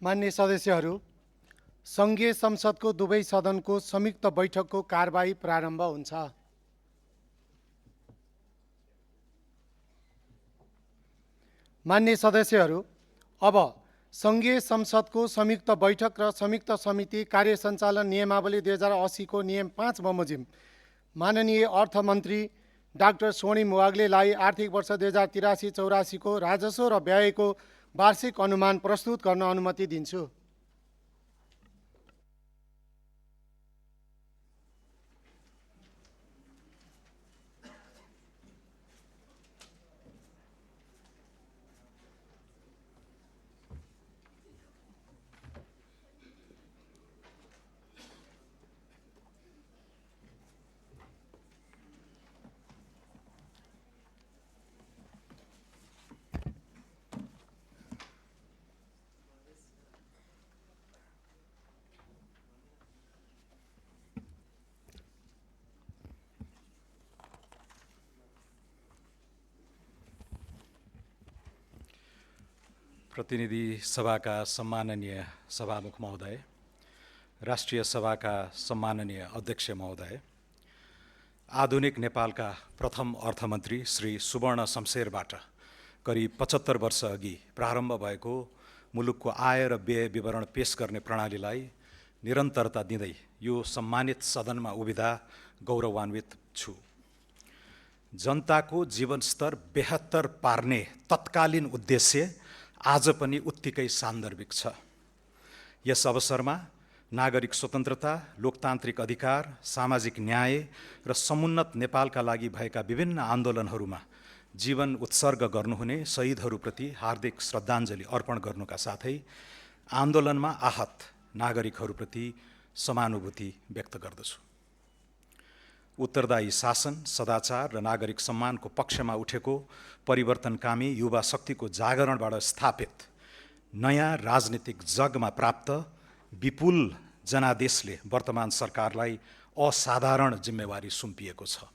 मान्य सदस्यहरू, सङ्घीय संसदको दुवै सदनको संयुक्त बैठकको कारबाही प्रारम्भ हुन्छ। मान्य सदस्यहरू, अब सङ्घीय संसदको संयुक्त बैठक र संयुक्त समिति कार्य सञ्चालन नियमावली 2080 को नियम 5 बमोजिम माननीय अर्थमन्त्री डाक्टर स्वर्णिम वाग्लेलाई आर्थिक वर्ष 2083-84 को राजस्व र व्ययको वार्षिक अनुमान प्रस्तुत गर्न अनुमति दिन्छु। प्रतिनिधि सभाका सम्माननीय सभामुख महोदय, राष्ट्रिय सभाका सम्माननीय अध्यक्ष महोदय, आधुनिक नेपालका प्रथम अर्थमन्त्री श्री सुवर्ण शमशेरबाट करिब 75 वर्ष अघि प्रारम्भ भएको मुलुकको आय र व्यय विवरण पेश गर्ने प्रणालीलाई निरन्तरता दिँदै यो सम्मानित सदनमा उभिँदा गौरवान्वित छु। जनताको जीवनस्तर बेहतर पार्ने तत्कालीन उद्देश्य आज पनि उत्तिकै सान्दर्भिक छ। यस अवसरमा नागरिक स्वतन्त्रता, लोकतान्त्रिक अधिकार, सामाजिक न्याय र समुन्नत नेपालका लागि भएका विभिन्न आन्दोलनहरूमा जीवन उत्सर्ग गर्नुहुने शहीदहरूप्रति हार्दिक श्रद्धाञ्जली अर्पण गर्नुका साथै आन्दोलनमा आहत नागरिकहरूप्रति समानुभूति व्यक्त गर्दछु। उत्तरदायी शासन, सदाचार र नागरिक सम्मानको पक्षमा उठेको परिवर्तनकामी युवा शक्तिको जागरणबाट स्थापित नयाँ राजनीतिक जगमा प्राप्त विपुल जनादेशले वर्तमान सरकारलाई असाधारण जिम्मेवारी सुम्पिएको छ।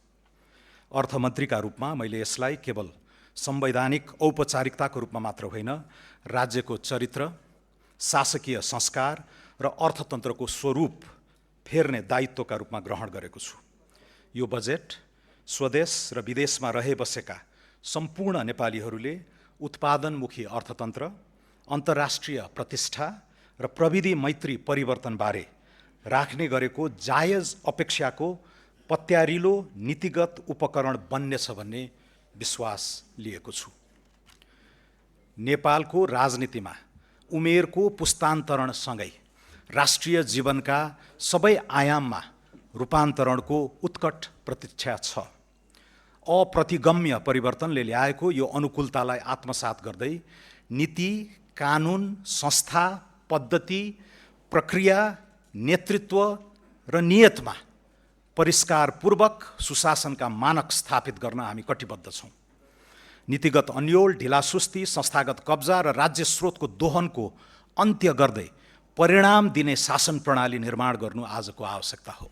अर्थमन्त्रीका रूपमा मैले यसलाई केवल संवैधानिक औपचारिकताको रूपमा मात्र होइन, राज्यको चरित्र, शासकीय संस्कार र अर्थतन्त्रको स्वरूप फेर्ने दायित्वका रूपमा ग्रहण गरेको छु। यो बजेट स्वदेश र विदेशमा रहे बसेका सम्पूर्ण नेपालीहरूले उत्पादनमुखी अर्थतन्त्र, अन्तर्राष्ट्रिय प्रतिष्ठा र प्रविधि मैत्री परिवर्तनबारे राख्ने गरेको जायज अपेक्षाको पत्यारिलो नीतिगत उपकरण बन्नेछ भन्ने विश्वास लिएको छु। नेपालको राजनीतिमा उमेरको पुस्तान्तरणसँगै राष्ट्रिय जीवनका सबै आयाममा रूपान्तरणको उत्कट प्रतीक्षा छ। अप्रतिगम्य परिवर्तनले ल्याएको यो अनुकूलतालाई आत्मसात गर्दै नीति, कानुन, संस्था, पद्धति, प्रक्रिया, नेतृत्व र नियतमा परिष्कारपूर्वक सुशासनका मानक स्थापित गर्न हामी कटिबद्ध छौँ। नीतिगत अन्योल, ढिलासुस्ती, संस्थागत कब्जा र राज्य स्रोतको दोहनको अन्त्य गर्दै परिणाम दिने शासन प्रणाली निर्माण गर्नु आजको आवश्यकता हो।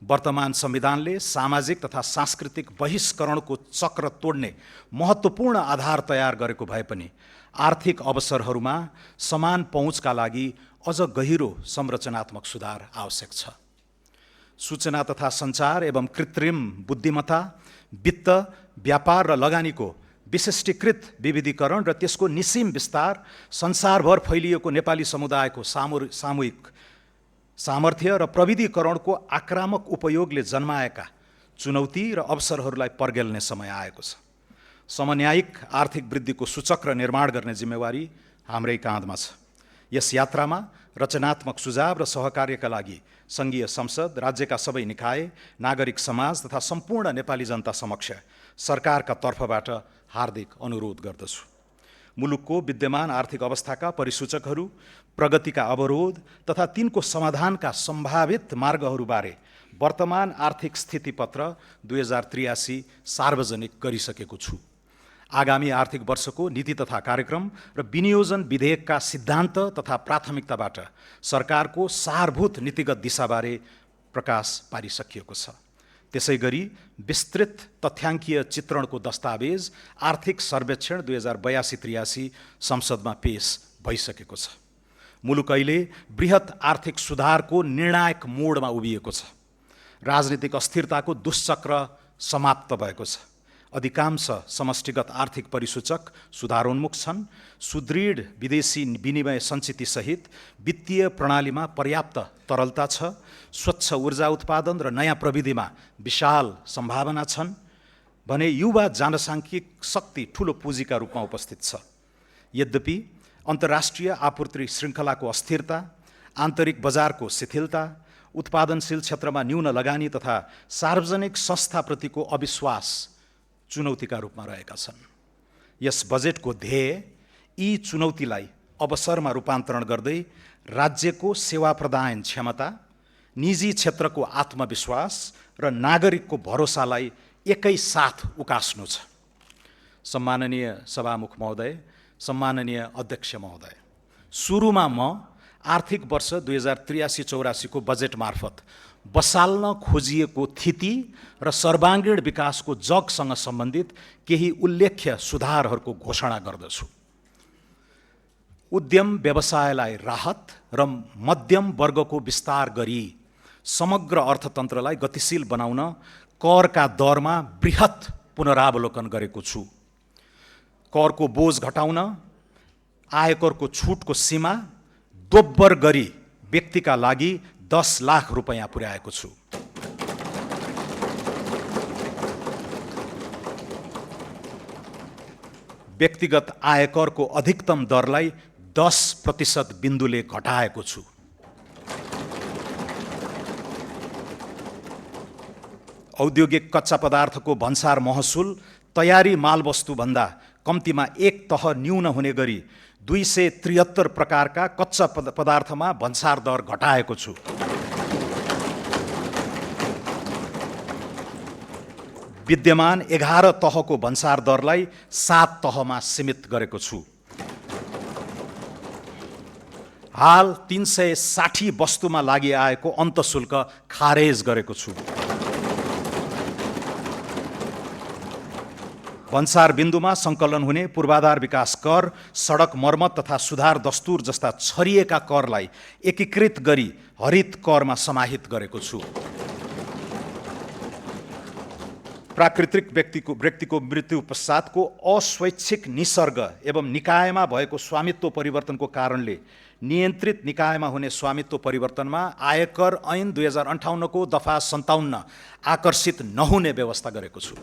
वर्तमान संविधानले सामाजिक तथा सांस्कृतिक बहिष्करणको चक्र तोड्ने महत्त्वपूर्ण आधार तयार गरेको भए पनि आर्थिक अवसरहरूमा समान पहुँचका लागि अझ गहिरो संरचनात्मक सुधार आवश्यक छ। सूचना तथा सञ्चार एवं कृत्रिम बुद्धिमत्ता, वित्त, व्यापार र लगानीको विशिष्टीकृत विविधीकरण र त्यसको निसीम विस्तार, संसारभर फैलिएको नेपाली समुदायको सामूहिक सामर्थ्य र प्रविधिकरणको आक्रामक उपयोगले जन्माएका चुनौती र अवसरहरूलाई पर्गेल्ने समय आएको छ। समन्यायिक आर्थिक वृद्धिको सूचक्र निर्माण गर्ने जिम्मेवारी हाम्रै काँधमा छ। यस यात्रामा रचनात्मक सुझाव र सहकार्यका लागि सङ्घीय संसद, राज्यका सबै निकाय, नागरिक समाज तथा सम्पूर्ण नेपाली जनता समक्ष सरकारका तर्फबाट हार्दिक अनुरोध गर्दछु। मुलुकको विद्यमान आर्थिक अवस्थाका परिसूचकहरू, प्रगतिका अवरोध तथा तिनको समाधानका सम्भावित मार्गहरूबारे वर्तमान आर्थिक स्थितिपत्र 2083 सार्वजनिक गरिसकेको छु। आगामी आर्थिक वर्षको नीति तथा कार्यक्रम र विनियोजन विधेयकका सिद्धान्त तथा प्राथमिकताबाट सरकारको सारभूत नीतिगत दिशाबारे प्रकाश पारिसकिएको छ। त्यसैगरी विस्तृत तथ्याङ्कीय चित्रणको दस्तावेज आर्थिक सर्वेक्षण 2082-83 संसदमा पेश भइसकेको छ। मुलुक अहिले बृहत आर्थिक सुधारको निर्णायक मोडमा उभिएको छ। राजनीतिक अस्थिरताको दुष्चक्र समाप्त भएको छ। अधिकांश समष्टिगत आर्थिक परिसूचक सुधारोन्मुख छन्। सुदृढ विदेशी विनिमय सञ्चितिसहित वित्तीय प्रणालीमा पर्याप्त तरलता छ। स्वच्छ ऊर्जा उत्पादन र नयाँ प्रविधिमा विशाल सम्भावना छन् भने युवा जनसाङ्ख्यिक शक्ति ठूलो पुँजीका रूपमा उपस्थित छ। यद्यपि अन्तर्राष्ट्रिय आपूर्ति श्रृङ्खलाको अस्थिरता, आन्तरिक बजारको शिथिलता, उत्पादनशील क्षेत्रमा न्यून लगानी तथा सार्वजनिक संस्थाप्रतिको अविश्वास चुनौतीका रूपमा रहेका छन्। यस बजेटको ध्येय यी चुनौतीलाई अवसरमा रूपान्तरण गर्दै राज्यको सेवा प्रदान क्षमता, निजी क्षेत्रको आत्मविश्वास र नागरिकको भरोसालाई एकैसाथ उकास्नु छ। सम्माननीय सभामुख महोदय, सम्माननीय अध्यक्ष महोदय, सुरुमा म आर्थिक वर्ष 2083-84 को बजेट मार्फत बसाल्न खोजिएको थिति र सर्वाङ्गीण विकासको जगसँग सम्बन्धित केही उल्लेख्य सुधारहरूको घोषणा गर्दछु। उद्यम व्यवसायलाई राहत र मध्यम वर्गको विस्तार गरी समग्र अर्थतन्त्रलाई गतिशील बनाउन करका दरमा बृहत पुनरावलोकन गरेको छु। करको बोझ घटाउन आयकरको छुटको सीमा दोब्बर गरी व्यक्तिका लागि 10 लाख रुपैयाँ पुर्याएको छु। व्यक्तिगत आयकरको अधिकतम दरलाई 10% बिन्दुले घटाएको छु। औद्योगिक कच्चा पदार्थको भन्सार महसुल तयारी मालवस्तु भन्दा कम्तीमा एक तह न्यून हुने गरी 273 प्रकारका कच्चा पदार्थमा भन्सार दर घटाएको छु। विद्यमान 11 तहको भन्सार दरलाई 7 तहमा सीमित गरेको छु। हाल 360 वस्तुमा लागि आएको अन्तशुल्क खारेज गरेको छु। भन्सार बिन्दुमा सङ्कलन हुने पूर्वाधार विकास कर, सडक मर्मत तथा सुधार दस्तुर जस्ता छरिएका करलाई एकीकृत गरी हरित करमा समाहित गरेको छु। प्राकृतिक व्यक्तिको मृत्यु पश्चातको अस्वैच्छिक निसर्ग एवं निकायमा भएको स्वामित्व परिवर्तनको कारणले नियन्त्रित निकायमा हुने स्वामित्व परिवर्तनमा आयकर ऐन 2058 को दफा 57 आकर्षित नहुने व्यवस्था गरेको छु।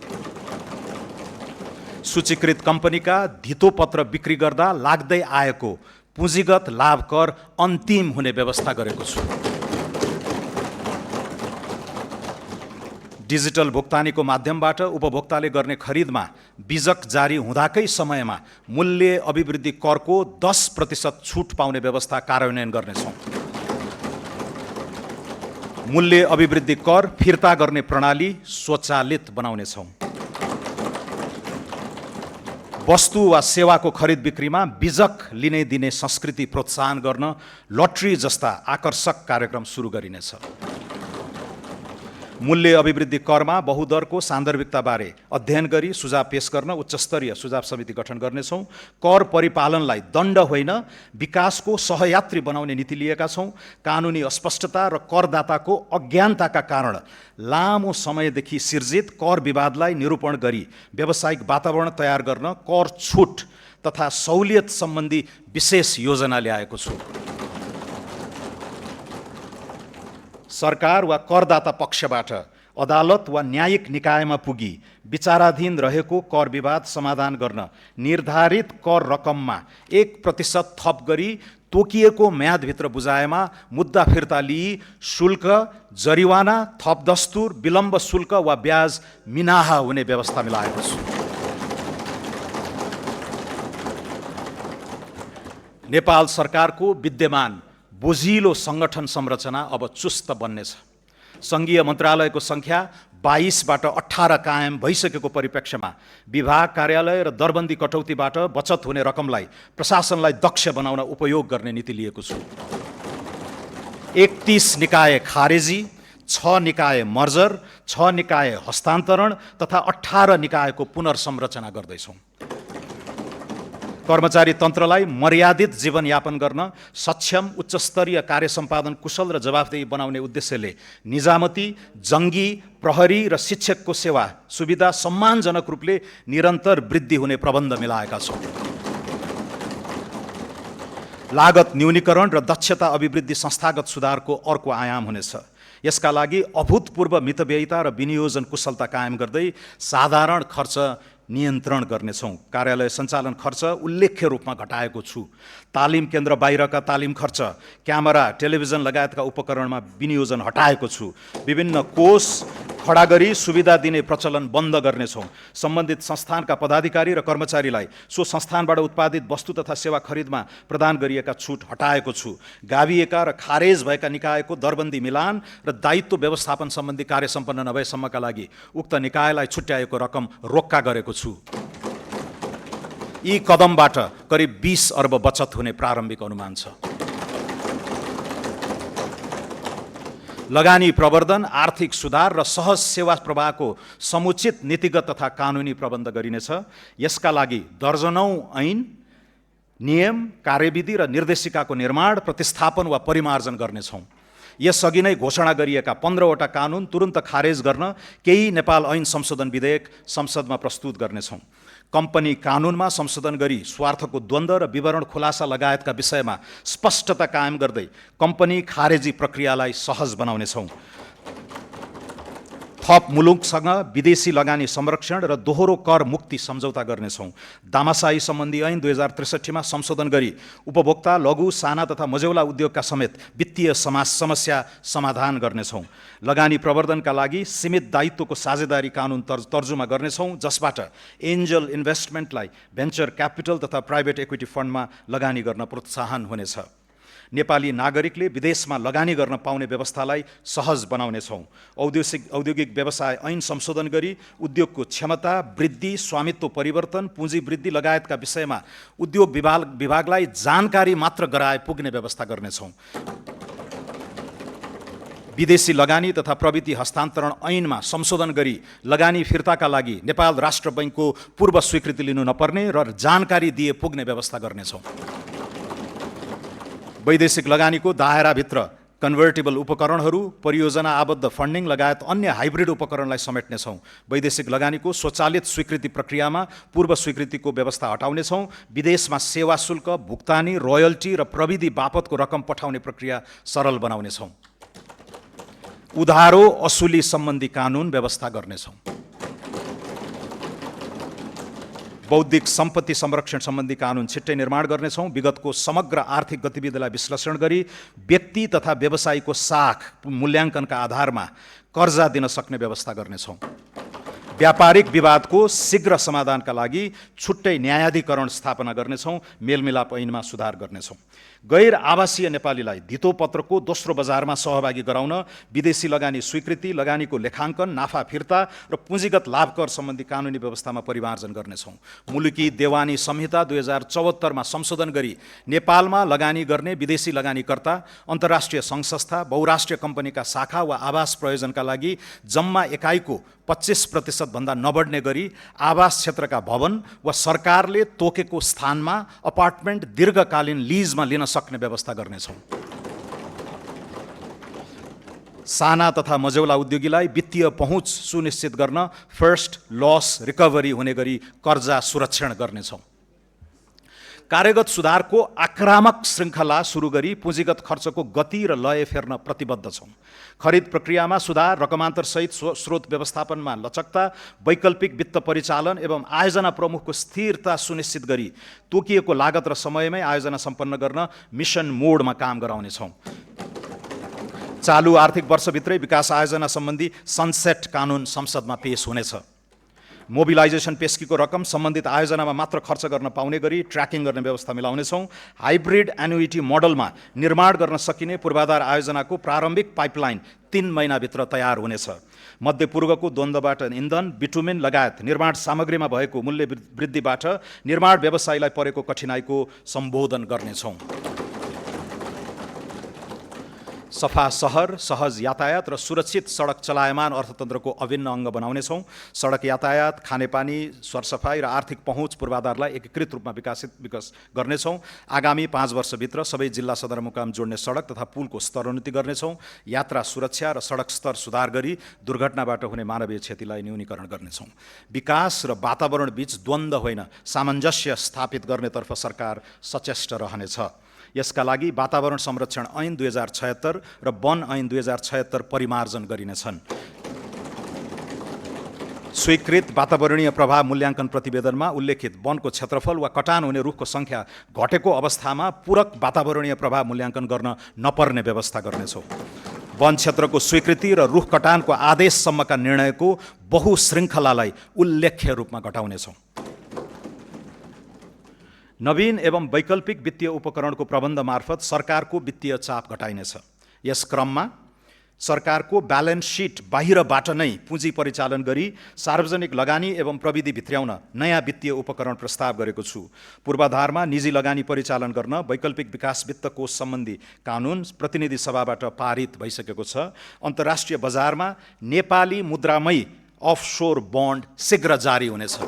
सूचीकृत कम्पनीका धितोपत्र बिक्री गर्दा लाग्दै आएको पुँजीगत लाभ कर अन्तिम हुने व्यवस्था गरेको छु। डिजिटल भुक्तानीको माध्यमबाट उपभोक्ताले गर्ने खरिदमा बिजक जारी हुँदाकै समयमा मूल्य अभिवृद्धि करको 10% छुट पाउने व्यवस्था कार्यान्वयन गर्नेछौँ। मूल्य अभिवृद्धि कर फिर्ता गर्ने प्रणाली स्वचालित बनाउनेछौँ। वस्तु वा सेवाको खरिद बिक्रीमा बिजक लिने दिने संस्कृति प्रोत्साहन गर्न लटरी जस्ता आकर्षक कार्यक्रम सुरु गरिनेछ। मूल्य अभिवृद्धि करमा बहुदरको सान्दर्भिकताबारे अध्ययन गरी सुझाव पेश गर्न उच्चस्तरीय सुझाव समिति गठन गर्नेछौँ। कर परिपालनलाई दण्ड होइन विकासको सहयात्री बनाउने नीति लिएका छौँ। कानुनी अस्पष्टता र करदाताको अज्ञानताका कारण लामो समयदेखि सिर्जित कर विवादलाई निरूपण गरी व्यावसायिक वातावरण तयार गर्न कर छुट तथा सहुलियत सम्बन्धी विशेष योजना ल्याएको छु। सरकार वा करदाता पक्षबाट अदालत वा न्यायिक निकायमा पुगी विचाराधीन रहेको कर विवाद समाधान गर्न निर्धारित कर रकममा 1% थप गरी तोकिएको म्यादभित्र बुझाएमा मुद्दा फिर्ता लिई शुल्क, जरिवाना, थप दस्तुर, विलम्ब शुल्क वा ब्याज मिनाहा हुने व्यवस्था मिलाएको छु। नेपाल सरकारको विद्यमान बोझिलो सङ्गठन संरचना अब चुस्त बन्नेछ। सङ्घीय मन्त्रालयको सङ्ख्या 22बाट 18 कायम भइसकेको परिप्रेक्ष्यमा विभाग कार्यालय र दरबन्दी कटौतीबाट बचत हुने रकमलाई प्रशासनलाई दक्ष बनाउन उपयोग गर्ने नीति लिएको छु। 31 निकाय खारेजी, 6 निकाय मर्जर, 6 निकाय हस्तान्तरण तथा 18 निकायको पुनर्संरचना गर्दैछौँ। कर्मचारी तन्त्रलाई मर्यादित जीवनयापन गर्न सक्षम, उच्चस्तरीय कार्य सम्पादन कुशल र जवाफदेही बनाउने उद्देश्यले निजामती, जङ्गी, प्रहरी र शिक्षकको सेवा सुविधा सम्मानजनक रूपले निरन्तर वृद्धि हुने प्रबन्ध मिलाएका छौँ। लागत न्यूनीकरण र दक्षता अभिवृद्धि संस्थागत सुधारको अर्को आयाम हुनेछ। यसका लागि अभूतपूर्व मितव्ययिता र विनियोजन कुशलता कायम गर्दै साधारण खर्च नियन्त्रण गर्नेछौँ। कार्यालय सञ्चालन खर्च उल्लेख्य रूपमा घटाएको छु। तालिम केन्द्र बाहिरका तालिम खर्च, क्यामेरा, टेलिभिजन लगायतका उपकरणमा विनियोजन हटाएको छु। विभिन्न कोष खडा गरी सुविधा दिने प्रचलन बन्द गर्नेछौँ। सम्बन्धित संस्थानका पदाधिकारी र कर्मचारीलाई सो संस्थानबाट उत्पादित वस्तु तथा सेवा खरिदमा प्रदान गरिएका छुट हटाएको छु। गाभिएका र खारेज भएका निकायको दरबन्दी मिलान र दायित्व व्यवस्थापन सम्बन्धी कार्य सम्पन्न नभएसम्मका लागि उक्त निकायलाई छुट्याएको रकम रोक्का गरेको छु। यी कदमबाट करिब 20 अर्ब बचत हुने प्रारम्भिक अनुमान छ। लगानी प्रवर्धन, आर्थिक सुधार र सहज सेवा प्रवाहको समुचित नीतिगत तथा कानुनी प्रबन्ध गरिनेछ। यसका लागि दर्जनौं ऐन, नियम, कार्यविधि र निर्देशिकाको निर्माण, प्रतिस्थापन वा परिमार्जन गर्नेछौँ। यसअघि नै घोषणा गरिएका 15वटा कानुन तुरुन्त खारेज गर्न केही नेपाल ऐन संशोधन विधेयक संसदमा प्रस्तुत गर्नेछौँ। कम्पनी कानुनमा संशोधन गरी स्वार्थको द्वन्द्व र विवरण खुलासा लगायतका विषयमा स्पष्टता कायम गर्दै कम्पनी खारेजी प्रक्रियालाई सहज बनाउनेछौँ। थप मुलुकसँग विदेशी लगानी संरक्षण र दोहोरो कर मुक्ति सम्झौता गर्नेछौँ। दामासाही सम्बन्धी ऐन 2063 मा संशोधन गरी उपभोक्ता, लघु, साना तथा मझौला उद्योगका समेत वित्तीय समस्या समाधान गर्नेछौँ। लगानी प्रवर्धनका लागि सीमित दायित्वको साझेदारी कानुन तर्जुमा गर्नेछौँ, जसबाट एन्जल इन्भेस्टमेन्टलाई भेन्चर क्यापिटल तथा प्राइभेट इक्विटी फन्डमा लगानी गर्न प्रोत्साहन हुनेछ। नेपाली नागरिकले विदेशमा लगानी गर्न पाउने व्यवस्थालाई सहज बनाउनेछौँ। औद्योगिक व्यवसाय ऐन संशोधन गरी उद्योगको क्षमता वृद्धि, स्वामित्व परिवर्तन, पुँजी वृद्धि लगायतका विषयमा उद्योग विभागलाई जानकारी मात्र गराए पुग्ने व्यवस्था गर्नेछौँ। विदेशी लगानी तथा प्रविधि हस्तान्तरण ऐनमा संशोधन गरी लगानी फिर्ताका लागि नेपाल राष्ट्र बैङ्कको पूर्व स्वीकृति लिनु नपर्ने र जानकारी दिए पुग्ने व्यवस्था गर्नेछौँ। वैदेशिक लगानीको दायराभित्र कन्भर्टेबल उपकरणहरू, परियोजना आबद्ध फन्डिङ लगायत अन्य हाइब्रिड उपकरणलाई समेट्नेछौँ। वैदेशिक लगानीको स्वचालित स्वीकृति प्रक्रियामा पूर्व स्वीकृतिको व्यवस्था हटाउनेछौँ। विदेशमा सेवा शुल्क, भुक्तानी, रोयल्टी र प्रविधि बापतको रकम पठाउने प्रक्रिया सरल बनाउनेछौँ। उधारो असुली सम्बन्धी कानुन व्यवस्था गर्नेछौँ। बौद्धिक सम्पत्ति संरक्षण सम्बन्धी कानुन छिट्टै निर्माण गर्नेछौँ। विगतको समग्र आर्थिक गतिविधिलाई विश्लेषण गरी व्यक्ति तथा व्यवसायीको साख मूल्याङ्कनका आधारमा कर्जा दिन सक्ने व्यवस्था गर्नेछौँ। व्यापारिक विवादको शीघ्र समाधानका लागि छुट्टै न्यायाधिकरण स्थापना गर्नेछौँ। मेलमिलाप ऐनमा सुधार गर्नेछौँ। गैर आवासीय नेपालीलाई धितोपत्रको दोस्रो बजारमा सहभागी गराउन विदेशी लगानी स्वीकृति, लगानीको लेखाङ्कन, नाफा फिर्ता र पुँजीगत लाभकर सम्बन्धी कानुनी व्यवस्थामा परिमार्जन गर्नेछौँ। मुलुकी देवानी संहिता 2074 मा संशोधन गरी नेपालमा लगानी गर्ने विदेशी लगानीकर्ता, अन्तर्राष्ट्रिय सङ्घ संस्था, बहुराष्ट्रिय कम्पनीका शाखा वा आवास प्रयोजनका लागि जम्मा एकाइको 25% भन्दा नबढ्ने गरी आवास क्षेत्रका भवन वा सरकारले तोकेको स्थानमा अपार्टमेन्ट दीर्घकालीन लिजमा लिन सक्ने व्यवस्था गर्नेछौँ। साना तथा मझौला उद्योगीलाई वित्तीय पहुँच सुनिश्चित गर्न फर्स्ट लस रिकभरी हुने गरी कर्जा सुरक्षण गर्नेछौँ। कार्यगत सुधारको आक्रामक श्रृङ्खला सुरु गरी पुँजीगत खर्चको गति र लय फेर्न प्रतिबद्ध छौँ। खरिद प्रक्रियामा सुधार, रकमान्तरसहित स्रोत व्यवस्थापनमा लचकता, वैकल्पिक वित्त परिचालन एवं आयोजना प्रमुखको स्थिरता सुनिश्चित गरी तोकिएको लागत र समयमै आयोजना सम्पन्न गर्न मिसन मोडमा काम गराउनेछौँ। चालु आर्थिक वर्षभित्रै विकास आयोजना सम्बन्धी सनसेट कानुन संसदमा पेश हुनेछ। मोबिलाइजेसन पेस्कीको रकम सम्बन्धित आयोजनामा मात्र खर्च गर्न पाउने गरी ट्र्याकिङ गर्ने व्यवस्था मिलाउनेछौँ। हाइब्रिड एन्युइटी मोडलमा निर्माण गर्न सकिने पूर्वाधार आयोजनाको प्रारम्भिक पाइपलाइन 3 महिनाभित्र तयार हुनेछ। मध्यपूर्वको द्वन्द्वबाट इन्धन, बिटुमेन लगायत निर्माण सामग्रीमा भएको मूल्य वृद्धिबाट निर्माण व्यवसायीलाई परेको कठिनाइको सम्बोधन गर्नेछौँ। सफा सहर, सहज यातायात र सुरक्षित सडक चलायमान अर्थतन्त्रको अभिन्न अङ्ग बनाउनेछौँ। सडक यातायात, खानेपानी, सरसफाइ र आर्थिक पहुँच पूर्वाधारलाई एकीकृत रूपमा विकास गर्नेछौँ। आगामी 5 वर्षभित्र सबै जिल्ला सदरमुकाम जोड्ने सडक तथा पुलको स्तरोन्नति गर्नेछौँ। यात्रा सुरक्षा र सडक स्तर सुधार गरी दुर्घटनाबाट हुने मानवीय क्षतिलाई न्यूनीकरण गर्नेछौँ। विकास र वातावरण बीच द्वन्द्व होइन, सामञ्जस्य स्थापित गर्नेतर्फ सरकार सचेष्ट रहनेछ। यसका लागि वातावरण संरक्षण ऐन 2076 र वन ऐन 2076 परिमार्जन गरिनेछन्। स्वीकृत वातावरणीय प्रभाव मूल्याङ्कन प्रतिवेदनमा उल्लेखित वनको क्षेत्रफल वा कटान हुने रुखको सङ्ख्या घटेको अवस्थामा पूरक वातावरणीय प्रभाव मूल्याङ्कन गर्न नपर्ने व्यवस्था गर्नेछौँ। वन क्षेत्रको स्वीकृति र रुख कटानको आदेशसम्मका निर्णयको बहुशृङ्खलालाई उल्लेख्य रूपमा घटाउनेछौँ। नवीन एवं वैकल्पिक वित्तीय उपकरणको प्रबन्ध मार्फत सरकारको वित्तीय चाप घटाइनेछ। यस क्रममा सरकारको ब्यालेन्स सिट बाहिरबाट नै पुँजी परिचालन गरी सार्वजनिक लगानी एवं प्रविधि भित्र्याउन नयाँ वित्तीय उपकरण प्रस्ताव गरेको छु। पूर्वाधारमा निजी लगानी परिचालन गर्न वैकल्पिक विकास वित्त कोष सम्बन्धी कानुन प्रतिनिधि सभाबाट पारित भइसकेको छ। अन्तर्राष्ट्रिय बजारमा नेपाली मुद्रामै अफसोर बन्ड शीघ्र जारी हुनेछ।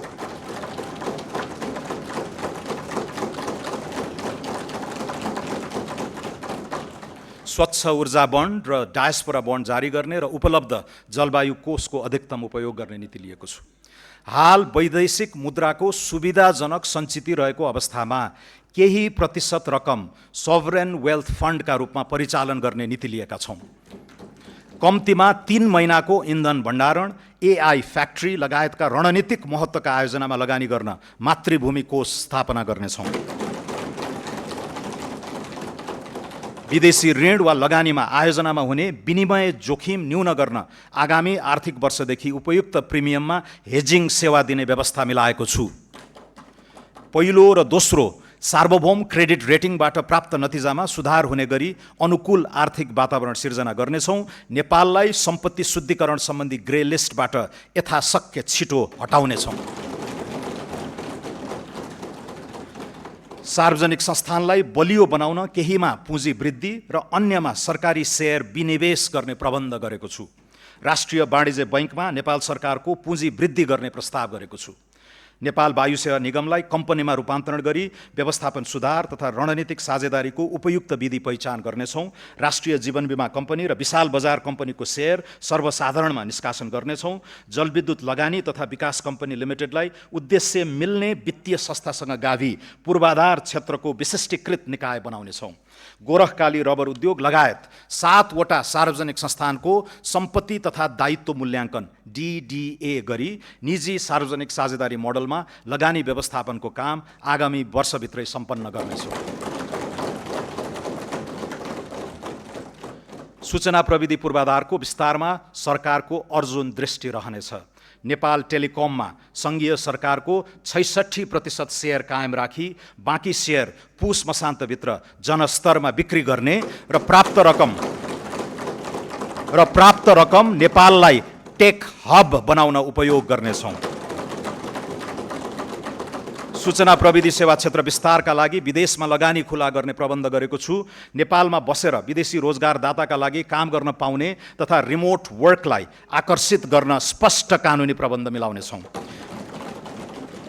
स्वच्छ ऊर्जा बन्ड र डायस्पोरा बन्ड जारी गर्ने र उपलब्ध जलवायु कोषको अधिकतम उपयोग गर्ने नीति लिएको छु। हाल वैदेशिक मुद्राको सुविधाजनक सञ्चिति रहेको अवस्थामा केही प्रतिशत रकम सोभरेन वेल्थ फन्डका रूपमा परिचालन गर्ने नीति लिएका छौँ। कम्तीमा 3 महिनाको इन्धन भण्डारण, एआई फ्याक्ट्री लगायतका रणनीतिक महत्त्वका आयोजनामा लगानी गर्न मातृभूमि कोष स्थापना गर्नेछौँ। विदेशी ऋण वा लगानीमा आयोजनामा हुने विनिमय जोखिम न्यून गर्न आगामी आर्थिक वर्षदेखि उपयुक्त प्रिमियममा हेजिङ सेवा दिने व्यवस्था मिलाएको छु। पहिलो र दोस्रो सार्वभौम क्रेडिट रेटिङबाट प्राप्त नतिजामा सुधार हुने गरी अनुकूल आर्थिक वातावरण सिर्जना गर्नेछौँ। नेपाललाई सम्पत्ति शुद्धिकरण सम्बन्धी ग्रे लिस्टबाट यथाशक्य छिटो हटाउनेछौँ। सार्वजनिक संस्थानलाई बलियो बनाउन केहीमा पुँजी वृद्धि र अन्यमा सरकारी सेयर विनिवेश गर्ने प्रबन्ध गरेको छु। राष्ट्रिय वाणिज्य बैङ्कमा नेपाल सरकारको पुँजी वृद्धि गर्ने प्रस्ताव गरेको छु। नेपाल वायु सेवा निगमलाई कम्पनीमा रूपान्तरण गरी व्यवस्थापन सुधार तथा रणनीतिक साझेदारीको उपयुक्त विधि पहिचान गर्नेछौँ। राष्ट्रिय जीवन बिमा कम्पनी र विशाल बजार कम्पनीको सेयर सर्वसाधारणमा निष्कासन गर्नेछौँ। जलविद्युत लगानी तथा विकास कम्पनी लिमिटेडलाई उद्देश्य मिल्ने वित्तीय संस्थासँग गाभी पूर्वाधार क्षेत्रको विशिष्टीकृत निकाय बनाउनेछौँ। गोरखकाली रबर उद्योग लगायत 7 वटा सार्वजनिक संस्थानको सम्पत्ति तथा दायित्व मूल्याङ्कन DDA गरी निजी सार्वजनिक साझेदारी मोडलमा लगानी व्यवस्थापनको काम आगामी वर्षभित्रै सम्पन्न गर्नेछौँ। सूचना प्रविधि पूर्वाधारको विस्तारमा सरकारको अर्जुन दृष्टि रहनेछ। नेपाल टेलिकममा सङ्घीय सरकारको 66% सेयर कायम राखी बाँकी सेयर पुस मसान्तभित्र जनस्तरमा बिक्री गर्ने र प्राप्त रकम नेपाललाई टेक हब बनाउन उपयोग गर्नेछौँ। सूचना प्रविधि सेवा क्षेत्र विस्तारका लागि विदेशमा लगानी खुला गर्ने प्रबन्ध गरेको छु। नेपालमा बसेर विदेशी रोजगारदाताका लागि काम गर्न पाउने तथा रिमोट वर्कलाई आकर्षित गर्न स्पष्ट कानुनी प्रबन्ध मिलाउनेछौँ।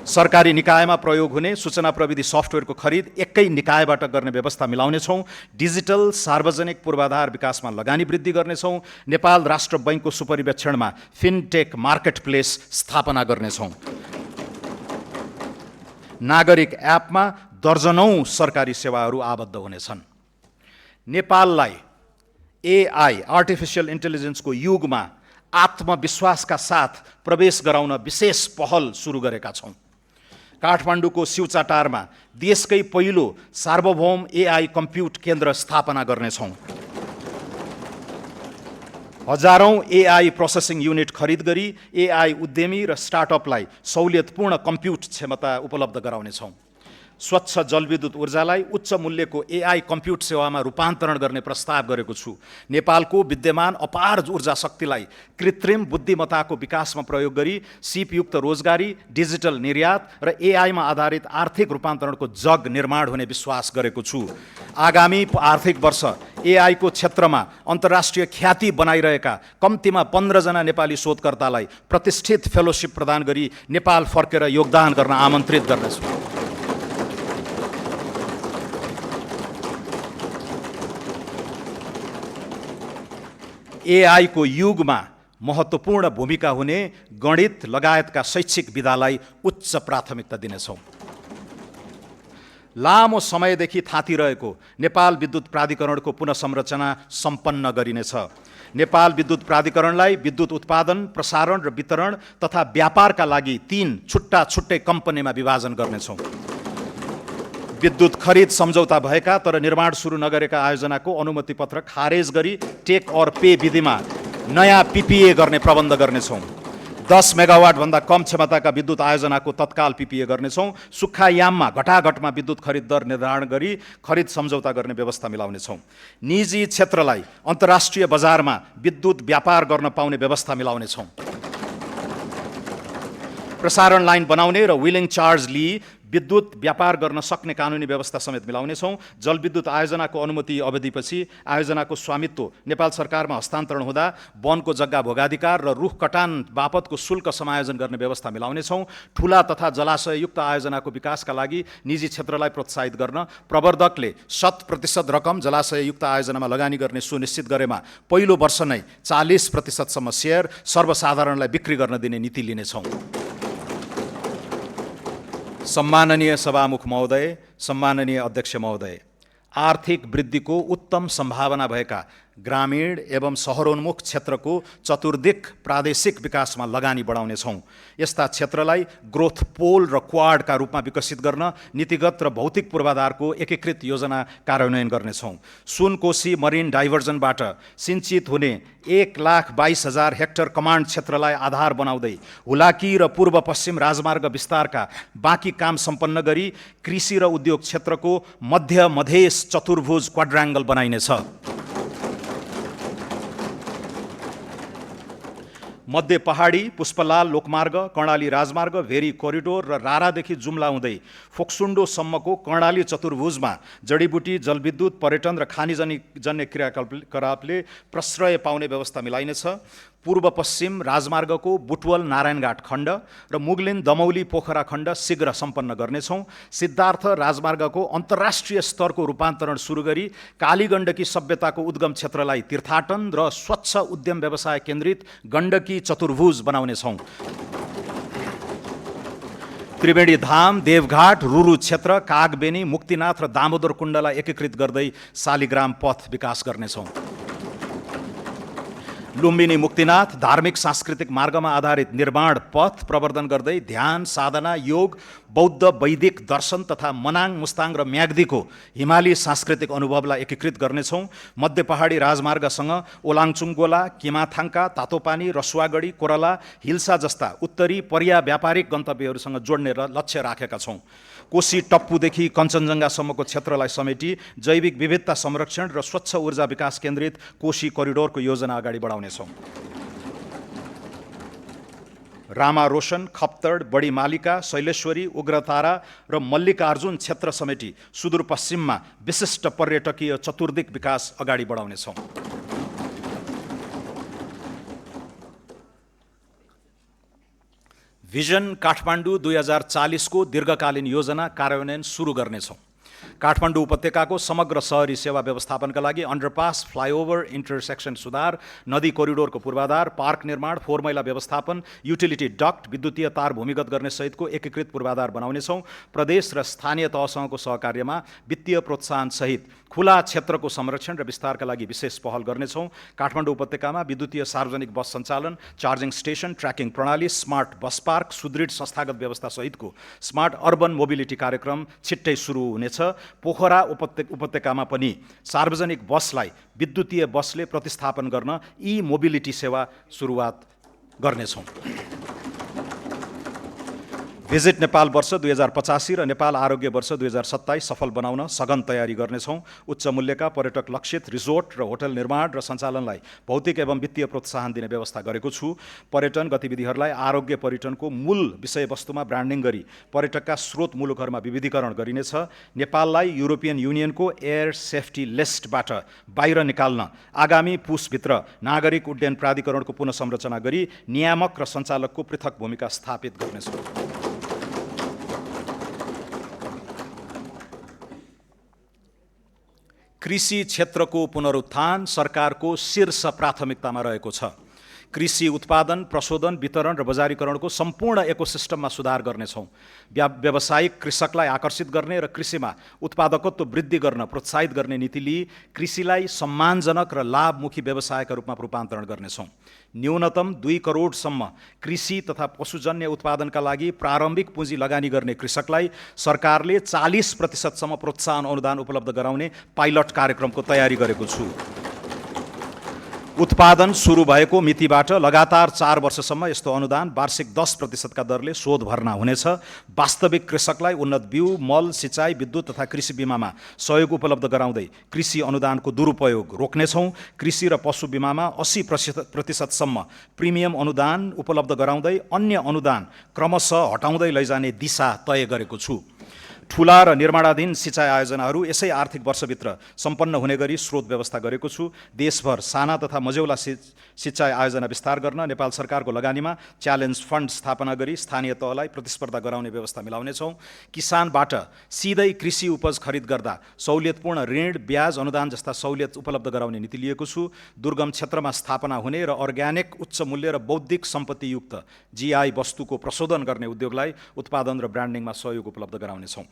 सरकारी निकायमा प्रयोग हुने सूचना प्रविधि सफ्टवेयरको खरिद एकै निकायबाट गर्ने व्यवस्था मिलाउनेछौँ। डिजिटल सार्वजनिक पूर्वाधार विकासमा लगानी वृद्धि गर्नेछौँ। नेपाल राष्ट्र बैङ्कको सुपरिवेक्षणमा फिनटेक मार्केट प्लेस स्थापना गर्नेछौँ। नागरिक एपमा दर्जनौं सरकारी सेवाहरू आबद्ध हुनेछन्। नेपाललाई एआई आर्टिफिसियल इन्टेलिजेन्सको युगमा आत्मविश्वासका साथ प्रवेश गराउन विशेष पहल सुरु गरेका छौँ। काठमाडौँको सिउचाटारमा देशकै पहिलो सार्वभौम एआई कम्प्युट केन्द्र स्थापना गर्नेछौँ। हजारौं एआई प्रोसेसिङ युनिट खरिद गरी एआई उद्यमी र स्टार्टअपलाई सहुलियतपूर्ण कम्प्युट क्षमता उपलब्ध गराउनेछौँ। स्वच्छ जलविद्युत ऊर्जालाई उच्च मूल्यको एआई कम्प्युट सेवामा रूपान्तरण गर्ने प्रस्ताव गरेको छु। नेपालको विद्यमान अपार ऊर्जा शक्तिलाई कृत्रिम बुद्धिमत्ताको विकासमा प्रयोग गरी सिपयुक्त रोजगारी, डिजिटल निर्यात र एआईमा आधारित आर्थिक रूपान्तरणको जग निर्माण हुने विश्वास गरेको छु। आगामी आर्थिक वर्ष एआईको क्षेत्रमा अन्तर्राष्ट्रिय ख्याति बनाइरहेका कम्तीमा 15 जना नेपाली शोधकर्तालाई प्रतिष्ठित फेलोशिप प्रदान गरी नेपाल फर्केर योगदान गर्न आमन्त्रित गर्दछु। एआईको युगमा महत्त्वपूर्ण भूमिका हुने गणित लगायतका शैक्षिक विधालाई उच्च प्राथमिकता दिनेछौँ। लामो समयदेखि थाँतिरहेको नेपाल विद्युत प्राधिकरणको पुनःसंरचना सम्पन्न गरिनेछ। नेपाल विद्युत प्राधिकरणलाई विद्युत उत्पादन, प्रसारण र वितरण तथा व्यापारका लागि 3 छुट्टा छुट्टै कम्पनीमा विभाजन गर्नेछौँ। विद्युत खरिद सम्झौता भएका तर निर्माण सुरु नगरेका आयोजनाको अनुमति पत्र खारेज गरी टेक और पे विधिमा नयाँ पिपिए गर्ने प्रबन्ध गर्नेछौँ। 10 मेगावाट भन्दा कम क्षमताका विद्युत आयोजनाको तत्काल पिपिए गर्नेछौँ। सुक्खा याममा घटाघटमा विद्युत खरिद दर निर्धारण गरी खरिद सम्झौता गर्ने व्यवस्था मिलाउनेछौँ। निजी क्षेत्रलाई अन्तर्राष्ट्रिय बजारमा विद्युत व्यापार गर्न पाउने व्यवस्था मिलाउनेछौँ। प्रसारण लाइन बनाउने र विलिङ चार्ज लिई विद्युत व्यापार गर्न सक्ने कानुनी व्यवस्था समेत मिलाउनेछौँ। जलविद्युत आयोजनाको अनुमति अवधिपछि आयोजनाको स्वामित्व नेपाल सरकारमा हस्तान्तरण हुँदा वनको जग्गा भोगाधिकार र रुख कटान बापतको शुल्क समायोजन गर्ने व्यवस्था मिलाउनेछौँ। ठुला तथा जलाशययुक्त आयोजनाको विकासका लागि निजी क्षेत्रलाई प्रोत्साहित गर्न प्रवर्धकले 100% रकम जलाशययुक्त आयोजनामा लगानी गर्ने सुनिश्चित गरेमा पहिलो वर्ष नै 40% सेयर सर्वसाधारणलाई बिक्री गर्न दिने नीति लिनेछौँ। सम्माननीय सभामुख महोदय, सम्माननीय अध्यक्ष महोदय, आर्थिक वृद्धिको उत्तम सम्भावना भएका ग्रामीण एवं शहरोन्मुख क्षेत्रको चतुर्दिक प्रादेशिक विकासमा लगानी बढाउनेछौँ। यस्ता क्षेत्रलाई ग्रोथ पोल र क्वाडका रूपमा विकसित गर्न नीतिगत र भौतिक पूर्वाधारको एकीकृत योजना कार्यान्वयन गर्नेछौँ। सुनकोशी मरिन डाइभर्जनबाट सिञ्चित हुने 1,22,000 हेक्टर कमान्ड क्षेत्रलाई आधार बनाउँदै हुलाकी र पूर्व पश्चिम राजमार्ग विस्तारका बाँकी काम सम्पन्न गरी कृषि र उद्योग क्षेत्रको मध्य मधेस चतुर्भुज क्वाड्राङ्गल बनाइनेछ। मध्य पहाडी, पुष्पलाल लोकमार्ग, कर्णाली राजमार्ग, भेरी कोरिडोर र रारादेखि जुम्ला हुँदै फोक्सुन्डोसम्मको कर्णाली चतुर्भुजमा जडीबुटी, जलविद्युत, पर्यटन र खानीजन्य क्रियाकलापले प्रश्रय पाउने व्यवस्था मिलाइनेछ। पूर्व पश्चिम राजमार्गको बुटवल नारायणघाट खण्ड र मुगलिन दमौली पोखरा खण्ड शीघ्र सम्पन्न गर्नेछौँ। सिद्धार्थ राजमार्गको अन्तर्राष्ट्रिय स्तरको रूपान्तरण सुरु गरी कालीगण्डकी सभ्यताको उद्गम क्षेत्रलाई तीर्थाटन र स्वच्छ उद्यम व्यवसाय केन्द्रित गण्डकी चतुर्भुज बनाउनेछौँ। त्रिवेणी धाम, देवघाट, रुरु क्षेत्र, कागबेनी, मुक्तिनाथ र दामोदर कुण्डलाई एकीकृत गर्दै शालिग्राम पथ विकास गर्नेछौँ। लुम्बिनी मुक्तिनाथ धार्मिक सांस्कृतिक मार्गमा आधारित निर्माण पथ प्रवर्धन गर्दै ध्यान, साधना, योग, बौद्ध वैदिक दर्शन तथा मनाङ, मुस्ताङ र म्याग्दीको हिमाली सांस्कृतिक अनुभवलाई एकीकृत गर्नेछौँ। मध्य पहाडी राजमार्गसँग ओलाङचुङगोला, किमाथाङका, तातोपानी, रसुवागढी, कोरला, हिल्सा जस्ता उत्तरी पर्या व्यापारिक गन्तव्यहरूसँग जोड्ने लक्ष्य राखेका छौँ। कोशी टप्पुदेखि कञ्चनजङ्घासम्मको क्षेत्रलाई समेटी जैविक विविधता संरक्षण र स्वच्छ ऊर्जा विकास केन्द्रित कोशी कोरिडोरको योजना अगाडि बढाउनेछौँ। रामा रोशन, खप्तड, बडीमालिका, शैलेश्वरी, उग्रतारा र मल्लिकार्जुन क्षेत्र समेटी सुदूरपश्चिममा विशिष्ट पर्यटकीय चतुर्दिक विकास अगाडि बढाउनेछौँ। भिजन काठमाडौँ 2040 को दीर्घकालीन योजना कार्यान्वयन सुरु गर्नेछौँ। काठमाडौँ उपत्यकाको समग्र शहरी सेवा व्यवस्थापनका लागि अन्डरपास, फ्लाइओभर, इन्टरसेक्सन सुधार, नदी कोरिडोरको पूर्वाधार, पार्क निर्माण, फोहोर मैला व्यवस्थापन, युटिलिटी डक्ट, विद्युतीय तार भूमिगत गर्ने सहितको एकीकृत पूर्वाधार बनाउनेछौँ। प्रदेश र स्थानीय तहसँगको सहकार्यमा वित्तीय प्रोत्साहन सहित खुला क्षेत्रको संरक्षण र विस्तारका लागि विशेष पहल गर्नेछौँ। काठमाडौँ उपत्यकामा विद्युतीय सार्वजनिक बस सञ्चालन, चार्जिङ स्टेसन, ट्र्याकिङ प्रणाली, स्मार्ट बस पार्क, सुदृढ संस्थागत व्यवस्था सहितको स्मार्ट अर्बन मोबिलिटी कार्यक्रम छिट्टै सुरु हुनेछ। पोखरा उपत्यकामा पनि सार्वजनिक बसलाई विद्युतीय बसले प्रतिस्थापन गर्न ई मोबिलिटी सेवा सुरुवात गर्नेछौँ। भिजिट नेपाल वर्ष 2085 र नेपाल आरोग्य वर्ष 2027 सफल बनाउन सघन तयारी गर्नेछौँ। उच्च मूल्यका पर्यटक लक्षित रिजोर्ट र होटल निर्माण र सञ्चालनलाई भौतिक एवं वित्तीय प्रोत्साहन दिने व्यवस्था गरेको छु। पर्यटन गतिविधिहरूलाई आरोग्य पर्यटनको मूल विषयवस्तुमा ब्रान्डिङ गरी पर्यटकका स्रोत मुलुकहरूमा विविधीकरण गरिनेछ। नेपाललाई युरोपियन युनियनको एयर सेफ्टी लिस्टबाट बाहिर निकाल्न आगामी पुसभित्र नागरिक उड्डयन प्राधिकरणको पुनः संरचना गरी नियामक र सञ्चालकको पृथक भूमिका स्थापित गर्नेछौँ। कृषि क्षेत्रको पुनरुत्थान सरकारको शीर्ष प्राथमिकतामा रहेको छ। कृषि उत्पादन, प्रशोधन, वितरण र बजारीकरणको सम्पूर्ण इकोसिस्टममा सुधार गर्नेछौँ। व्यावसायिक कृषकलाई आकर्षित गर्ने र कृषिमा उत्पादकत्व वृद्धि गर्न प्रोत्साहित गर्ने नीति लिई कृषिलाई सम्मानजनक र लाभमुखी व्यवसायका रूपमा रूपान्तरण गर्नेछौँ। न्यूनतम 2 करोडसम्म कृषि तथा पशुजन्य उत्पादनका लागि प्रारम्भिक पुँजी लगानी गर्ने कृषकलाई सरकारले 40% प्रोत्साहन अनुदान उपलब्ध गराउने पाइलट कार्यक्रमको तयारी गरेको छु। उत्पादन सुरु भएको मितिबाट लगातार 4 वर्षसम्म यस्तो अनुदान वार्षिक 10% का दरले शोध भर्ना हुनेछ। वास्तविक कृषकलाई उन्नत बिउ, मल, सिँचाइ, विद्युत तथा कृषि बिमामा सहयोग उपलब्ध गराउँदै कृषि अनुदानको दुरुपयोग रोक्नेछौँ। कृषि र पशु बिमामा 80% प्रिमियम अनुदान उपलब्ध गराउँदै अन्य अनुदान क्रमशः हटाउँदै लैजाने दिशा तय गरेको छु। ठुला र निर्माणाधीन सिँचाइ आयोजनाहरू यसै आर्थिक वर्षभित्र सम्पन्न हुने गरी स्रोत व्यवस्था गरेको छु। देशभर साना तथा मझौला सिँचाइ आयोजना विस्तार गर्न नेपाल सरकारको लगानीमा च्यालेन्ज फन्ड स्थापना गरी स्थानीय तहलाई प्रतिस्पर्धा गराउने व्यवस्था मिलाउनेछौँ। किसानबाट सिधै कृषि उपज खरिद गर्दा सहुलियतपूर्ण ऋण, ब्याज, अनुदान जस्ता सहुलियत उपलब्ध गराउने नीति लिएको छु। दुर्गम क्षेत्रमा स्थापना हुने र अर्ग्यानिक, उच्च मूल्य र बौद्धिक सम्पत्तियुक्त जीआई वस्तुको प्रशोधन गर्ने उद्योगलाई उत्पादन र ब्रान्डिङमा सहयोग उपलब्ध गराउनेछौँ।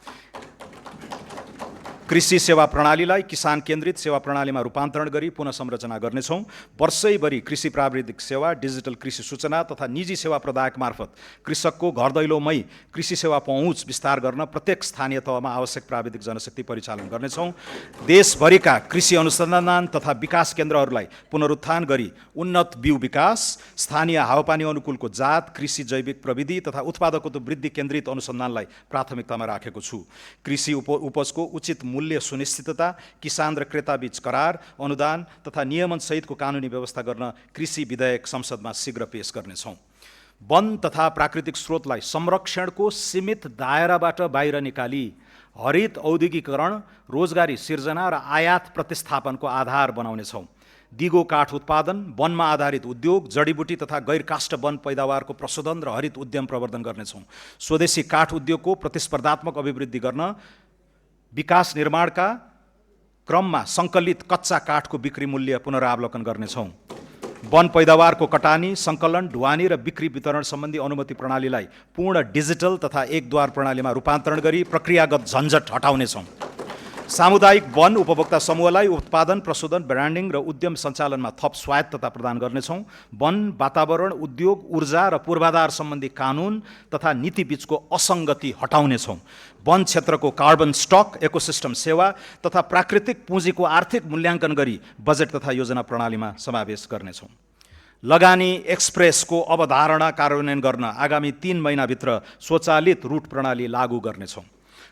कृषि सेवा प्रणालीलाई किसान केन्द्रित सेवा प्रणालीमा रूपान्तरण गरी पुनः संरचना गर्नेछौँ। वर्षैभरि कृषि प्राविधिक सेवा, डिजिटल कृषि सूचना तथा निजी सेवा प्रदायक मार्फत कृषकको घर दैलोमै कृषि सेवा पहुँच विस्तार गर्न प्रत्येक स्थानीय तहमा आवश्यक प्राविधिक जनशक्ति परिचालन गर्नेछौँ। देशभरिका कृषि अनुसन्धान तथा विकास केन्द्रहरूलाई पुनरुत्थान गरी उन्नत बिउ विकास, स्थानीय हावापानी अनुकूलको जात, कृषि जैविक प्रविधि तथा उत्पादकत्व वृद्धि केन्द्रित अनुसन्धानलाई प्राथमिकतामा राखेको छु। कृषि उपजको उचित मूल्य सुनिश्चितता, किसान र क्रेताबीच करार, अनुदान तथा नियमन सहितको कानुनी व्यवस्था गर्न कृषि विधेयक संसदमा शीघ्र पेश गर्नेछौँ। वन तथा प्राकृतिक स्रोतलाई संरक्षणको सीमित दायराबाट बाहिर निकाली हरित औद्योगिकरण, रोजगारी सिर्जना र आयात प्रतिस्थापनको आधार बनाउनेछौँ। दिगो काठ उत्पादन, वनमा आधारित उद्योग, जडीबुटी तथा गैर काष्ठ वन पैदावारको प्रशोधन र हरित उद्यम प्रवर्धन गर्नेछौँ। स्वदेशी काठ उद्योगको प्रतिस्पर्धात्मक अभिवृद्धि गर्न विकास निर्माणका क्रममा सङ्कलित कच्चा काठको बिक्री मूल्य पुनरावलोकन गर्नेछौँ। वन पैदावारको कटानी, सङ्कलन, ढुवानी र बिक्री वितरण सम्बन्धी अनुमति प्रणालीलाई पूर्ण डिजिटल तथा एकद्वार प्रणालीमा रूपान्तरण गरी प्रक्रियागत झन्झट हटाउनेछौँ। सामुदायिक वन उपभोक्ता समूहलाई उत्पादन, प्रशोधन, ब्रान्डिङ र उद्यम सञ्चालनमा थप स्वायत्तता प्रदान गर्नेछौँ। वन, वातावरण, उद्योग, ऊर्जा र पूर्वाधार सम्बन्धी कानुन तथा नीति बीचको असङ्गति हटाउनेछौँ। वन क्षेत्रको कार्बन स्टक, इकोसिस्टम सेवा तथा प्राकृतिक पुँजीको आर्थिक मूल्याङ्कन गरी बजेट तथा योजना प्रणालीमा समावेश गर्नेछौँ। लगानी एक्सप्रेसको अवधारणा कार्यान्वयन गर्न आगामी 3 महिनाभित्र स्वचालित रूट प्रणाली लागू गर्नेछौँ।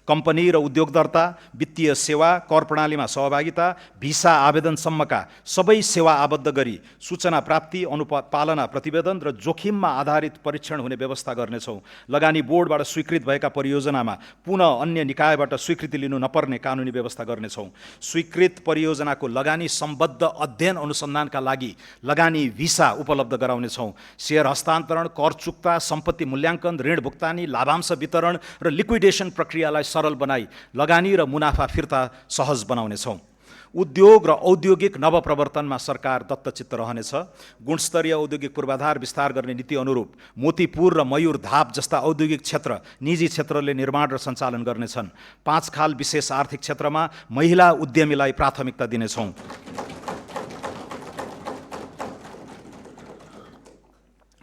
कम्पनी र उद्योग दर्ता, वित्तीय सेवा, कर प्रणालीमा सहभागिता, भिसा आवेदनसम्मका सबै सेवा आबद्ध गरी सूचना प्राप्ति, अनुपालना प्रतिवेदन र जोखिममा आधारित परीक्षण हुने व्यवस्था गर्नेछौँ। लगानी बोर्डबाट स्वीकृत भएका परियोजनामा पुनः अन्य निकायबाट स्वीकृति लिनु नपर्ने कानुनी व्यवस्था गर्नेछौँ। स्वीकृत परियोजनाको लगानी सम्बद्ध अध्ययन अनुसन्धानका लागि लगानी भिसा उपलब्ध गराउनेछौँ। सेयर हस्तान्तरण, कर चुक्ता, सम्पत्ति मूल्याङ्कन, ऋण भुक्तानी, लाभांश वितरण र लिक्विडेसन प्रक्रियालाई सरल बनाई लगानी र मुनाफा फिर्ता सहज बनाउनेछौँ। उद्योग र औद्योगिक नवप्रवर्तनमा सरकार दत्तचित्त रहनेछ। गुणस्तरीय औद्योगिक पूर्वाधार विस्तार गर्ने नीति अनुरूप मोतीपुर र मयूर धाप जस्ता औद्योगिक क्षेत्र निजी क्षेत्रले निर्माण र सञ्चालन गर्नेछन्। 5 खाल विशेष आर्थिक क्षेत्रमा महिला उद्यमीलाई प्राथमिकता दिनेछौँ।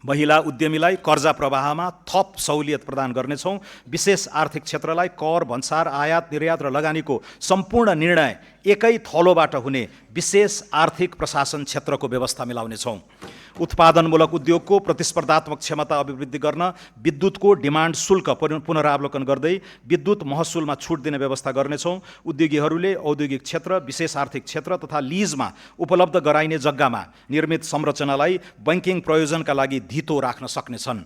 महिला उद्यमीलाई कर्जा प्रवाहमा थप सहुलियत प्रदान गर्नेछौँ। विशेष आर्थिक क्षेत्रलाई कर, भन्सार, आयात, निर्यात र लगानीको सम्पूर्ण निर्णय एकै थलोबाट हुने विशेष आर्थिक प्रशासन क्षेत्रको व्यवस्था मिलाउनेछौँ। उत्पादनमूलक उद्योगको प्रतिस्पर्धात्मक क्षमता अभिवृद्धि गर्न विद्युतको डिमान्ड शुल्क पुनरावलोकन गर्दै विद्युत महसुलमा छुट दिने व्यवस्था गर्नेछौँ। उद्योगीहरूले औद्योगिक क्षेत्र, विशेष आर्थिक क्षेत्र तथा लिजमा उपलब्ध गराइने जग्गामा निर्मित संरचनालाई बैंकिङ प्रयोजनका लागि धितो राख्न सक्नेछन्।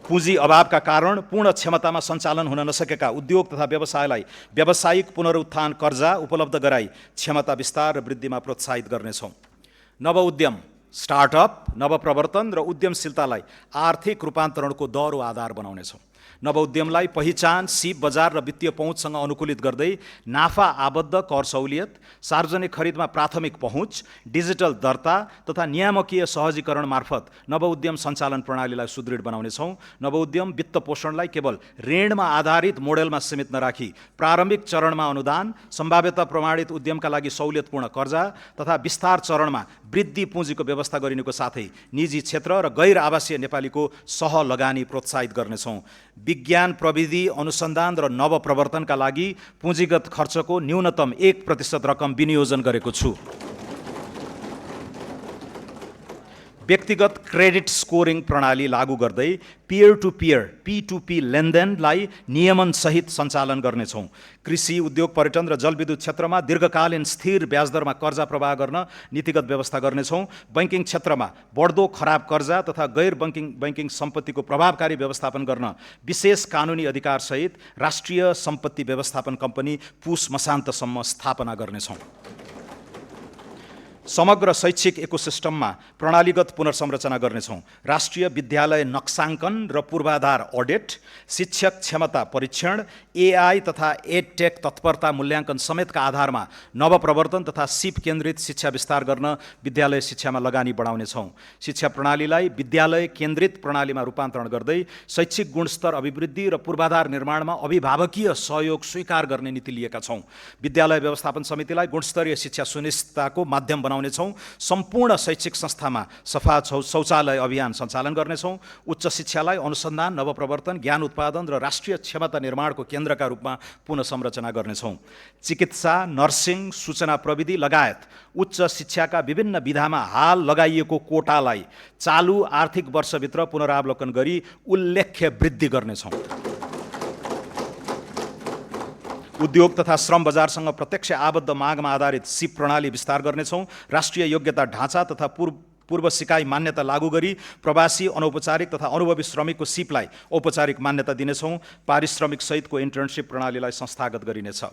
पुँजी अभावका कारण पूर्ण क्षमतामा सञ्चालन हुन नसकेका उद्योग तथा व्यवसायलाई व्यावसायिक पुनरुत्थान कर्जा उपलब्ध गराई क्षमता विस्तार र वृद्धिमा प्रोत्साहित गर्नेछौँ। नवउद्यम, स्टार्टअप, नवप्रवर्तन र उद्यमशीलतालाई आर्थिक रूपान्तरणको दह्रो आधार बनाउनेछौँ। नवउद्यमलाई पहिचान, सिप बजार र वित्तीय पहुँचसँग अनुकूलित गर्दै नाफा आबद्ध कर सहुलियत, सार्वजनिक खरिदमा प्राथमिक पहुँच, डिजिटल दर्ता तथा नियामकीय सहजीकरण मार्फत नवउद्यम सञ्चालन प्रणालीलाई सुदृढ बनाउनेछौँ। नवउद्यम वित्त पोषणलाई केवल ऋणमा आधारित मोडेलमा सीमित नराखी प्रारम्भिक चरणमा अनुदान, सम्भाव्यता प्रमाणित उद्यमका लागि सहुलियतपूर्ण कर्जा तथा विस्तार चरणमा वृद्धि पुँजीको व्यवस्था गरिनुको साथै निजी क्षेत्र र गैर आवासीय नेपालीको सहलगानी प्रोत्साहित गर्नेछौँ। विज्ञान, प्रविधि, अनुसन्धान र नवप्रवर्तनका लागि पुँजीगत खर्चको न्यूनतम 1% रकम विनियोजन गरेको छु। व्यक्तिगत क्रेडिट स्कोरिङ प्रणाली लागू गर्दै पियर टु पियर P2P लेनदेनलाई नियमनसहित सञ्चालन गर्नेछौँ। कृषि, उद्योग, पर्यटन र जलविद्युत क्षेत्रमा दीर्घकालीन स्थिर ब्याजदरमा कर्जा प्रवाह गर्न नीतिगत व्यवस्था गर्नेछौँ। बैंकिङ क्षेत्रमा बढ्दो खराब कर्जा तथा गैर बैंकिङ सम्पत्तिको प्रभावकारी व्यवस्थापन गर्न विशेष कानुनी अधिकारसहित राष्ट्रिय सम्पत्ति व्यवस्थापन कम्पनी पुस मसान्तसम्म स्थापना गर्नेछौँ। समग्र शैक्षिक इकोसिस्टममा प्रणालीगत पुनर्संरचना गर्नेछौँ। राष्ट्रिय विद्यालय नक्साङ्कन र पूर्वाधार अडिट, शिक्षक क्षमता परीक्षण, AI तथा एडटेक तत्परता मूल्याङ्कन समेतका आधारमा नवप्रवर्तन तथा सिप केन्द्रित शिक्षा विस्तार गर्न विद्यालय शिक्षामा लगानी बढाउनेछौँ। शिक्षा प्रणालीलाई विद्यालय केन्द्रित प्रणालीमा रूपान्तरण गर्दै शैक्षिक गुणस्तर अभिवृद्धि र पूर्वाधार निर्माणमा अभिभावकीय सहयोग स्वीकार गर्ने नीति लिएका छौँ। विद्यालय व्यवस्थापन समितिलाई गुणस्तरीय शिक्षा सुनिश्चितताको माध्यम बनाउनेछौँ। सम्पूर्ण शैक्षिक संस्थामा सफा शौचालय अभियान सञ्चालन गर्नेछौँ। उच्च शिक्षालाई अनुसन्धान, नवप्रवर्तन, ज्ञान उत्पादन र राष्ट्रिय क्षमता निर्माणको केन्द्रका रूपमा पुनः संरचना गर्नेछौँ। चिकित्सा, नर्सिङ, सूचना प्रविधि लगायत उच्च शिक्षाका विभिन्न विधामा हाल लगाइएको कोटालाई चालु आर्थिक वर्षभित्र पुनरावलोकन गरी उल्लेख्य वृद्धि गर्नेछौँ। उद्योग तथा श्रम बजारसँग प्रत्यक्ष आबद्ध मागमा आधारित सिप प्रणाली विस्तार गर्नेछौँ। राष्ट्रिय योग्यता ढाँचा तथा पूर्व सिकाइ मान्यता लागू गरी प्रवासी, अनौपचारिक तथा अनुभवी श्रमिकको सिपलाई औपचारिक मान्यता दिनेछौँ। पारिश्रमिक सहितको इन्टर्नसिप प्रणालीलाई संस्थागत गरिनेछ।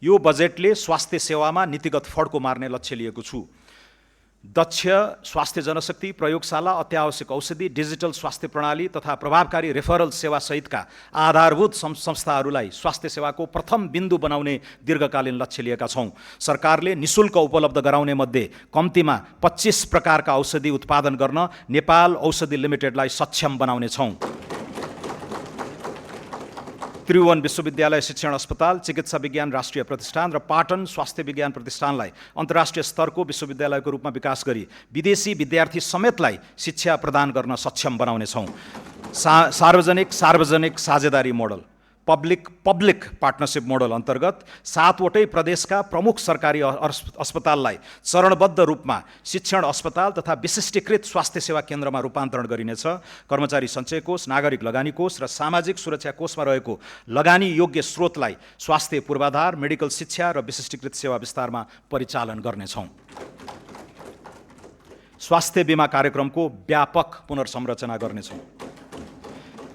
यो बजेटले स्वास्थ्य सेवामा नीतिगत फड्को मार्ने लक्ष्य लिएको छु। दक्ष स्वास्थ्य जनशक्ति, प्रयोगशाला, अत्यावश्यक औषधि, डिजिटल स्वास्थ्य प्रणाली तथा प्रभावकारी रेफरल सेवा सहितका आधारभूत संस्थाहरूलाई स्वास्थ्य सेवाको प्रथम बिन्दु बनाउने दीर्घकालीन लक्ष्य लिएका छौँ। सरकारले निशुल्क उपलब्ध गराउने मध्ये कम्तीमा 25 प्रकारका औषधि उत्पादन गर्न नेपाल औषधि लिमिटेडलाई सक्षम बनाउनेछौँ। त्रिभुवन विश्वविद्यालय शिक्षण अस्पताल, चिकित्सा विज्ञान राष्ट्रिय प्रतिष्ठान र पाटन स्वास्थ्य विज्ञान प्रतिष्ठानलाई अन्तर्राष्ट्रिय स्तरको विश्वविद्यालयको रूपमा विकास गरी विदेशी विद्यार्थी समेतलाई शिक्षा प्रदान गर्न सक्षम बनाउनेछौँ। सार्वजनिक साझेदारी मोडल, पब्लिक पार्टनरसिप मोडल अन्तर्गत 7वटै प्रदेशका प्रमुख सरकारी अस्पताललाई चरणबद्ध रूपमा शिक्षण अस्पताल तथा विशिष्टीकृत स्वास्थ्य सेवा केन्द्रमा रूपान्तरण गरिनेछ। कर्मचारी सञ्चय कोष, नागरिक लगानी कोष र सामाजिक सुरक्षा कोषमा रहेको लगानी योग्य स्रोतलाई स्वास्थ्य पूर्वाधार, मेडिकल शिक्षा र विशिष्टीकृत सेवा विस्तारमा परिचालन गर्नेछौँ। स्वास्थ्य बिमा कार्यक्रमको व्यापक पुनर्संरचना गर्नेछौँ।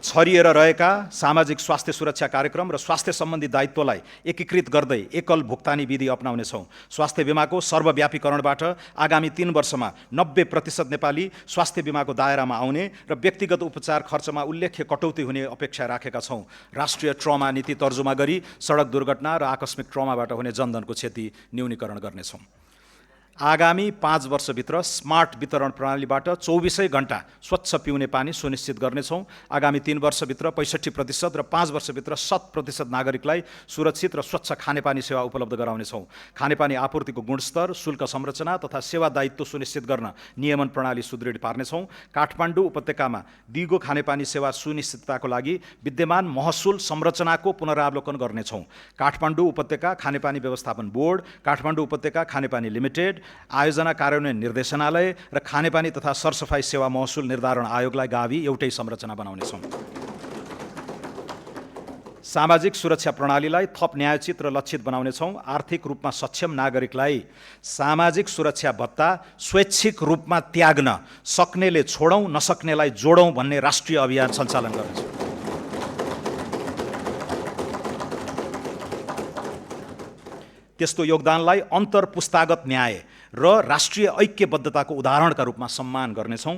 छरिएर रहेका सामाजिक स्वास्थ्य सुरक्षा कार्यक्रम र स्वास्थ्य सम्बन्धी दायित्वलाई एकीकृत गर्दै एकल भुक्तानी विधि अपनाउनेछौँ। स्वास्थ्य बिमाको सर्वव्यापीकरणबाट आगामी 3 वर्षमा 90% नेपाली स्वास्थ्य बिमाको दायरामा आउने र व्यक्तिगत उपचार खर्चमा उल्लेख्य कटौती हुने अपेक्षा राखेका छौँ। राष्ट्रिय ट्रमा नीति तर्जुमा गरी सडक दुर्घटना र आकस्मिक ट्रमाबाट हुने जनधनको क्षति न्यूनीकरण गर्नेछौँ। आगामी 5 वर्षभित्र स्मार्ट वितरण प्रणालीबाट 24 घण्टा स्वच्छ पिउने पानी सुनिश्चित गर्नेछौँ। आगामी 3 वर्षभित्र 65% र 5 वर्षभित्र 100% नागरिकलाई सुरक्षित र स्वच्छ खानेपानी सेवा उपलब्ध गराउनेछौँ। खानेपानी आपूर्तिको गुणस्तर, शुल्क संरचना तथा सेवा दायित्व सुनिश्चित गर्न नियमन प्रणाली सुदृढ पार्नेछौँ। काठमाडौँ उपत्यकामा दिगो खानेपानी सेवा सुनिश्चितताको लागि विद्यमान महसुल संरचनाको पुनरावलोकन गर्नेछौँ। काठमाडौँ उपत्यका खानेपानी व्यवस्थापन बोर्ड, काठमाडौँ उपत्यका खानेपानी लिमिटेड, आयोजना कार्यान्वयन निर्देशनालय र खानेपानी तथा सरसफाई सेवा महसुल निर्धारण आयोगलाई गाभी एउटै संरचना बनाउनेछौँ। सामाजिक सुरक्षा प्रणालीलाई थप न्यायोचित र लक्षित बनाउनेछौँ। आर्थिक रूपमा सक्षम नागरिकलाई सामाजिक सुरक्षा भत्ता स्वैच्छिक रूपमा त्याग्न सक्नेले छोडौँ, नसक्नेलाई जोडौँ भन्ने राष्ट्रिय अभियान सञ्चालन गर्नेछौँ। त्यस्तो योगदानलाई अन्तर्पुस्तागत न्याय र राष्ट्रिय ऐक्यबद्धताको उदाहरणका रूपमा सम्मान गर्नेछौँ।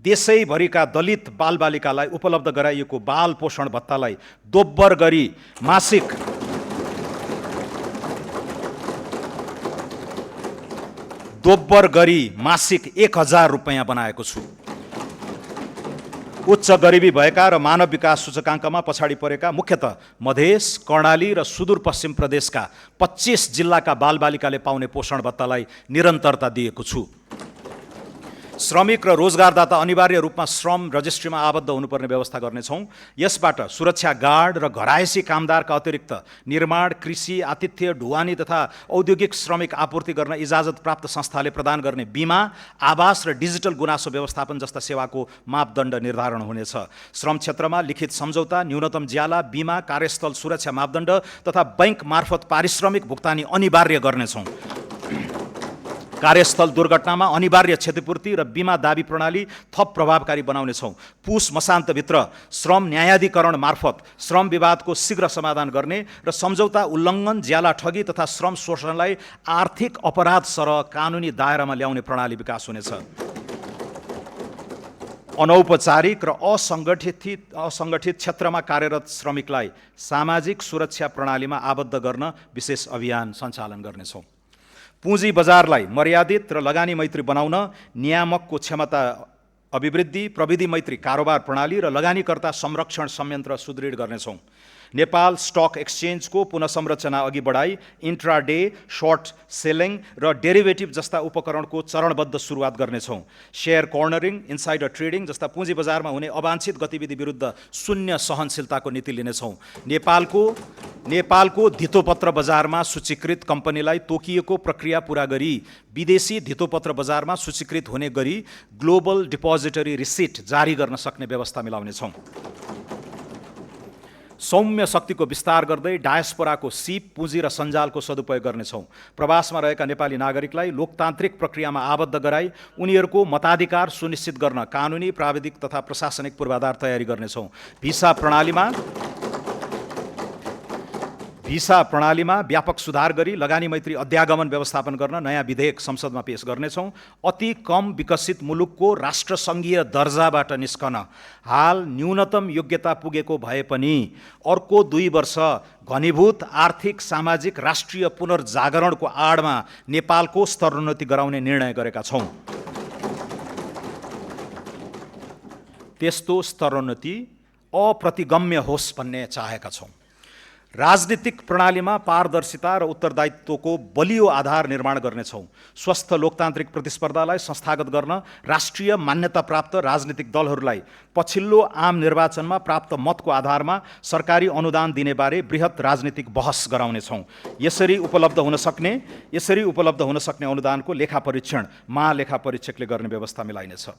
देशैभरिका दलित बालबालिकालाई उपलब्ध गराइएको बाल पोषण भत्तालाई दोब्बर गरी मासिक 1000 रुपैयाँ बनाएको छु। उच्च गरिबी भएका र मानव विकास सूचकाङ्कमा पछाडि परेका मुख्यतः मधेस, कर्णाली र सुदूरपश्चिम प्रदेशका 25 जिल्लाका बालबालिकाले पाउने पोषण भत्तालाई निरन्तरता दिएको छु। श्रमिक र रोजगारदाता अनिवार्य रूपमा श्रम रजिस्ट्रीमा आबद्ध हुनुपर्ने व्यवस्था गर्नेछौँ। यसबाट सुरक्षा गार्ड र घरायसी कामदारका अतिरिक्त निर्माण, कृषि, आतिथ्य, ढुवानी तथा औद्योगिक श्रमिक आपूर्ति गर्न इजाजत प्राप्त संस्थाले प्रदान गर्ने बिमा, आवास र डिजिटल गुनासो व्यवस्थापन जस्ता सेवाको मापदण्ड निर्धारण हुनेछ। श्रम क्षेत्रमा लिखित सम्झौता, न्यूनतम ज्याला, बिमा, कार्यस्थल सुरक्षा मापदण्ड तथा बैंक मार्फत पारिश्रमिक भुक्तानी अनिवार्य गर्नेछौँ। कार्यस्थल दुर्घटनामा अनिवार्य क्षतिपूर्ति र बिमा दाबी प्रणाली थप प्रभावकारी बनाउनेछौँ। पुस मसान्तभित्र श्रम न्यायाधिकरण मार्फत श्रम विवादको शीघ्र समाधान गर्ने र सम्झौता उल्लङ्घन, ज्याला ठगी तथा श्रम शोषणलाई आर्थिक अपराध सरह कानुनी दायरामा ल्याउने प्रणाली विकास हुनेछ। अनौपचारिक र असङ्गठित क्षेत्रमा कार्यरत श्रमिकलाई सामाजिक सुरक्षा प्रणालीमा आबद्ध गर्न विशेष अभियान सञ्चालन गर्नेछौँ। पुँजी बजारलाई मर्यादित र लगानी मैत्री बनाउन नियामकको क्षमता अभिवृद्धि, प्रविधि मैत्री कारोबार प्रणाली र लगानीकर्ता संरक्षण संयन्त्र सुदृढ गर्नेछौँ। नेपाल स्टक एक्सचेन्जको पुनः संरचना अघि बढाई इन्ट्राडे, सर्ट सेलिङ र डेरिभेटिभ जस्ता उपकरणको चरणबद्ध सुरुवात गर्नेछौँ। शेयर कर्नरिङ, इन्साइडर ट्रेडिङ जस्ता पुँजी बजारमा हुने अवांछित गतिविधि विरुद्ध शून्य सहनशीलताको नीति लिनेछौँ। नेपालको धितोपत्र बजारमा सूचीकृत कम्पनीलाई तोकिएको प्रक्रिया पूरा गरी विदेशी धितोपत्र बजारमा सूचीकृत हुने गरी ग्लोबल डिपोजिटरी रिसिट जारी गर्न सक्ने व्यवस्था मिलाउनेछौँ। सौम्य शक्तिको विस्तार गर्दै डायस्पोराको सिप, पुँजी र सञ्जालको सदुपयोग गर्नेछौँ। प्रवासमा रहेका नेपाली नागरिकलाई लोकतान्त्रिक प्रक्रियामा आबद्ध गराई उनीहरूको मताधिकार सुनिश्चित गर्न कानुनी, प्राविधिक तथा प्रशासनिक पूर्वाधार तयारी गर्नेछौँ। भिसा प्रणालीमा व्यापक सुधार गरी लगानी मैत्री अध्यागमन व्यवस्थापन गर्न नयाँ विधेयक संसदमा पेश गर्नेछौँ। अति कम विकसित मुलुकको राष्ट्रसङ्घीय दर्जाबाट निस्कन हाल न्यूनतम योग्यता पुगेको भए पनि अर्को 2 वर्ष घनीभूत आर्थिक, सामाजिक, राष्ट्रिय पुनर्जागरणको आडमा नेपालको स्तरोन्नति गराउने निर्णय गरेका छौँ। त्यस्तो स्तरोन्नति अप्रतिगम्य होस् भन्ने चाहेका छौँ। राजनीतिक प्रणालीमा पारदर्शिता र उत्तरदायित्वको बलियो आधार निर्माण गर्नेछौँ। स्वस्थ लोकतान्त्रिक प्रतिस्पर्धालाई संस्थागत गर्न राष्ट्रिय मान्यता प्राप्त राजनीतिक दलहरूलाई पछिल्लो आम निर्वाचनमा प्राप्त मतको आधारमा सरकारी अनुदान दिने बारे बृहत राजनीतिक बहस गराउनेछौँ। यसरी उपलब्ध हुन सक्ने अनुदानको लेखा परीक्षण महालेखा परीक्षकले गर्ने व्यवस्था मिलाइनेछ।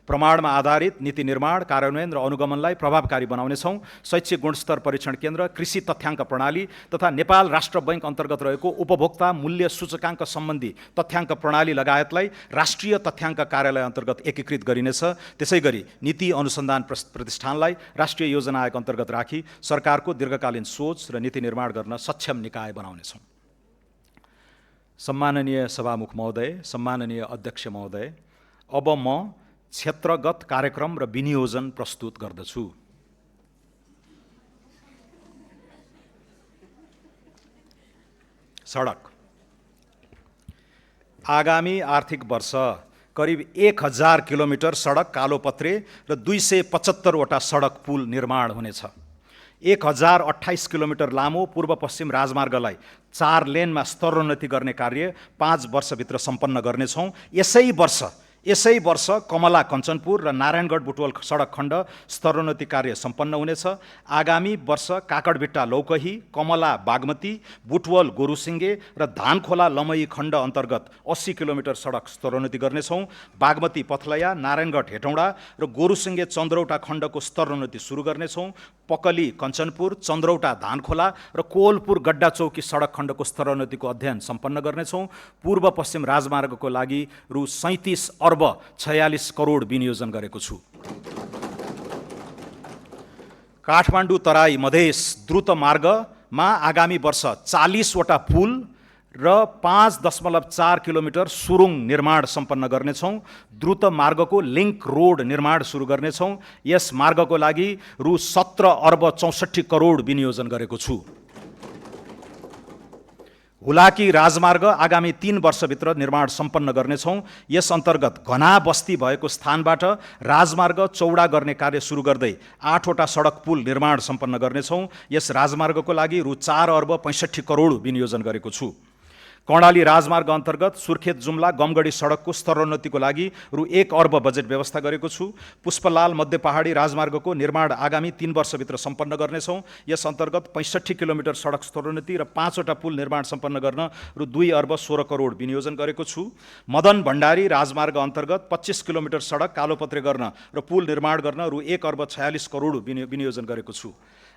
प्रमाणमा आधारित नीति निर्माण, कार्यान्वयन र अनुगमनलाई प्रभावकारी बनाउनेछौँ। शैक्षिक गुणस्तर परीक्षण केन्द्र, कृषि तथ्याङ्क प्रणाली तथा नेपाल राष्ट्र बैङ्क अन्तर्गत रहेको उपभोक्ता मूल्य सूचकाङ्क सम्बन्धी तथ्याङ्क प्रणाली लगायतलाई राष्ट्रिय तथ्याङ्क कार्यालय अन्तर्गत एकीकृत गरिनेछ। त्यसैगरी नीति अनुसन्धान प्रतिष्ठानलाई राष्ट्रिय योजना आयोग अन्तर्गत राखी सरकारको दीर्घकालीन सोच र नीति निर्माण गर्न सक्षम निकाय बनाउनेछौँ। सम्माननीय सभामुख महोदय, सम्माननीय अध्यक्ष महोदय, अब म क्षेत्रगत कार्यक्रम र विनियोजन प्रस्तुत गर्दछु। सडक। आगामी आर्थिक वर्ष करिब 1000 किलोमिटर सडक, कालोपत्रे र 275 वटा सडक पुल निर्माण हुनेछ। 1028 किलोमिटर लामो पूर्व पश्चिम राजमार्गलाई 4 लेनमा स्तरोन्नति गर्ने कार्य 5 वर्षभित्र सम्पन्न गर्नेछौँ। यसै वर्ष यसै वर्ष कमला कञ्चनपुर र नारायणगढ बुटवल सडक खण्ड स्तरोन्नति कार्य सम्पन्न हुनेछ। आगामी वर्ष काकडभिट्टा लौकही, कमला बागमती, बुटवल गोरुसिङ्गे र धानखोला लमही खण्ड अन्तर्गत 80 किलोमिटर सडक स्तरोन्नति गर्नेछौँ। बागमती पथलया, नारायणगढ हेटौँडा र गोरुसिङ्गे चन्द्रौटा खण्डको स्तरोन्नति सुरु गर्नेछौँ। पकली कञ्चनपुर, चन्द्रौटा धानखोला र कोवलपुर गड्डा चौकी सडक खण्डको स्तरोन्नतिको अध्ययन सम्पन्न गर्नेछौँ। पूर्व पश्चिम राजमार्गको लागि रु 37 अर्ब 46 करोड विनियोजन गरेको छु। काठमाडौँ तराई मधेस द्रुत मार्गमा आगामी वर्ष 40 वटा पुल र 5.4 किलोमिटर सुरुङ निर्माण सम्पन्न गर्नेछौँ। द्रुत मार्गको लिङ्क रोड निर्माण सुरु गर्नेछौँ। यस मार्गको लागि रु 17 अर्ब 64 करोड विनियोजन गरेको छु। हुलाकी राजमार्ग आगामी 3 वर्षभित्र निर्माण सम्पन्न गर्नेछौँ। यस अन्तर्गत घना बस्ती भएको स्थानबाट राजमार्ग चौडा गर्ने कार्य सुरु गर्दै 8 वटा सडक पुल निर्माण सम्पन्न गर्नेछौँ। यस राजमार्गको लागि रु 4 अर्ब 65 करोड विनियोजन गरेको छु। कर्णाली राजमार्ग अन्तर्गत सुर्खेत जुम्ला गमगढी सडकको स्तरोन्नतिको लागि रु 1 अर्ब बजेट व्यवस्था गरेको छु। पुष्पलाल मध्य पहाडी राजमार्गको निर्माण आगामी 3 वर्षभित्र सम्पन्न गर्नेछौँ। यस अन्तर्गत 65 किलोमिटर सडक स्तरोन्नति र 5 वटा पुल निर्माण सम्पन्न गर्न रु 2 अर्ब 16 करोड विनियोजन गरेको छु। मदन भण्डारी राजमार्ग अन्तर्गत 25 किलोमिटर सडक कालोपत्रे गर्न र पुल निर्माण गर्न रु 1 अर्ब 46 करोड विनियोजन गरेको छु।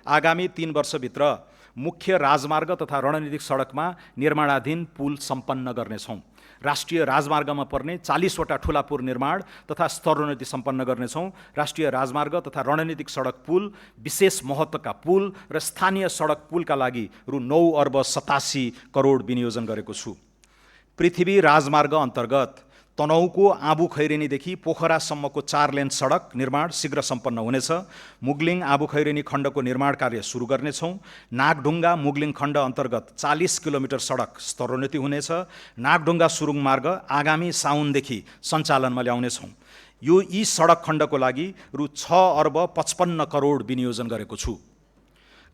आगामी 3 वर्षभित्र मुख्य राजमार्ग तथा रणनीतिक सडकमा निर्माणाधीन पुल सम्पन्न गर्नेछौँ। राष्ट्रिय राजमार्गमा पर्ने 40 वटा ठुला पुल निर्माण तथा स्तरोन्नति सम्पन्न गर्नेछौँ। राष्ट्रिय राजमार्ग तथा रणनीतिक सडक पुल, विशेष महत्त्वका पुल र स्थानीय सडक पुलका लागि रु 9 अर्ब 87 करोड विनियोजन गरेको छु। पृथ्वी राजमार्ग अन्तर्गत तनहुको आबु खैरेनीदेखि पोखरासम्मको 4 लेन सडक निर्माण शीघ्र सम्पन्न हुनेछ। मुगलिङ आबु खैरेनी खण्डको निर्माण कार्य सुरु गर्नेछौँ। नागढुङ्गा मुगलिङ खण्ड अन्तर्गत 40 किलोमिटर सडक स्तरोन्नति हुनेछ। नागढुङ्गा सुरुङ मार्ग आगामी साउनदेखि सञ्चालनमा ल्याउनेछौँ। यी सडक खण्डको लागि रु 6 अर्ब 55 करोड विनियोजन गरेको छु।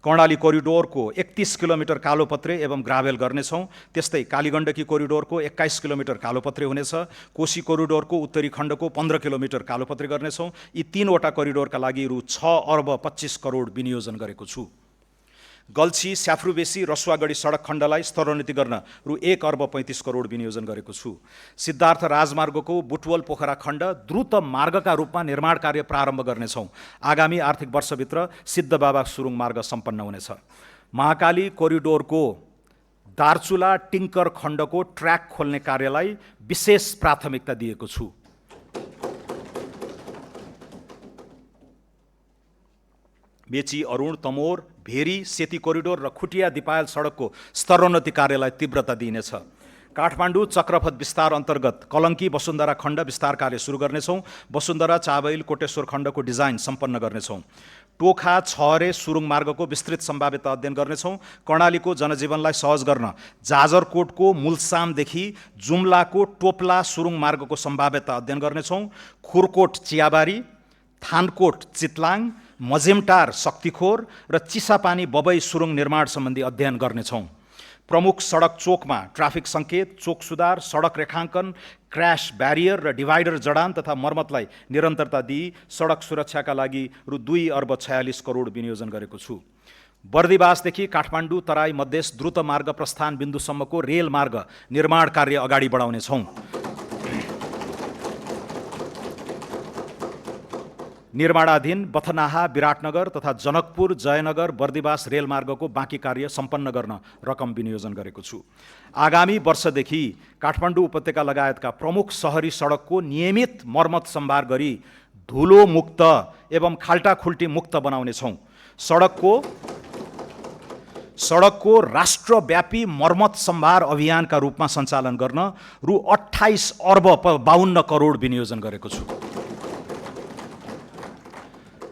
कर्णाली कोरिडोरको 31 किलोमिटर कालोपत्रे एवं ग्राभेल गर्नेछौँ। त्यस्तै कालीगण्डकी कोरिडोरको 21 किलोमिटर कालोपत्रे हुनेछ। कोशी कोरिडोरको उत्तरी खण्डको 15 किलोमिटर कालोपत्रे गर्नेछौँ। यी 3 वटा कोरिडोरका लागि रु 6 अर्ब 25 करोड विनियोजन गरेको छु। गल्छी स्याफ्रुबेसी रसुवागढी सडक खण्डलाई स्तरोन्नति गर्न रु 1 अर्ब 35 करोड विनियोजन गरेको छु। सिद्धार्थ राजमार्गको बुटवल पोखरा खण्ड द्रुत मार्गका रूपमा निर्माण कार्य प्रारम्भ गर्नेछौँ। आगामी आर्थिक वर्षभित्र सिद्धबाबा सुरुङ मार्ग सम्पन्न हुनेछ। महाकाली कोरिडोरको दार्चुला टिङ्कर खण्डको ट्र्याक खोल्ने कार्यलाई विशेष प्राथमिकता दिएको छु। मेची अरुण तमोर भेरी सेती कोरिडोर र खुटिया दिपायल सडकको स्तरोन्नति कार्यलाई तीव्रता दिइनेछ। काठमाडौँ चक्रपथ विस्तार अन्तर्गत कलङ्की वसुन्धरा खण्ड विस्तार कार्य सुरु गर्नेछौँ। वसुन्धरा चाबैल कोटेश्वर खण्डको डिजाइन सम्पन्न गर्नेछौँ। टोखा छहरे सुरुङ मार्गको विस्तृत सम्भाव्यता अध्ययन गर्नेछौँ। कर्णालीको जनजीवनलाई सहज गर्न जाजरकोटको मुलसामदेखि जुम्लाको टोप्ला सुरुङ मार्गको सम्भाव्यता अध्ययन गर्नेछौँ। खुरकोट चियाबारी, थानकोट चितलाङ, मजेमटार शक्तिखोर र चिसापानी बबई सुरुङ निर्माण सम्बन्धी अध्ययन गर्नेछौँ। प्रमुख सडक चोकमा ट्राफिक सङ्केत, चोक सुधार, सडक रेखाङ्कन, क्र्यास ब्यारियर र डिभाइडर जडान तथा मर्मतलाई निरन्तरता दिई सडक सुरक्षाका लागि रु 2 अर्ब 46 करोड विनियोजन गरेको छु। बर्दिवासदेखि काठमाडौँ तराई मधेस द्रुत मार्ग प्रस्थान बिन्दुसम्मको रेल मार्ग निर्माण कार्य अगाडि बढाउनेछौँ। निर्माणाधीन बथनाहा विराटनगर तथा जनकपुर जयनगर बर्दिवास रेलमार्गको बाँकी कार्य सम्पन्न गर्न रकम विनियोजन गरेको छु। आगामी वर्षदेखि काठमाडौँ उपत्यका लगायतका प्रमुख सहरी सडकको नियमित मर्मत सम्भार गरी धुलो मुक्त एवं खाल्टाखुल्टी मुक्त बनाउनेछौँ। सडकको राष्ट्रव्यापी मर्मत सम्भार अभियानका रूपमा सञ्चालन गर्न रु 28 अर्ब 52 करोड विनियोजन गरेको छु।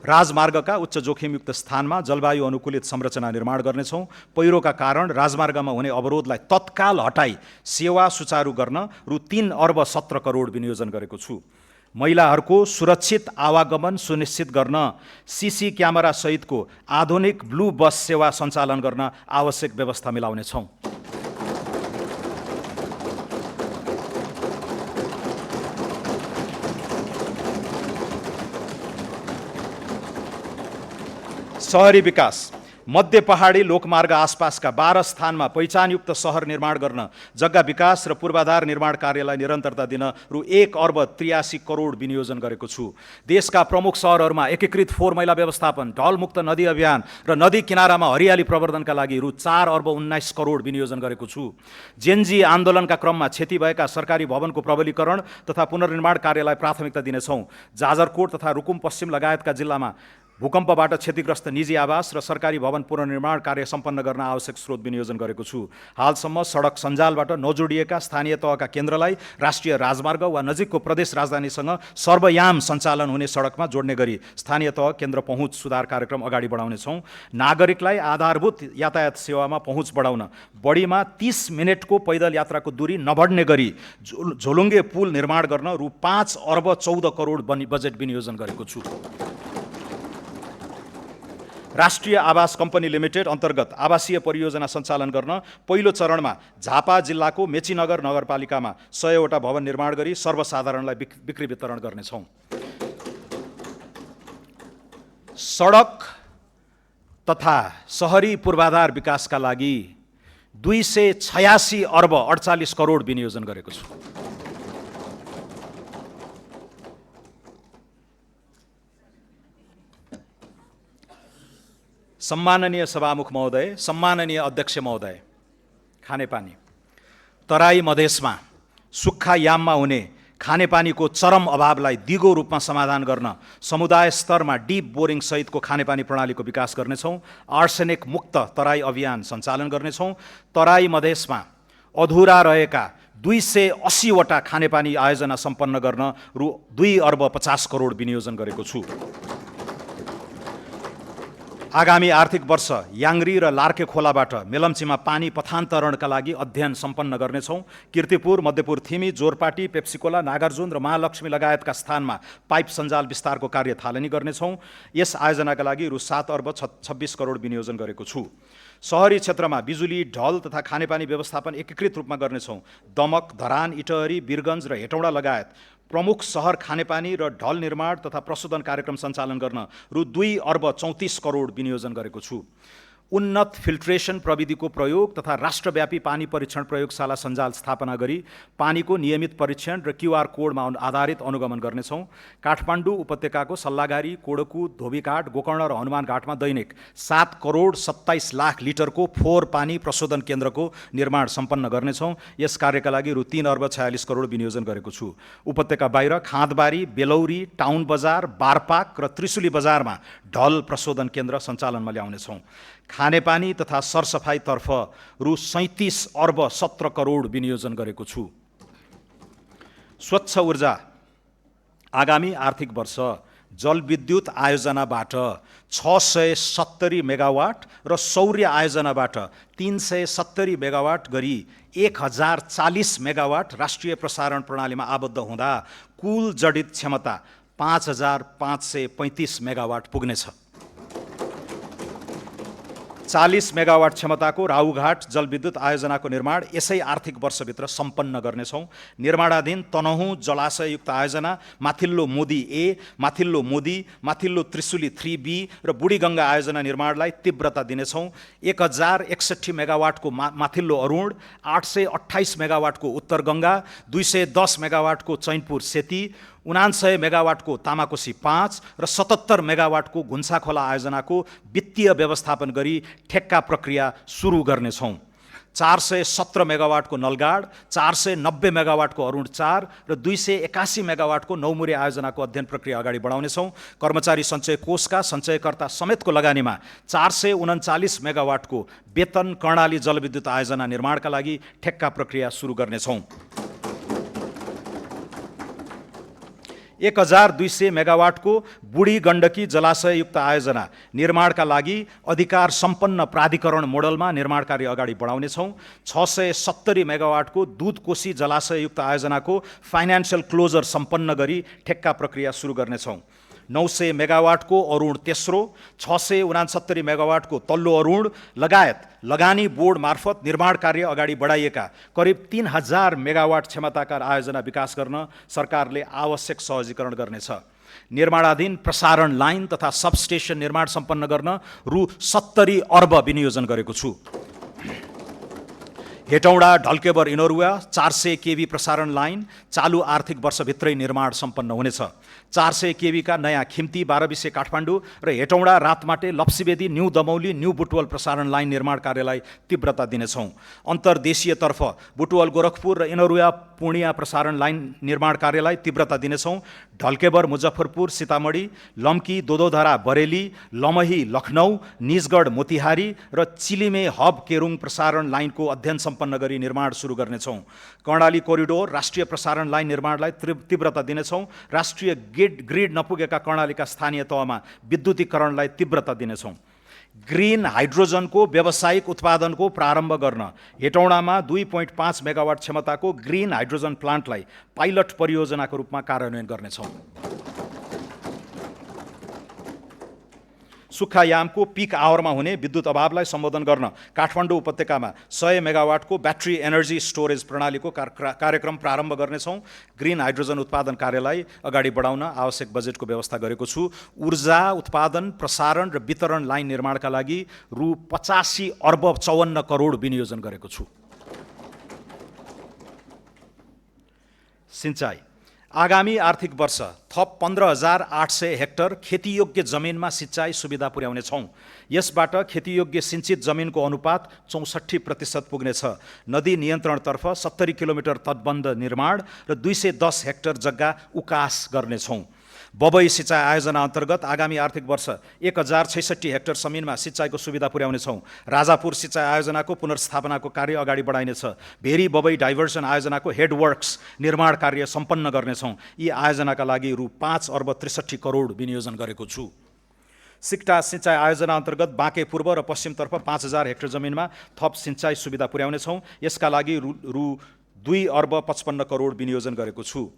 राजमार्गका उच्च जोखिमयुक्त स्थानमा जलवायु अनुकूलित संरचना निर्माण गर्नेछौँ। पहिरोका कारण राजमार्गमा हुने अवरोधलाई तत्काल हटाई सेवा सुचारू गर्न रु 3 अर्ब 17 करोड विनियोजन गरेको छु। महिलाहरूको सुरक्षित आवागमन सुनिश्चित गर्न सीसी क्यामेरा सहितको आधुनिक ब्लू बस सेवा सञ्चालन गर्न आवश्यक व्यवस्था मिलाउनेछौँ। शहरी विकास मध्य पहाडी लोकमार्ग आसपासका 12 स्थानमा पहिचानयुक्त सहर निर्माण गर्न जग्गा विकास र पूर्वाधार निर्माण कार्यलाई निरन्तरता दिन रु 1,83 करोड विनियोजन गरेको छु। देशका प्रमुख सहरहरूमा एकीकृत फोहोर मैला व्यवस्थापन, ढलमुक्त नदी अभियान र नदी किनारामा हरियाली प्रवर्धनका लागि रु 4,19 करोड विनियोजन गरेको छु। जेनजी आन्दोलनका क्रममा क्षति भएका सरकारी भवनको प्रबलीकरण तथा पुनर्निर्माण कार्यलाई प्राथमिकता दिनेछौँ। जाजरकोट तथा रुकुम पश्चिम लगायतका जिल्लामा भूकम्पबाट क्षतिग्रस्त निजी आवास र सरकारी भवन पुनर्निर्माण कार्य सम्पन्न गर्न आवश्यक स्रोत विनियोजन गरेको छु। हालसम्म सडक सञ्जालबाट नजोडिएका स्थानीय तहका केन्द्रलाई राष्ट्रिय राजमार्ग वा नजिकको प्रदेश राजधानीसँग सर्वयाम सञ्चालन हुने सडकमा जोड्ने गरी स्थानीय तह केन्द्र पहुँच सुधार कार्यक्रम अगाडि बढाउनेछौँ। नागरिकलाई आधारभूत यातायात सेवामा पहुँच बढाउन बढीमा 30 मिनटको पैदल यात्राको दूरी नबढ्ने गरी झोलुङ्गे पुल निर्माण गर्न रु 5,14 करोड बजेट विनियोजन गरेको छु। राष्ट्रिय आवास कम्पनी लिमिटेड अन्तर्गत आवासीय परियोजना सञ्चालन गर्न पहिलो चरणमा झापा जिल्लाको मेचीनगर नगरपालिकामा 100वटा भवन निर्माण गरी सर्वसाधारणलाई बिक्री वितरण गर्नेछौँ। सडक तथा सहरी पूर्वाधार विकासका लागि 286 अर्ब 48 करोड विनियोजन गरेको छु। सम्माननीय सभामुख महोदय, सम्माननीय अध्यक्ष महोदय, खानेपानी तराई मधेसमा सुक्खा याममा हुने खानेपानीको चरम अभावलाई दिगो रूपमा समाधान गर्न समुदाय स्तरमा डिप बोरिङ सहितको खानेपानी प्रणालीको विकास गर्नेछौँ। आर्सेनिक मुक्त तराई अभियान सञ्चालन गर्नेछौँ। तराई मधेसमा अधुरा रहेका 280वटा खानेपानी आयोजना सम्पन्न गर्न रु 2,50 करोड विनियोजन गरेको छु। आगामी आर्थिक वर्ष याङ्री र लार्के खोलाबाट मेलम्चीमा पानी पथान्तरणका लागि अध्ययन सम्पन्न गर्नेछौँ। किर्तिपुर, मध्यपुर थिमी, जोरपाटी, पेप्सिकोला, नागार्जुन र महालक्ष्मी लगायतका स्थानमा पाइप सञ्जाल विस्तारको कार्य थालनी गर्नेछौँ। यस आयोजनाका लागि रु 7,26 करोड विनियोजन गरेको छु। सहरी क्षेत्रमा बिजुली, ढल तथा खानेपानी व्यवस्थापन एकीकृत रूपमा गर्नेछौँ। दमक, धरान, इटहरी, वीरगञ्ज र हेटौँडा लगायत प्रमुख सहर खानेपानी र ढल निर्माण तथा प्रशोधन कार्यक्रम सञ्चालन गर्न रु 2,34 करोड विनियोजन गरेको छु। उन्नत फिल्ट्रेसन प्रविधिको प्रयोग तथा राष्ट्रव्यापी पानी परीक्षण प्रयोगशाला सञ्जाल स्थापना गरी पानीको नियमित परीक्षण र QR कोडमा आधारित अनुगमन गर्नेछौँ। काठमाडौँ उपत्यकाको सल्लाघारी, कोडकु, धोबीघाट, गोकर्ण र हनुमान घाटमा दैनिक 7 करोड 27 लाख लिटरको फोहोर पानी प्रशोधन केन्द्रको निर्माण सम्पन्न गर्नेछौँ। यस कार्यका लागि रु 3,46 करोड विनियोजन गरेको छु। उपत्यका बाहिर खाँदबारी, बेलौरी, टाउन बजार, बारपाक र त्रिशुली बजारमा ढल प्रशोधन केन्द्र सञ्चालनमा ल्याउनेछौँ। खानेपानी तथा सरसफाइतर्फ रु 37 अर्ब 17 करोड विनियोजन गरेको छु। स्वच्छ ऊर्जा आगामी आर्थिक वर्ष जलविद्युत आयोजनाबाट 670 मेगावाट र सौर्य आयोजनाबाट 370 मेगावाट गरी 1040 मेगावाट राष्ट्रिय प्रसारण प्रणालीमा आबद्ध हुँदा कुल जडित क्षमता 5535 मेगावाट पुग्नेछ। 40 मेगावाट क्षमताको राहुघाट जलविद्युत आयोजनाको निर्माण यसै आर्थिक वर्षभित्र सम्पन्न गर्नेछौँ। निर्माणाधीन तनहुँ जलाशययुक्त आयोजना, माथिल्लो मोदी ए, माथिल्लो मोदी, माथिल्लो त्रिशुली 3B र बुढीगङ्गा आयोजना निर्माणलाई तीव्रता दिनेछौँ। 1061 मेगावाटको माथिल्लो अरुण, 828 मेगावाटको उत्तर गङ्गा, 210 मेगावाटको चैनपुर सेती, 99 मेगावाटको तामाकोसी 5 र 77 मेगावाटको घुन्साखोला आयोजनाको वित्तीय व्यवस्थापन गरी ठेक्का प्रक्रिया सुरु गर्नेछौँ। 417 मेगावाटको नलगाड, 490 मेगावाटको अरुण 4 र 281 मेगावाटको नौमुरे आयोजनाको अध्ययन प्रक्रिया अगाडि बढाउनेछौँ। कर्मचारी सञ्चय कोषका सञ्चयकर्ता समेतको लगानीमा 439 मेगावाटको वेतन कर्णाली जलविद्युत आयोजना निर्माणका लागि ठेक्का प्रक्रिया सुरु गर्नेछौँ। 1200 मेगावाटको बुढी गण्डकी जलाशययुक्त आयोजना निर्माणका लागि अधिकार सम्पन्न प्राधिकरण मोडलमा निर्माण कार्य अगाडि बढाउनेछौँ। 670 मेगावाटको दुधकोशी जलाशययुक्त आयोजनाको फाइनान्सियल क्लोजर सम्पन्न गरी ठेक्का प्रक्रिया सुरु गर्नेछौँ। 900 मेगावाटको अरुण तेस्रो, 669 मेगावाटको तल्लो अरुण लगायत लगानी बोर्ड मार्फत निर्माण कार्य अगाडि बढाइएका करिब 3000 मेगावाट क्षमताका आयोजना विकास गर्न सरकारले आवश्यक सहजीकरण गर्नेछ। निर्माणाधीन प्रसारण लाइन तथा सबस्टेसन निर्माण सम्पन्न गर्न रु 70 अर्ब विनियोजन गरेको छु। हेटौँडा ढल्केबर इनोरुवा 400 केभी प्रसारण लाइन चालु आर्थिक वर्षभित्रै निर्माण सम्पन्न हुनेछ। 400 केभीका नयाँ खिम्ती 12 बिसे काठमाडौँ र हेटौँडा रातमाटे लप्सीबेदी न्यू दमौली न्यू बुटवल प्रसारण लाइन निर्माण कार्यलाई तीव्रता दिनेछौँ। अन्तर्देशीयतर्फ बुटवल गोरखपुर र इनोरुवा पूर्णिया प्रसारण लाइन निर्माण कार्यलाई तीव्रता दिनेछौँ। ढल्केबर मुजफ्फरपुर सीतामढी, लम्की दोदोधरा बरेली, लमही लखनऊ, निजगढ मोतिहारी र चिलिमे हब केरुङ प्रसारण लाइनको अध्ययन सम्पन्न गरी निर्माण सुरु गर्नेछौँ। कर्णाली कोरिडोर राष्ट्रिय प्रसारण लाइन निर्माणलाई तीव्रता दिनेछौँ। राष्ट्रिय ग्रिड नपुगेका कर्णालीका स्थानीय तहमा विद्युतीकरणलाई तीव्रता दिनेछौँ। ग्रिन हाइड्रोजनको व्यावसायिक उत्पादनको प्रारम्भ गर्न हेटौँडामा 2.5 मेगावाट क्षमताको ग्रिन हाइड्रोजन प्लान्टलाई पाइलट परियोजनाको रूपमा कार्यान्वयन गर्नेछौँ। सुक्खायामको पिक आवरमा हुने विद्युत अभावलाई सम्बोधन गर्न काठमाडौँ उपत्यकामा 100 मेगावाटको ब्याट्री एनर्जी स्टोरेज प्रणालीको कार्यक्रम प्रारम्भ गर्नेछौँ। ग्रिन हाइड्रोजन उत्पादन कार्यलाई अगाडि बढाउन आवश्यक बजेटको व्यवस्था गरेको छु। ऊर्जा उत्पादन, प्रसारण र वितरण लाइन निर्माणका लागि रु 85 अर्ब 54 करोड विनियोजन गरेको छु। सिंचाई आगामी आर्थिक वर्ष थप 15,800 हेक्टर खेतीयोग्य जमिनमा सिंचाई सुविधा पुर्याउनेछौँ। यसबाट खेतीयोग्य सिंचित जमिनको अनुपात 64% पुग्नेछ। नदी नियन्त्रणतर्फ 70 किलोमिटर तटबन्ध निर्माण र 210 हेक्टर जग्गा उकास गर्नेछौँ। बबई सिँचाइ आयोजना अन्तर्गत आगामी आर्थिक वर्ष 1066 हेक्टर जमिनमा सिँचाइको सुविधा पुर्याउनेछौँ। राजापुर सिँचाइ आयोजनाको पुनर्स्थापनाको कार्य अगाडि बढाइनेछ। भेरी बबई डाइभर्सन आयोजनाको हेडवर्क्स निर्माण कार्य सम्पन्न गर्नेछौँ। यी आयोजनाका लागि रु 5 अर्ब 63 करोड विनियोजन गरेको छु। सिक्टा सिँचाइ आयोजना अन्तर्गत बाँके पूर्व र पश्चिमतर्फ 5000 हेक्टर जमिनमा थप सिँचाइ सुविधा पुर्याउनेछौँ। यसका लागि रु 2 अर्ब 55 करोड विनियोजन गरेको छु।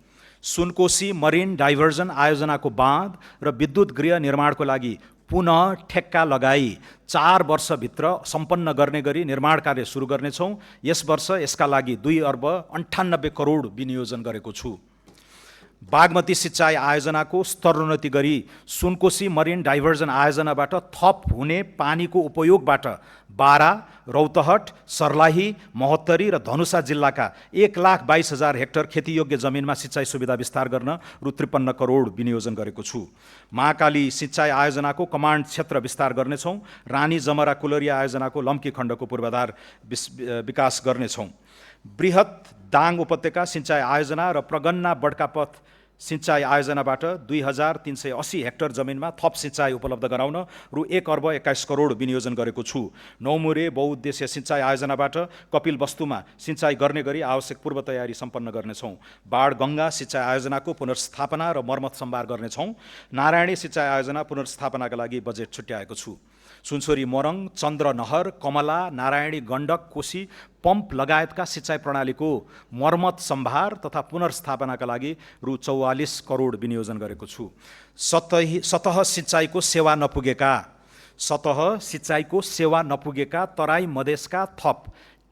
सुनकोशी मरिन डाइभर्जन आयोजनाको बाँध र विद्युत गृह निर्माणको लागि पुनः ठेक्का लगाई 4 वर्षभित्र सम्पन्न गर्ने गरी निर्माण कार्य सुरु गर्नेछौँ। यस वर्ष यसका लागि 2 अर्ब 98 करोड विनियोजन गरेको छु। बागमती सिँचाइ आयोजनाको स्तरोन्नति गरी सुनकोशी मरिन डाइभर्जन आयोजनाबाट थप हुने पानीको उपयोगबाट बारा, रौतहट, सर्लाही, महोत्तरी र धनुषा जिल्लाका 1,22,000 हेक्टर खेतीयोग्य जमिनमा सिँचाइ सुविधा विस्तार गर्न रु 53 करोड विनियोजन गरेको छु। महाकाली सिँचाइ आयोजनाको कमान्ड क्षेत्र विस्तार गर्नेछौँ। रानी जमरा कुलरिया आयोजनाको लम्की खण्डको पूर्वाधार विकास गर्नेछौँ। बृहत दाङ उपत्यका सिँचाइ आयोजना र प्रगन्ना बड्कापथ सिँचाइ आयोजनाबाट 2380 हेक्टर जमिनमा थप सिँचाइ उपलब्ध गराउन रु 1 अर्ब 21 करोड विनियोजन गरेको छु। नौमुरे बहुउद्देश्य सिँचाइ आयोजनाबाट कपिल वस्तुमा सिँचाइ गर्ने गरी आवश्यक पूर्व तयारी सम्पन्न गर्नेछौँ। बाढगङ्गा सिँचाइ आयोजनाको पुनर्स्थापना र मर्मत सम्भार गर्नेछौँ। नारायणी सिँचाइ आयोजना पुनर्स्थापनाका लागि बजेट छुट्याएको छु। सुनसरी मोरङ, चन्द्रनहर, कमला, नारायणी गण्डक, कोशी पम्प लगायतका सिँचाइ प्रणालीको मर्मत सम्भार तथा पुनर्स्थापनाका लागि रु 44 करोड विनियोजन गरेको छु। सतह सिँचाइको सेवा नपुगेका तराई मधेसका थप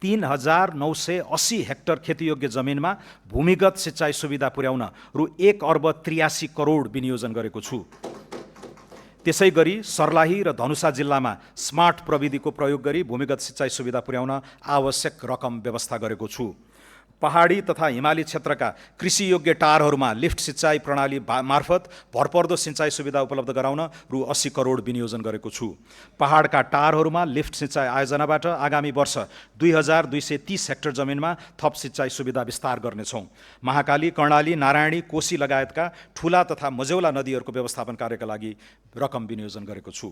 3,980 हेक्टर खेतीयोग्य जमिनमा भूमिगत सिँचाइ सुविधा पुर्याउन रु 1 अर्ब 83 करोड विनियोजन गरेको छु। त्यसै गरी सर्लाही र धनुषा जिल्लामा स्मार्ट प्रविधिको प्रयोग गरी भूमिगत सिँचाइ सुविधा पुर्याउन आवश्यक रकम व्यवस्था गरेको छु। पहाडी तथा हिमाली क्षेत्रका कृषियोग्य टारहरूमा लिफ्ट सिँचाइ प्रणाली मार्फत भरपर्दो सिँचाइ सुविधा उपलब्ध गराउन रु 80 करोड विनियोजन गरेको छु। पहाडका टारहरूमा लिफ्ट सिँचाइ आयोजनाबाट आगामी वर्ष 2230 हेक्टर जमिनमा थप सिँचाइ सुविधा विस्तार गर्नेछौँ। महाकाली, कर्णाली, नारायणी, कोशी लगायतका ठुला तथा मझौला नदीहरूको व्यवस्थापन कार्यका लागि रकम विनियोजन गरेको छु।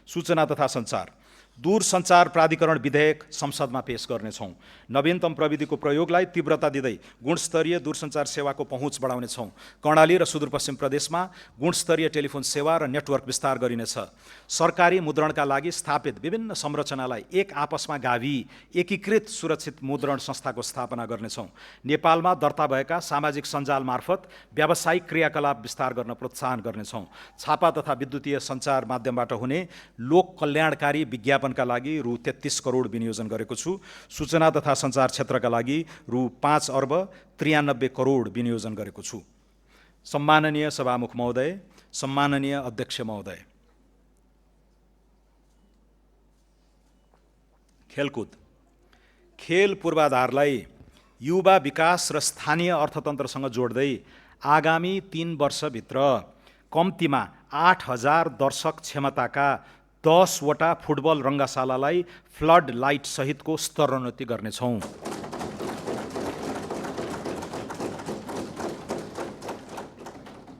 सूचना तथा सञ्चार दूरसञ्चार प्राधिकरण विधेयक संसदमा पेश गर्नेछौँ। नवीनतम प्रविधिको प्रयोगलाई तीव्रता दिँदै गुणस्तरीय दूरसञ्चार सेवाको पहुँच बढाउनेछौँ। कर्णाली र सुदूरपश्चिम प्रदेशमा गुणस्तरीय टेलिफोन सेवा र नेटवर्क विस्तार गरिनेछ। सरकारी मुद्रणका लागि स्थापित विभिन्न संरचनालाई एक आपसमा गाभी एकीकृत सुरक्षित मुद्रण संस्थाको स्थापना गर्नेछौँ। नेपालमा दर्ता भएका सामाजिक सञ्जाल मार्फत व्यावसायिक क्रियाकलाप विस्तार गर्न प्रोत्साहन गर्नेछौँ। छापा तथा विद्युतीय सञ्चार माध्यमबाट हुने लोक कल्याणकारी विज्ञापनका लागि रु 33 करोड विनियोजन गरेको छु। सूचना तथा सञ्चार क्षेत्रका लागि रु 5 अर्ब 93 करोड विनियोजन गरेको छु। सम्माननीय सभामुख महोदय, सम्माननीय अध्यक्ष महोदय, खेलकुद खेल पूर्वाधारलाई युवा विकास र स्थानीय अर्थतन्त्रसँग जोड्दै आगामी 3 वर्षभित्र कम्तीमा 8,000 दर्शक क्षमताका 10 वटा फुटबल रङ्गशालालाई फ्लड लाइट सहितको स्तरोन्नति गर्नेछौँ।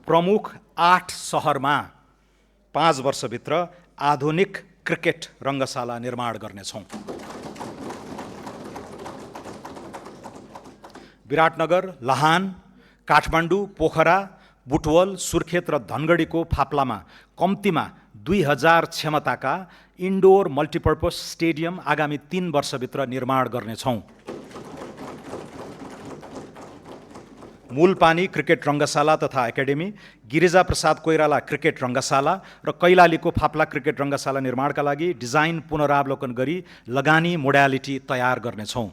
प्रमुख 8 सहरमा 5 वर्षभित्र आधुनिक क्रिकेट रङ्गशाला निर्माण गर्नेछौँ। विराटनगर, लाहान, काठमाडौँ, पोखरा, बुटवल, सुर्खेत र धनगढीको फाप्लामा कम्तीमा 2,000 क्षमताका इन्डोर मल्टिपर्पज स्टेडियम आगामी 3 वर्षभित्र निर्माण गर्नेछौँ। मूलपानी क्रिकेट रङ्गशाला तथा एकाडेमी, गिरिजा प्रसाद कोइराला क्रिकेट रङ्गशाला र कैलालीको फाप्ला क्रिकेट रङ्गशाला निर्माणका लागि डिजाइन पुनरावलोकन गरी लगानी मोडालिटी तयार गर्नेछौँ।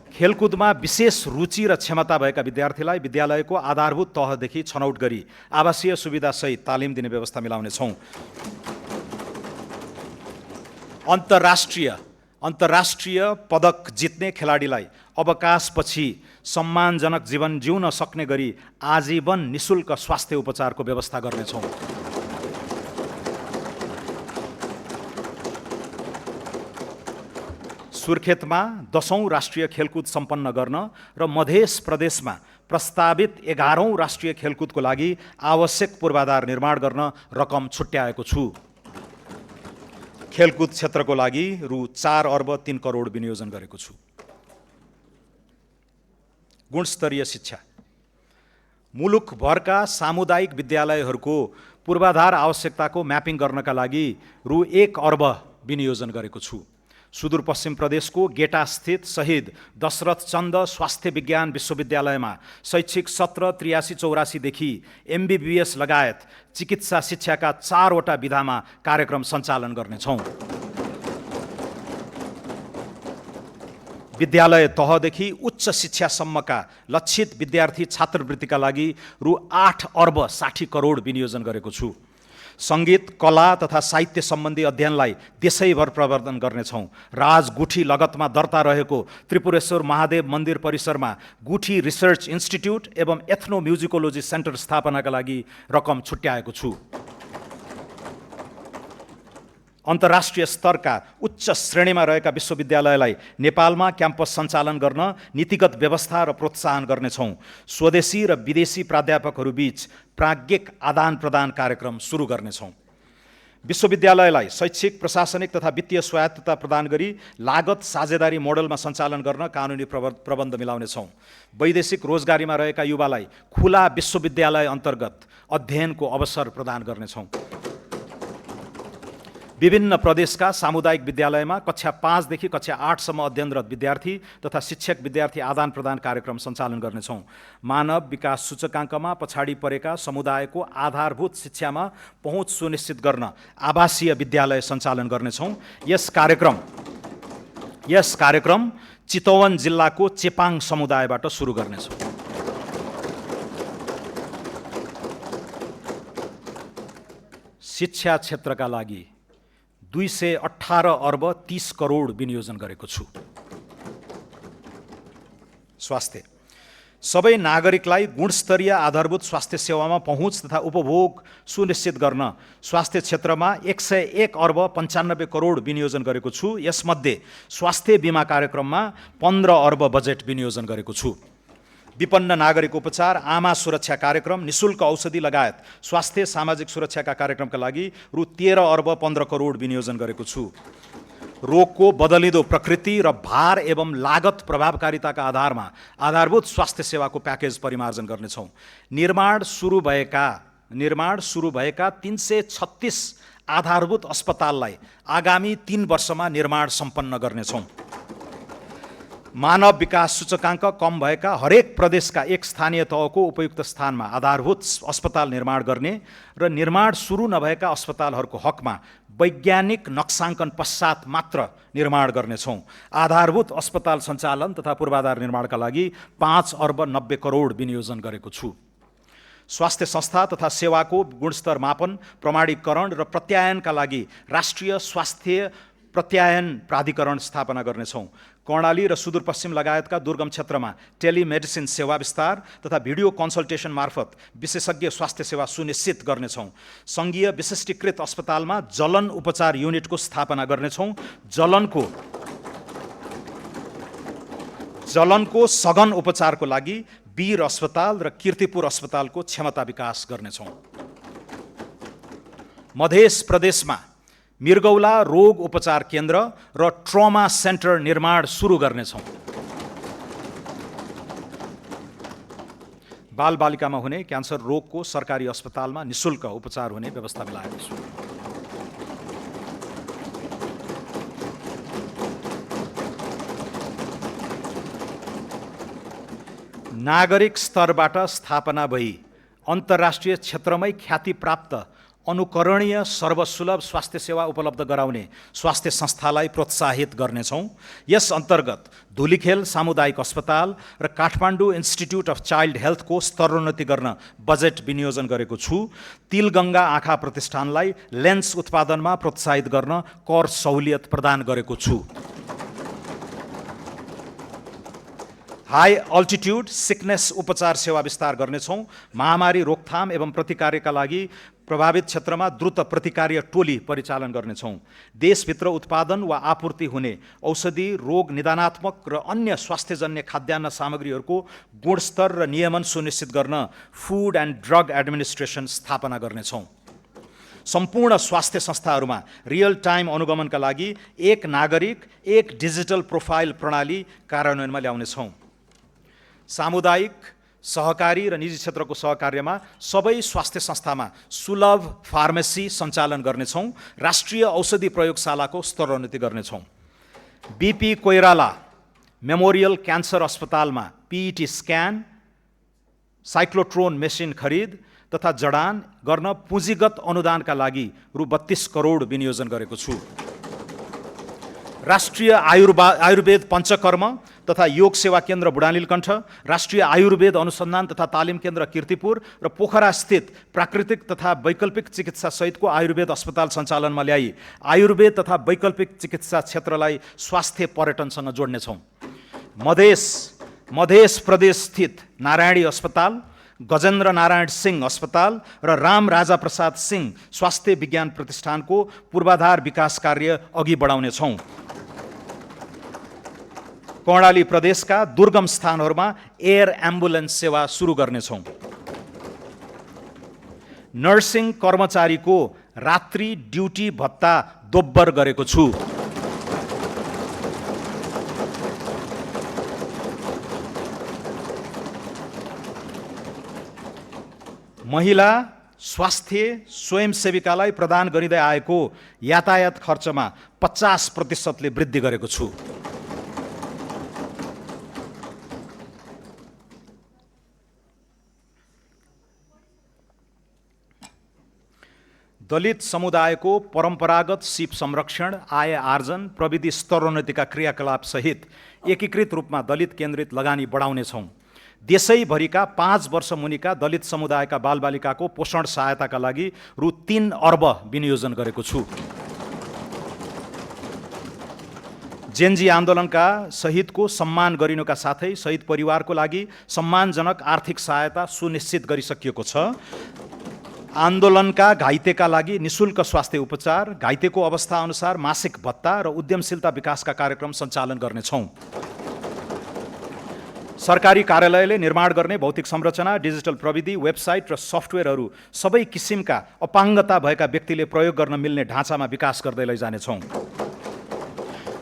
खेलकुदमा विशेष रुचि र क्षमता भएका विद्यार्थीलाई विद्यालयको आधारभूत तहदेखि छनौट गरी आवासीय सुविधासहित तालिम दिने व्यवस्था मिलाउनेछौँ। अन्तर्राष्ट्रिय पदक जित्ने खेलाडीलाई अवकाशपछि सम्मानजनक जीवन जिउन सक्ने गरी आजीवन निशुल्क स्वास्थ्य उपचारको व्यवस्था गर्नेछौँ। सुर्खेतमा 10औं राष्ट्रिय खेलकुद सम्पन्न गर्न र मध्य प्रदेशमा प्रस्तावित 11औं राष्ट्रिय खेलकुदको लागि आवश्यक पूर्वाधार निर्माण गर्न रकम छुट्याएको छु। खेलकुद क्षेत्रको लागि रु 4 अर्ब 3 करोड विनियोजन गरेको छु। गुणस्तरीय शिक्षा मुलुकभरका सामुदायिक विद्यालयहरूको पूर्वाधार आवश्यकताको म्यापिङ गर्नका लागि रु 1 अर्ब विनियोजन गरेको छु। सुदूरपश्चिम प्रदेशको गेटास्थित शहीद दशरथ चन्द स्वास्थ्य विज्ञान विश्वविद्यालयमा शैक्षिक सत्र 83-84 देखि MBBS लगायत चिकित्सा शिक्षाका 4 वटा विधामा कार्यक्रम सञ्चालन गर्नेछौँ। विद्यालय तहदेखि उच्च शिक्षासम्मका लक्षित विद्यार्थी छात्रवृत्तिका लागि रु 8 अर्ब 60 करोड विनियोजन गरेको छु। सङ्गीत, कला तथा साहित्य सम्बन्धी अध्ययनलाई देशैभर प्रवर्धन गर्नेछौँ। राजगुठी लगतमा दर्ता रहेको त्रिपुरेश्वर महादेव मन्दिर परिसरमा गुठी रिसर्च इन्स्टिट्युट एवं एथनो म्युजिकोलोजी सेन्टर स्थापनाका लागि रकम छुट्याएको छु। अन्तर्राष्ट्रिय स्तरका उच्च श्रेणीमा रहेका विश्वविद्यालयलाई नेपालमा क्याम्पस सञ्चालन गर्न नीतिगत व्यवस्था र प्रोत्साहन गर्नेछौँ। स्वदेशी र विदेशी प्राध्यापकहरूबीच प्राज्ञिक आदान प्रदान कार्यक्रम सुरु गर्नेछौँ। विश्वविद्यालयलाई शैक्षिक, प्रशासनिक तथा वित्तीय स्वायत्तता प्रदान गरी लागत साझेदारी मोडलमा सञ्चालन गर्न कानुनी प्रबन्ध मिलाउनेछौँ। वैदेशिक रोजगारीमा रहेका युवालाई खुला विश्वविद्यालय अन्तर्गत अध्ययनको अवसर प्रदान गर्नेछौँ। विभिन्न प्रदेशका सामुदायिक विद्यालयमा कक्षा 5 देखि कक्षा 8 सम्म अध्ययनरत विद्यार्थी तथा शिक्षक विद्यार्थी आदान प्रदान कार्यक्रम सञ्चालन गर्नेछौँ। मानव विकास सूचकाङ्कमा पछाडि परेका समुदायको आधारभूत शिक्षामा पहुँच सुनिश्चित गर्न आवासीय विद्यालय सञ्चालन गर्नेछौँ। यस कार्यक्रम चितवन जिल्लाको चेपाङ समुदायबाट सुरु गर्नेछौँ। शिक्षा क्षेत्रका लागि 218 अर्ब 30 करोड विनियोजन गरेको छु। स्वास्थ्य सबै नागरिकलाई गुणस्तरीय आधारभूत स्वास्थ्य सेवामा पहुँच तथा उपभोग सुनिश्चित गर्न स्वास्थ्य क्षेत्रमा 101 अर्ब 95 करोड विनियोजन गरेको छु। यसमध्ये स्वास्थ्य बिमा कार्यक्रममा 15 अर्ब बजेट विनियोजन गरेको छु। विपन्न नागरिक उपचार, आमा सुरक्षा कार्यक्रम, निशुल्क औषधि लगायत स्वास्थ्य सामाजिक सुरक्षाका कार्यक्रमका लागि रु 13 अर्ब 15 करोड विनियोजन गरेको छु। रोगको बदलिँदो प्रकृति र भार एवं लागत प्रभावकारिताका आधारमा आधारभूत स्वास्थ्य सेवाको प्याकेज परिमार्जन गर्नेछौँ। निर्माण सुरु भएका 336 आधारभूत अस्पताललाई आगामी 3 वर्षमा निर्माण सम्पन्न गर्नेछौँ। मानव विकास सूचकाङ्क कम भएका हरेक प्रदेशका एक स्थानीय तहको उपयुक्त स्थानमा आधारभूत अस्पताल निर्माण गर्ने र निर्माण सुरु नभएका अस्पतालहरूको हकमा वैज्ञानिक नक्साङ्कन पश्चात मात्र निर्माण गर्नेछौँ। आधारभूत अस्पताल सञ्चालन तथा पूर्वाधार निर्माणका लागि 5 अर्ब 90 करोड विनियोजन गरेको छु। स्वास्थ्य संस्था तथा सेवाको गुणस्तर मापन, प्रमाणीकरण र प्रत्यायनका लागि राष्ट्रिय स्वास्थ्य प्रत्यायन प्राधिकरण स्थापना गर्नेछौँ। कर्णाली र सुदूरपश्चिम लगायतका दुर्गम क्षेत्रमा टेलिमेडिसिन सेवा विस्तार तथा भिडियो कन्सल्टेसन मार्फत विशेषज्ञ स्वास्थ्य सेवा सुनिश्चित गर्नेछौँ। सङ्घीय विशिष्टीकृत अस्पतालमा जलन उपचार युनिटको स्थापना गर्नेछौँ। जलनको सघन उपचारको लागि वीर अस्पताल र कीर्तिपुर अस्पतालको क्षमता विकास गर्नेछौँ। मध्य प्रदेशमा मृगौला रोग उपचार केन्द्र र ट्रमा सेन्टर निर्माण सुरु गर्नेछौँ। बालबालिकामा हुने क्यान्सर रोगको सरकारी अस्पतालमा निशुल्क उपचार हुने व्यवस्था मिलाएको छु। नागरिक स्तरबाट स्थापना भई अन्तर्राष्ट्रिय क्षेत्रमै ख्याति प्राप्त अनुकरणीय सर्वसुलभ स्वास्थ्य सेवा उपलब्ध गराउने स्वास्थ्य संस्थालाई प्रोत्साहित गर्नेछौँ। यस अन्तर्गत धुलीखेल सामुदायिक अस्पताल र काठमाडौँ इन्स्टिट्युट अफ चाइल्ड हेल्थको स्तरोन्नति गर्न बजेट विनियोजन गरेको छु। तिलगङ्गा आँखा प्रतिष्ठानलाई लेन्स उत्पादनमा प्रोत्साहित गर्न कर सहुलियत प्रदान गरेको छु। हाई अल्टिट्युड सिकनेस उपचार सेवा विस्तार गर्नेछौँ। महामारी रोकथाम एवं प्रतिकार्यका लागि प्रभावित क्षेत्रमा द्रुत प्रतिकार्य टोली परिचालन गर्नेछौँ। देशभित्र उत्पादन वा आपूर्ति हुने औषधि, रोग निदानात्मक र अन्य स्वास्थ्यजन्य खाद्यान्न सामग्रीहरूको गुणस्तर र नियमन सुनिश्चित गर्न फुड एन्ड ड्रग एडमिनिस्ट्रेसन स्थापना गर्नेछौँ। सम्पूर्ण स्वास्थ्य संस्थाहरूमा रियल टाइम अनुगमनका लागि एक नागरिक एक डिजिटल प्रोफाइल प्रणाली कार्यान्वयनमा ल्याउनेछौँ। सामुदायिक, सहकारी र निजी क्षेत्रको सहकार्यमा सबै स्वास्थ्य संस्थामा सुलभ फार्मेसी सञ्चालन गर्नेछौँ। राष्ट्रिय औषधि प्रयोगशालाको स्तरोन्नति गर्नेछौँ। बीपी कोइराला मेमोरियल क्यान्सर अस्पतालमा पीईटी स्क्यान, साइक्लोट्रोन मेसिन खरिद तथा जडान गर्न पुँजीगत अनुदानका लागि रु 32 करोड विनियोजन गरेको छु। राष्ट्रिय आयुर्वेद पञ्चकर्म तथा योग सेवा केन्द्र बुढानीलकण्ठ, राष्ट्रिय आयुर्वेद अनुसन्धान तथा तालिम केन्द्र कीर्तिपुर र पोखरा स्थित प्राकृतिक तथा वैकल्पिक चिकित्सा सहितको आयुर्वेद अस्पताल सञ्चालनमा ल्याई आयुर्वेद तथा वैकल्पिक चिकित्सा क्षेत्रलाई स्वास्थ्य पर्यटनसँग जोड्नेछौँ। मध्य प्रदेश स्थित नारायणी अस्पताल, गजेन्द्र नारायण सिंह अस्पताल र राम राजा प्रसाद सिंह स्वास्थ्य विज्ञान प्रतिष्ठानको पूर्वाधार विकास कार्य अघि बढाउनेछौँ। कर्णाली प्रदेशका दुर्गम स्थानहरूमा एयर एम्बुलेन्स सेवा सुरु गर्नेछौँ। नर्सिङ कर्मचारीको रात्रि ड्युटी भत्ता दोब्बर गरेको छु। महिला स्वास्थ्य स्वयंसेविकालाई प्रदान गरिँदै आएको यातायात खर्चमा 50% वृद्धि गरेको छु। दलित समुदायको परम्परागत सिप संरक्षण, आय आर्जन, प्रविधि स्तरोन्नतिका क्रियाकलाप सहित एकीकृत रूपमा दलित केन्द्रित लगानी बढाउनेछौँ। देशैभरिका 5 वर्ष मुनिका दलित समुदायका बालबालिकाको पोषण सहायताका लागि रु 3 अर्ब विनियोजन गरेको छु। जेनजी आन्दोलनका शहीदको सम्मान गरिनुका साथै शहीद परिवारको लागि सम्मानजनक आर्थिक सहायता सुनिश्चित गरिसकिएको छ। आन्दोलनका घाइतेका लागि निशुल्क स्वास्थ्य उपचार, घाइतेको अवस्था अनुसार मासिक भत्ता र उद्यमशीलता विकासका कार्यक्रम सञ्चालन गर्नेछौँ। सरकारी कार्यालयले निर्माण गर्ने भौतिक संरचना, डिजिटल प्रविधि, वेबसाइट र सफ्टवेयरहरू सबै किसिमका अपाङ्गता भएका व्यक्तिले प्रयोग गर्न मिल्ने ढाँचामा विकास गर्दै लैजानेछौँ।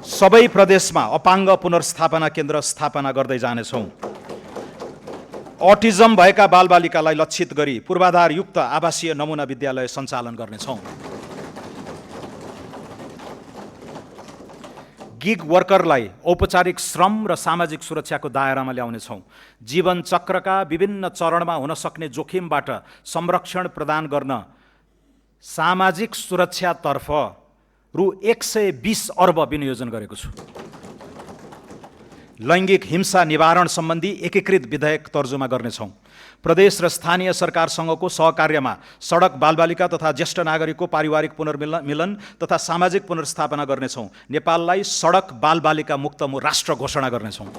सबै प्रदेशमा अपाङ्ग पुनर्स्थापना केन्द्र स्थापना गर्दै जानेछौँ। अटिजम भएका बालबालिकालाई लक्षित गरी पूर्वाधारयुक्त आवासीय नमुना विद्यालय सञ्चालन गर्नेछौँ। गिग वर्करलाई औपचारिक श्रम र सामाजिक सुरक्षाको दायरामा ल्याउनेछौँ। जीवन चक्रका विभिन्न चरणमा हुन सक्ने जोखिमबाट संरक्षण प्रदान गर्न सामाजिक सुरक्षातर्फ रु 120 अर्ब विनियोजन गरेको छु। लैङ्गिक हिंसा निवारण सम्बन्धी एकीकृत विधेयक तर्जुमा गर्नेछौँ। प्रदेश र स्थानीय सरकारसँगको सहकार्यमा सडक, बालबालिका तथा ज्येष्ठ नागरिकको पारिवारिक पुनर्मिलन तथा सामाजिक पुनर्स्थापना गर्नेछौँ। नेपाललाई सडक बालबालिका मुक्त राष्ट्र घोषणा गर्नेछौँ।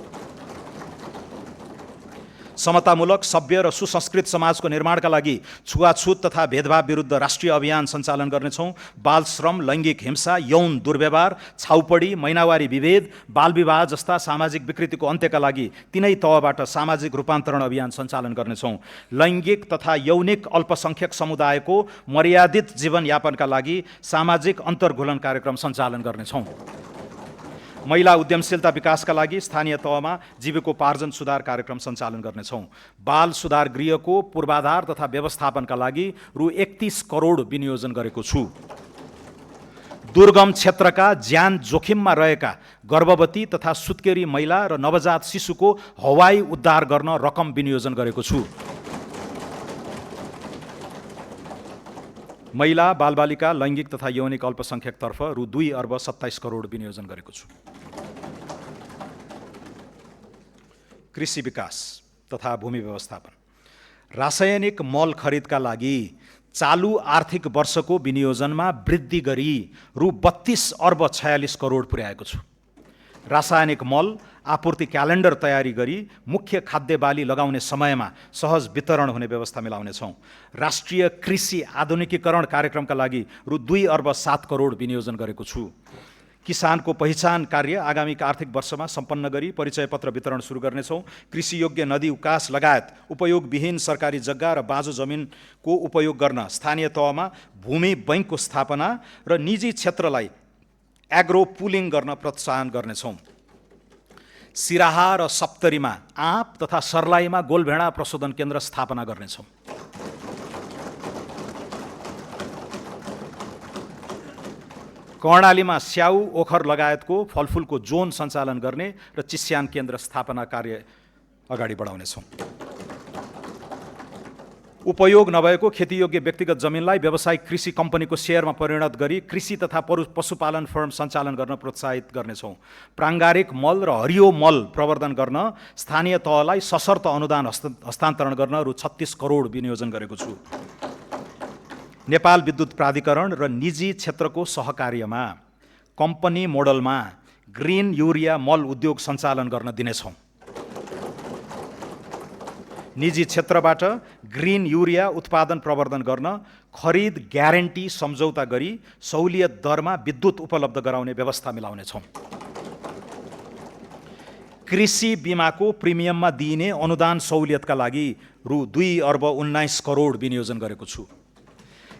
समतामूलक, सभ्य र सुसंस्कृत समाजको निर्माणका लागि छुवाछुत तथा भेदभाव विरुद्ध राष्ट्रिय अभियान सञ्चालन गर्नेछौँ। बाल श्रम, लैङ्गिक हिंसा, यौन दुर्व्यवहार, छाउपडी, महिनावारी विभेद, बालविवाह जस्ता सामाजिक विकृतिको अन्त्यका लागि तिनै तहबाट सामाजिक रूपान्तरण अभियान सञ्चालन गर्नेछौँ। लैङ्गिक तथा यौनिक अल्पसङ्ख्यक समुदायको मर्यादित जीवनयापनका लागि सामाजिक अन्तर्घुलन कार्यक्रम सञ्चालन गर्नेछौँ। महिला उद्यमशीलता विकासका लागि स्थानीय तहमा जीविकोपार्जन सुधार कार्यक्रम सञ्चालन गर्नेछौँ। बाल सुधार गृहको पूर्वाधार तथा व्यवस्थापनका लागि रु 31 करोड विनियोजन गरेको छु। दुर्गम क्षेत्रका ज्यान जोखिममा रहेका गर्भवती तथा सुत्केरी महिला र नवजात शिशुको हवाई उद्धार गर्न रकम विनियोजन गरेको छु। महिला, बालबालिका, लैङ्गिक तथा यौनिक अल्पसङ्ख्यकतर्फ रु 2 अर्ब 27 करोड विनियोजन गरेको छु। कृषि विकास तथा भूमि व्यवस्थापन। रासायनिक मल खरिदका लागि चालु आर्थिक वर्षको विनियोजनमा वृद्धि गरी रु 32 अर्ब 46 करोड पुर्याएको छु। रासायनिक मल आपूर्ति क्यालेन्डर तयारी गरी मुख्य खाद्य बाली लगाउने समयमा सहज वितरण हुने व्यवस्था मिलाउनेछौँ। राष्ट्रिय कृषि आधुनिकीकरण कार्यक्रमका लागि रु 2 अर्ब 7 करोड विनियोजन गरेको छु। किसानको पहिचान कार्य आगामी आर्थिक वर्षमा सम्पन्न गरी परिचय पत्र वितरण सुरु गर्नेछौँ। कृषि योग्य नदी उकास लगायत उपयोगविहीन सरकारी जग्गा र बाँझो जमिनको उपयोग गर्न स्थानीय तहमा भूमि बैङ्कको स्थापना र निजी क्षेत्रलाई एग्रो पुलिङ गर्न प्रोत्साहन गर्नेछौँ। सिराहा र सप्तरीमा आँप तथा सर्लाहीमा गोलभेडा प्रशोधन केन्द्र स्थापना गर्नेछौँ। कर्णालीमा स्याउ, ओखर लगायतको फलफुलको जोन सञ्चालन गर्ने र चिस्यान केन्द्र स्थापना कार्य अगाडि बढाउनेछौँ। उपयोग नभएको खेतीयोग्य व्यक्तिगत जमिनलाई व्यावसायिक कृषि कम्पनीको सेयरमा परिणत गरी कृषि तथा पशुपालन फर्म सञ्चालन गर्न प्रोत्साहित गर्नेछौँ। प्राङ्गारिक मल र हरियो मल प्रवर्धन गर्न स्थानीय तहलाई सशर्त अनुदान हस्तान्तरण गर्न रु 36 करोड विनियोजन गरेको छु। नेपाल विद्युत प्राधिकरण र निजी क्षेत्रको सहकार्यमा कम्पनी मोडलमा ग्रिन युरिया मल उद्योग सञ्चालन गर्न दिनेछौँ। निजी क्षेत्रबाट ग्रिन युरिया उत्पादन प्रवर्धन गर्न खरिद ग्यारेन्टी सम्झौता गरी सहुलियत दरमा विद्युत उपलब्ध गराउने व्यवस्था मिलाउनेछौँ। कृषि बिमाको प्रिमियममा दिइने अनुदान सहुलियतका लागि रु 2 अर्ब 19 करोड विनियोजन गरेको छु।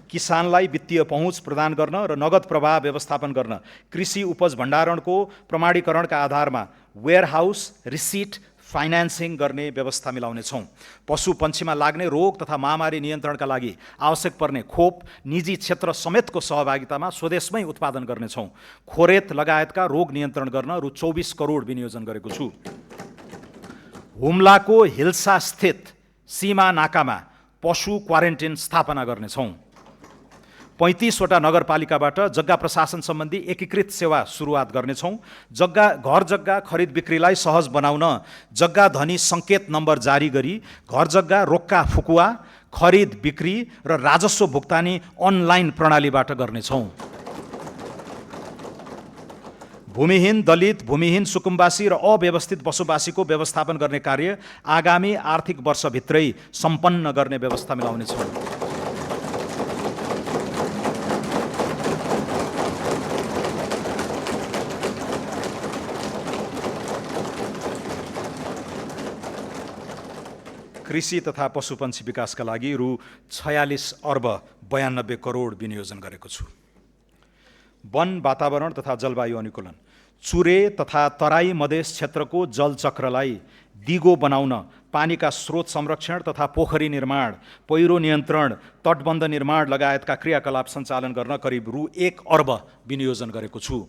किसानलाई वित्तीय पहुँच प्रदान गर्न र नगद प्रवाह व्यवस्थापन गर्न कृषि उपज भण्डारणको प्रमाणीकरणका आधारमा वेयरहाउस रिसिट फाइनान्सिङ गर्ने व्यवस्था मिलाउनेछौँ। पशु पन्छीमा लाग्ने रोग तथा महामारी नियन्त्रणका लागि आवश्यक पर्ने खोप निजी क्षेत्र समेतको सहभागितामा स्वदेशमै उत्पादन गर्नेछौँ। खोरेत लगायतका रोग नियन्त्रण गर्न रु 24 करोड विनियोजन गरेको छु। हुम्लाको हिल्सा स्थित सीमा नाकामा पशु क्वारेन्टिन स्थापना गर्नेछौँ। 35 वटा नगरपालिकाबाट जग्गा प्रशासन सम्बन्धी एकीकृत सेवा सुरुवात गर्नेछौँ। घर जग्गा खरिद बिक्रीलाई सहज बनाउन जग्गा धनी सङ्केत नम्बर जारी गरी घर जग्गा रोक्का फुकुवा, खरिद बिक्री र राजस्व भुक्तानी अनलाइन प्रणालीबाट गर्नेछौँ। भूमिहीन दलित, भूमिहीन सुकुम्बासी र अव्यवस्थित बसोबासीको व्यवस्थापन गर्ने कार्य आगामी आर्थिक वर्षभित्रै सम्पन्न गर्ने व्यवस्था मिलाउनेछौँ। कृषि तथा पशुपन्छी विकासका लागि रु 46 अर्ब 92 करोड विनियोजन गरेको छु। वन, वातावरण तथा जलवायु अनुकूलन। चुरे तथा तराई मधेस क्षेत्रको जलचक्रलाई दिगो बनाउन पानीका स्रोत संरक्षण तथा पोखरी निर्माण, पहिरो नियन्त्रण, तटबन्ध निर्माण लगायतका क्रियाकलाप सञ्चालन गर्न करिब रु 1 अर्ब विनियोजन गरेको छु।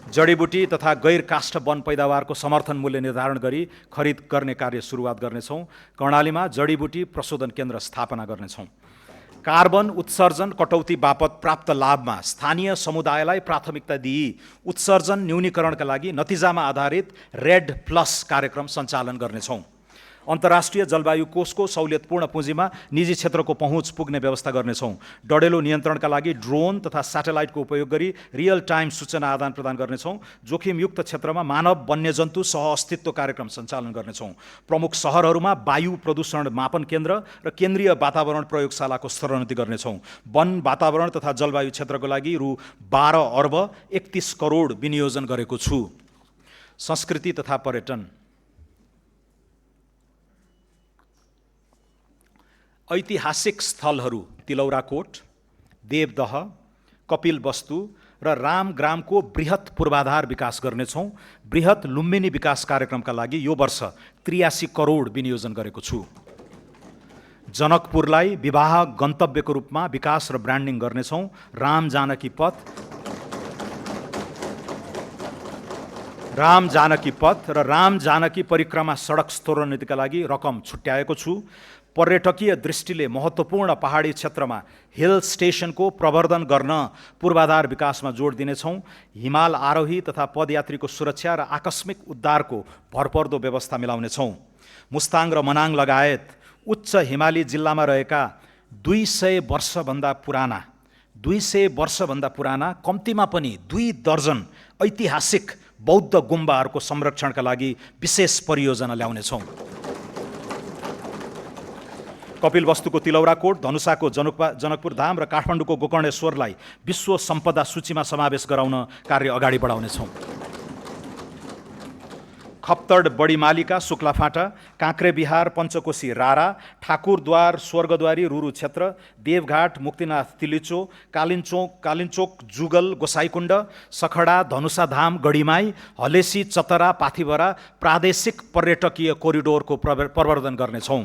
जडीबुटी तथा गैर काष्ठ वन पैदावारको समर्थन मूल्य निर्धारण गरी खरिद गर्ने कार्य सुरुवात गर्नेछौँ। कर्णालीमा जडीबुटी प्रशोधन केन्द्र स्थापना गर्नेछौँ। कार्बन उत्सर्जन कटौती बापत प्राप्त लाभमा स्थानीय समुदायलाई प्राथमिकता दिई उत्सर्जन न्यूनीकरणका लागि नतिजामा आधारित रेड प्लस कार्यक्रम सञ्चालन गर्नेछौँ। अन्तर्राष्ट्रिय जलवायु कोषको सहुलियतपूर्ण पुँजीमा निजी क्षेत्रको पहुँच पुग्ने व्यवस्था गर्नेछौँ। डढेलो नियन्त्रणका लागि ड्रोन तथा स्याटेलाइटको उपयोग गरी रियल टाइम सूचना आदान प्रदान गर्नेछौँ। जोखिमयुक्त क्षेत्रमा मानव वन्यजन्तु सहअस्तित्व कार्यक्रम सञ्चालन गर्नेछौँ। प्रमुख सहरहरूमा वायु प्रदूषण मापन केन्द्र र केन्द्रीय वातावरण प्रयोगशालाको स्तरोन्नति गर्नेछौँ। वन वातावरण तथा जलवायु क्षेत्रको लागि रु 12 अर्ब 31 करोड विनियोजन गरेको छु। संस्कृति तथा पर्यटन। ऐतिहासिक स्थलहरू तिलौराकोट, देवदह, कपिलवस्तु र रामग्रामको बृहत पूर्वाधार विकास गर्नेछौँ। बृहत लुम्बिनी विकास कार्यक्रमका लागि यो वर्ष 83 करोड विनियोजन गरेको छु। जनकपुरलाई विवाह गन्तव्यको रूपमा विकास र ब्रान्डिङ गर्नेछौँ। राम जानकी पथ र राम जानकी परिक्रमा सडक स्तरोन्नतिका लागि रकम छुट्याएको छु। पर्यटकीय दृष्टिले महत्त्वपूर्ण पहाडी क्षेत्रमा हिल स्टेशनको प्रवर्धन गर्न पूर्वाधार विकासमा जोड दिनेछौँ। हिमाल आरोही तथा पदयात्रीको सुरक्षा र आकस्मिक उद्धारको भरपर्दो व्यवस्था मिलाउनेछौँ। मुस्ताङ र मनाङ लगायत उच्च हिमाली जिल्लामा रहेका 200 वर्षभन्दा पुराना कम्तीमा पनि 2 दर्जन ऐतिहासिक बौद्ध गुम्बाहरूको संरक्षणका लागि विशेष परियोजना ल्याउनेछौँ। कपिलवस्तुको तिलौराकोट, धनुषाको जनकपुर धाम र काठमाडौँको गोकर्णेश्वरलाई विश्व सम्पदा सूचीमा समावेश गराउन कार्य अगाडि बढाउनेछौँ। खप्तड बडीमालिका सुक्लाफाटा, काँक्रेबिहार पञ्चकोशी रारा, ठाकुरद्वार स्वर्गद्वारी रुरु क्षेत्र, देवघाट मुक्तिनाथ तिलिचो, कालिन्चोक जुगल गोसाईकुण्ड, सखडा धनुषाधाम गढीमाई, हलेसी चतरा पाथिभरा प्रादेशिक पर्यटकीय कोरिडोरको प्रवर्धन गर्नेछौँ।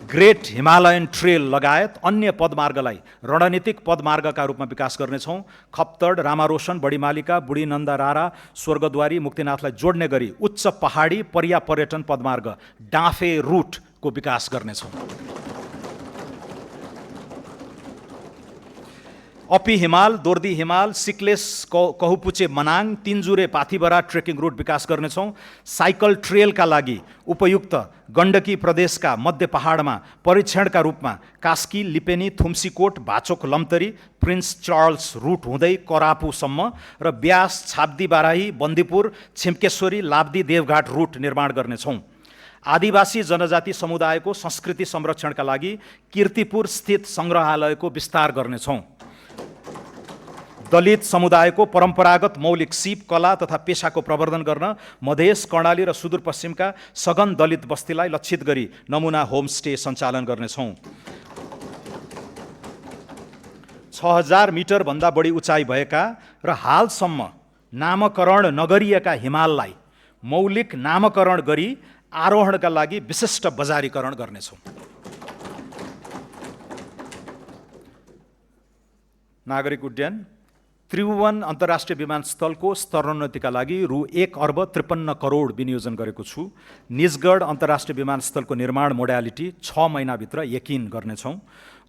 ग्रेट हिमालयन ट्रेल लगायत अन्य पदमार्गलाई रणनीतिक पदमार्गका रूपमा विकास गर्नेछौँ। खप्तड, रामारोशन, बडीमालिका, बुढीनन्दा रारा, स्वर्गद्वारी, मुक्तिनाथलाई जोड्ने गरी उच्च पहाडी पर्यटन पदमार्ग डाँफे रुटको विकास गर्नेछौँ। अपी हिमाल, दोर्दी हिमाल, सिक्लेस कहुपुचे मनाङ, तिनजुरे पाथिभरा ट्रेकिङ रुट विकास गर्नेछौँ। साइकल ट्रेलका लागि उपयुक्त गण्डकी प्रदेशका मध्य पहाडमा परीक्षणका रूपमा कास्की, लिपेनी, थुम्सीकोट, भाचोक, लम्तरी, प्रिन्स चार्ल्स रुट हुँदै करापुसम्म र ब्यास, छाब्दी बाराही, बन्दीपुर, छिम्केश्वरी, लाब्दी, देवघाट रुट निर्माण गर्नेछौँ। आदिवासी जनजाति समुदायको संस्कृति संरक्षणका लागि कीर्तिपुर स्थित सङ्ग्रहालयको विस्तार गर्नेछौँ। दलित समुदायको परम्परागत मौलिक सिप, कला तथा पेसाको प्रवर्धन गर्न मधेस, कर्णाली र सुदूरपश्चिमका सघन दलित बस्तीलाई लक्षित गरी नमुना होमस्टे सञ्चालन गर्नेछौँ। 6000 मिटरभन्दा बढी उचाइ भएका र हालसम्म नामकरण नगरिएका हिमाललाई मौलिक नामकरण गरी आरोहणका लागि विशिष्ट बजारीकरण गर्नेछौँ। नागरिक उड्डयन। त्रिभुवन अन्तर्राष्ट्रिय विमानस्थलको स्तरोन्नतिका लागि रु 1 अर्ब 53 करोड विनियोजन गरेको छु। निजगढ अन्तर्राष्ट्रिय विमानस्थलको निर्माण मोडालिटी 6 महिनाभित्र यकिन गर्नेछौँ।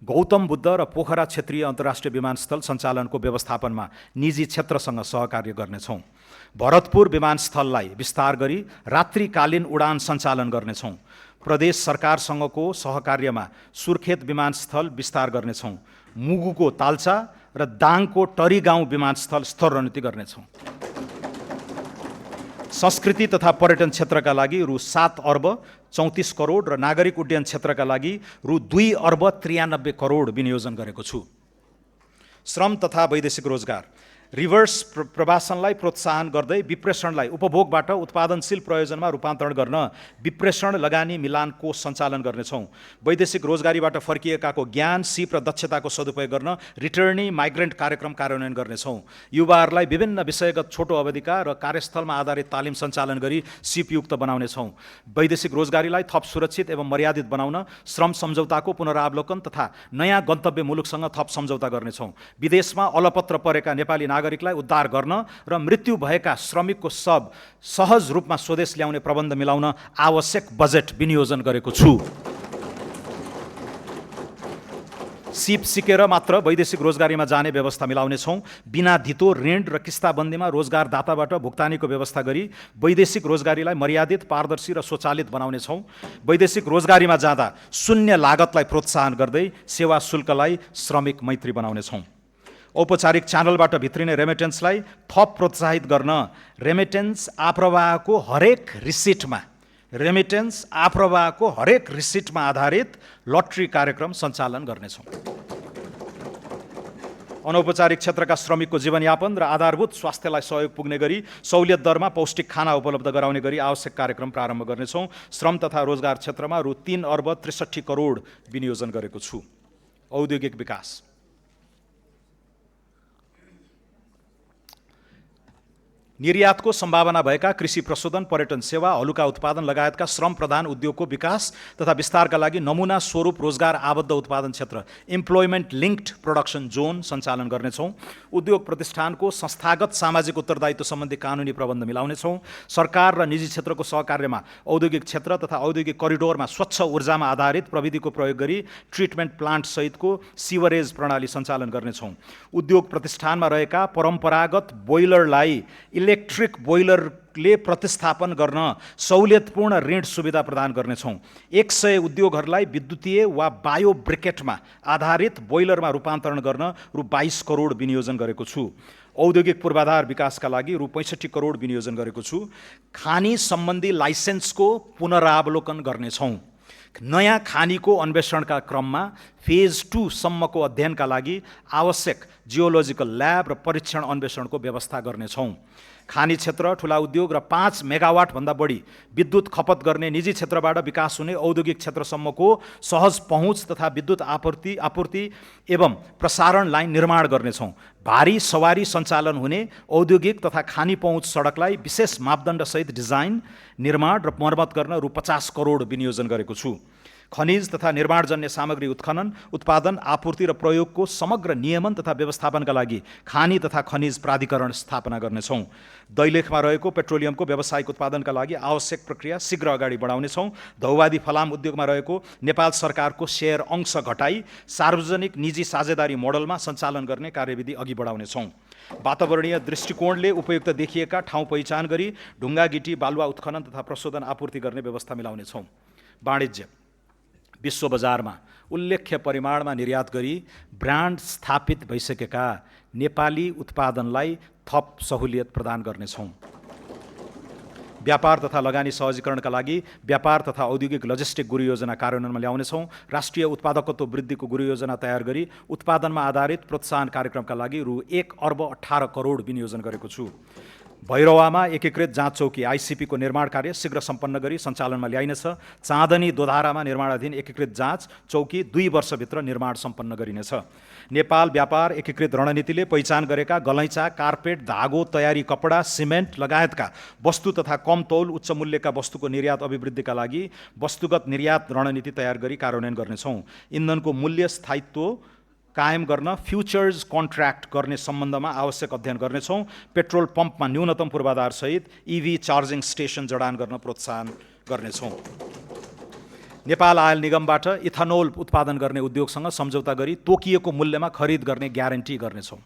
गौतम बुद्ध र पोखरा क्षेत्रीय अन्तर्राष्ट्रिय विमानस्थल सञ्चालनको व्यवस्थापनमा निजी क्षेत्रसँग सहकार्य गर्नेछौँ। भरतपुर विमानस्थललाई विस्तार गरी रात्रिकालीन उडान सञ्चालन गर्नेछौँ। प्रदेश सरकारसँगको सहकार्यमा सुर्खेत विमानस्थल विस्तार गर्नेछौँ। मुगुको ताल्चा र दाङको टरी गाउँ विमानस्थल स्तरोन्नति गर्नेछौँ। संस्कृति तथा पर्यटन क्षेत्रका लागि रु 7 अर्ब 34 करोड र नागरिक उड्डयन क्षेत्रका लागि रु 2 अर्ब 93 करोड विनियोजन गरेको छु। श्रम तथा वैदेशिक रोजगार। रिभर्स प्रवासनलाई प्रोत्साहन गर्दै विप्रेषणलाई उपभोगबाट उत्पादनशील प्रयोजनमा रूपान्तरण गर्न विप्रेषण लगानी मिलान कोष सञ्चालन गर्नेछौँ। वैदेशिक रोजगारीबाट फर्किएकाको ज्ञान, सिप र दक्षताको सदुपयोग गर्न रिटर्नी माइग्रेन्ट कार्यक्रम कार्यान्वयन गर्नेछौँ। युवाहरूलाई विभिन्न विषयगत छोटो अवधिका र कार्यस्थलमा आधारित तालिम सञ्चालन गरी सिपयुक्त बनाउनेछौँ। वैदेशिक रोजगारीलाई थप सुरक्षित एवं मर्यादित बनाउन श्रम सम्झौताको पुनरावलोकन तथा नयाँ गन्तव्य मुलुकसँग थप सम्झौता गर्नेछौँ। विदेशमा अलपत्र परेका नेपाली नागरिकलाई उद्धार गर्न र मृत्यु भएका श्रमिकको शव सहज रूपमा स्वदेश ल्याउने प्रबन्ध मिलाउन आवश्यक बजेट विनियोजन गरेको छु। सिप सिकेर मात्र वैदेशिक रोजगारीमा जाने व्यवस्था मिलाउनेछौँ। बिना धितो ऋण र किस्ताबन्दीमा रोजगारदाताबाट भुक्तानीको व्यवस्था गरी वैदेशिक रोजगारीलाई मर्यादित, पारदर्शी र स्वचालित बनाउनेछौँ। वैदेशिक रोजगारीमा जाँदा शून्य लागतलाई प्रोत्साहन गर्दै सेवा शुल्कलाई श्रमिक मैत्री बनाउनेछौँ। औपचारिक च्यानलबाट भित्रिने रेमिटेन्सलाई थप प्रोत्साहित गर्न रेमिटेन्स आप्रवाहको हरेक रिसिटमा आधारित लटरी कार्यक्रम सञ्चालन गर्नेछौँ। अनौपचारिक क्षेत्रका श्रमिकको जीवनयापन र आधारभूत स्वास्थ्यलाई सहयोग पुग्ने गरी सहुलियत दरमा पौष्टिक खाना उपलब्ध गराउने गरी आवश्यक कार्यक्रम प्रारम्भ गर्नेछौँ। श्रम तथा रोजगार क्षेत्रमा रु 3 अर्ब 63 करोड विनियोजन गरेको छु। औद्योगिक विकास। निर्यातको सम्भावना भएका कृषि प्रशोधन, पर्यटन सेवा, हलुका उत्पादन लगायतका श्रम प्रधान उद्योगको विकास तथा विस्तारका लागि नमुना स्वरूप रोजगार आबद्ध उत्पादन क्षेत्र इम्प्लोइमेन्ट लिङ्क्ड प्रोडक्सन जोन सञ्चालन गर्नेछौँ। उद्योग प्रतिष्ठानको संस्थागत सामाजिक उत्तरदायित्व सम्बन्धी कानुनी प्रबन्ध मिलाउनेछौँ। सरकार र निजी क्षेत्रको सहकार्यमा औद्योगिक क्षेत्र तथा औद्योगिक करिडोरमा स्वच्छ ऊर्जामा आधारित प्रविधिको प्रयोग गरी ट्रिटमेन्ट प्लान्ट सहितको सिवरेज प्रणाली सञ्चालन गर्नेछौँ। उद्योग प्रतिष्ठानमा रहेका परम्परागत बोइलरलाई इलेक्ट्रिक बोइलरले प्रतिस्थापन गर्न सहुलियतपूर्ण ऋण सुविधा प्रदान गर्नेछौँ। 100 उद्योगहरूलाई विद्युतीय वा बायो ब्रिकेटमा आधारित बोइलरमा रूपान्तरण गर्न रु 22 करोड विनियोजन गरेको छु। औद्योगिक पूर्वाधार विकासका लागि रु 65 करोड विनियोजन गरेको छु। खानी सम्बन्धी लाइसेन्सको पुनरावलोकन गर्नेछौँ। नयाँ खानीको अन्वेषणका क्रममा फेज 2 सम्मको अध्ययनका लागि आवश्यक जियोलोजिकल ल्याब र परीक्षण अन्वेषणको व्यवस्था गर्नेछौँ। खानी क्षेत्र, ठुला उद्योग र 5 मेगावाटभन्दा बढी विद्युत खपत गर्ने निजी क्षेत्रबाट विकास हुने औद्योगिक क्षेत्रसम्मको सहज पहुँच तथा विद्युत आपूर्ति एवं प्रसारण लाइन निर्माण गर्नेछौँ। भारी सवारी सञ्चालन हुने औद्योगिक तथा खानी पहुँच सडकलाई विशेष मापदण्डसहित डिजाइन, निर्माण र मर्मत गर्न रु 50 करोड विनियोजन गरेको छु। खनिज तथा निर्माणजन्य सामग्री उत्खनन, उत्पादन, आपूर्ति र प्रयोगको समग्र नियमन तथा व्यवस्थापनका लागि खानी तथा खनिज प्राधिकरण स्थापना गर्नेछौँ। दैलेखमा रहेको पेट्रोलियमको व्यावसायिक उत्पादनका लागि आवश्यक प्रक्रिया शीघ्र अगाडि बढाउनेछौँ। धौवादी फलाम उद्योगमा रहेको नेपाल सरकारको सेयर अंश घटाई सार्वजनिक निजी साझेदारी मोडलमा सञ्चालन गर्ने कार्यविधि अघि बढाउनेछौँ। वातावरणीय दृष्टिकोणले उपयुक्त देखिएका ठाउँ पहिचान गरी ढुङ्गा, गिटी, बालुवा उत्खनन तथा प्रशोधन आपूर्ति गर्ने व्यवस्था मिलाउनेछौँ। वाणिज्य। विश्व बजारमा उल्लेख्य परिमाणमा निर्यात गरी ब्रान्ड स्थापित भइसकेका नेपाली उत्पादनलाई थप सहुलियत प्रदान गर्नेछौँ। व्यापार तथा लगानी सहजीकरणका लागि व्यापार तथा औद्योगिक लजिस्टिक गुरु योजना कार्यान्वयनमा ल्याउनेछौँ। राष्ट्रिय उत्पादकत्व वृद्धिको गुरु योजना तयार गरी उत्पादनमा आधारित प्रोत्साहन कार्यक्रमका लागि रु 1 अर्ब 18 करोड विनियोजन गरेको छु। भैरवामा एकीकृत जाँच चौकी आइसिपीको निर्माण कार्य शीघ्र सम्पन्न गरी सञ्चालनमा ल्याइनेछ। चाँदनी दोधारामा निर्माणाधीन एकीकृत जाँच चौकी 2 वर्षभित्र निर्माण सम्पन्न गरिनेछ। नेपाल व्यापार एकीकृत रणनीतिले पहिचान गरेका गलैँचा, कार्पेट, धागो, तयारी कपडा, सिमेन्ट लगायतका वस्तु तथा कम तौल उच्च मूल्यका वस्तुको निर्यात अभिवृद्धिका लागि वस्तुगत निर्यात रणनीति तयार गरी कार्यान्वयन गर्नेछौँ। इन्धनको मूल्य स्थायित्व कायम गर्न फ्युचर्स कन्ट्र्याक्ट गर्ने सम्बन्धमा आवश्यक अध्ययन गर्नेछौँ। पेट्रोल पम्पमा न्यूनतम पूर्वाधारसहित EV चार्जिङ स्टेसन जडान गर्न प्रोत्साहन गर्नेछौँ। नेपाल आयल निगमबाट इथानोल उत्पादन गर्ने उद्योगसँग सम्झौता गरी तोकिएको मूल्यमा खरिद गर्ने ग्यारेन्टी गर्नेछौँ।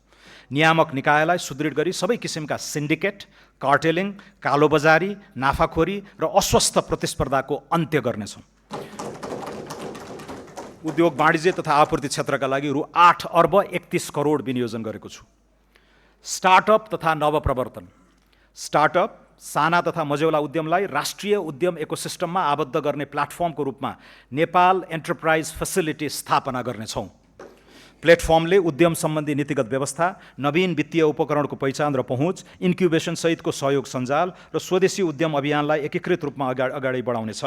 नियामक निकायलाई सुदृढ गरी सबै किसिमका सिन्डिकेट, कार्टेलिङ, कालोबजारी, नाफाखोरी र अस्वस्थ प्रतिस्पर्धाको अन्त्य गर्नेछौँ। उद्योग, वाणिज्य तथा आपूर्ति क्षेत्रका लागि रु 8 अर्ब 31 करोड विनियोजन गरेको छु। स्टार्टअप तथा नवप्रवर्तन। स्टार्टअप, साना तथा मझौला उद्यमलाई राष्ट्रिय उद्यम इकोसिस्टममा आबद्ध गर्ने प्लेटफर्मको रूपमा नेपाल एन्टरप्राइज फेसिलिटी स्थापना गर्नेछौँ। प्लेटफर्मले उद्यम सम्बन्धी नीतिगत व्यवस्था, नवीन वित्तीय उपकरणको पहिचान र पहुँच, इन्क्युबेसन सहितको सहयोग सञ्जाल र स्वदेशी उद्यम अभियानलाई एकीकृत रूपमा अगाडि बढाउनेछ।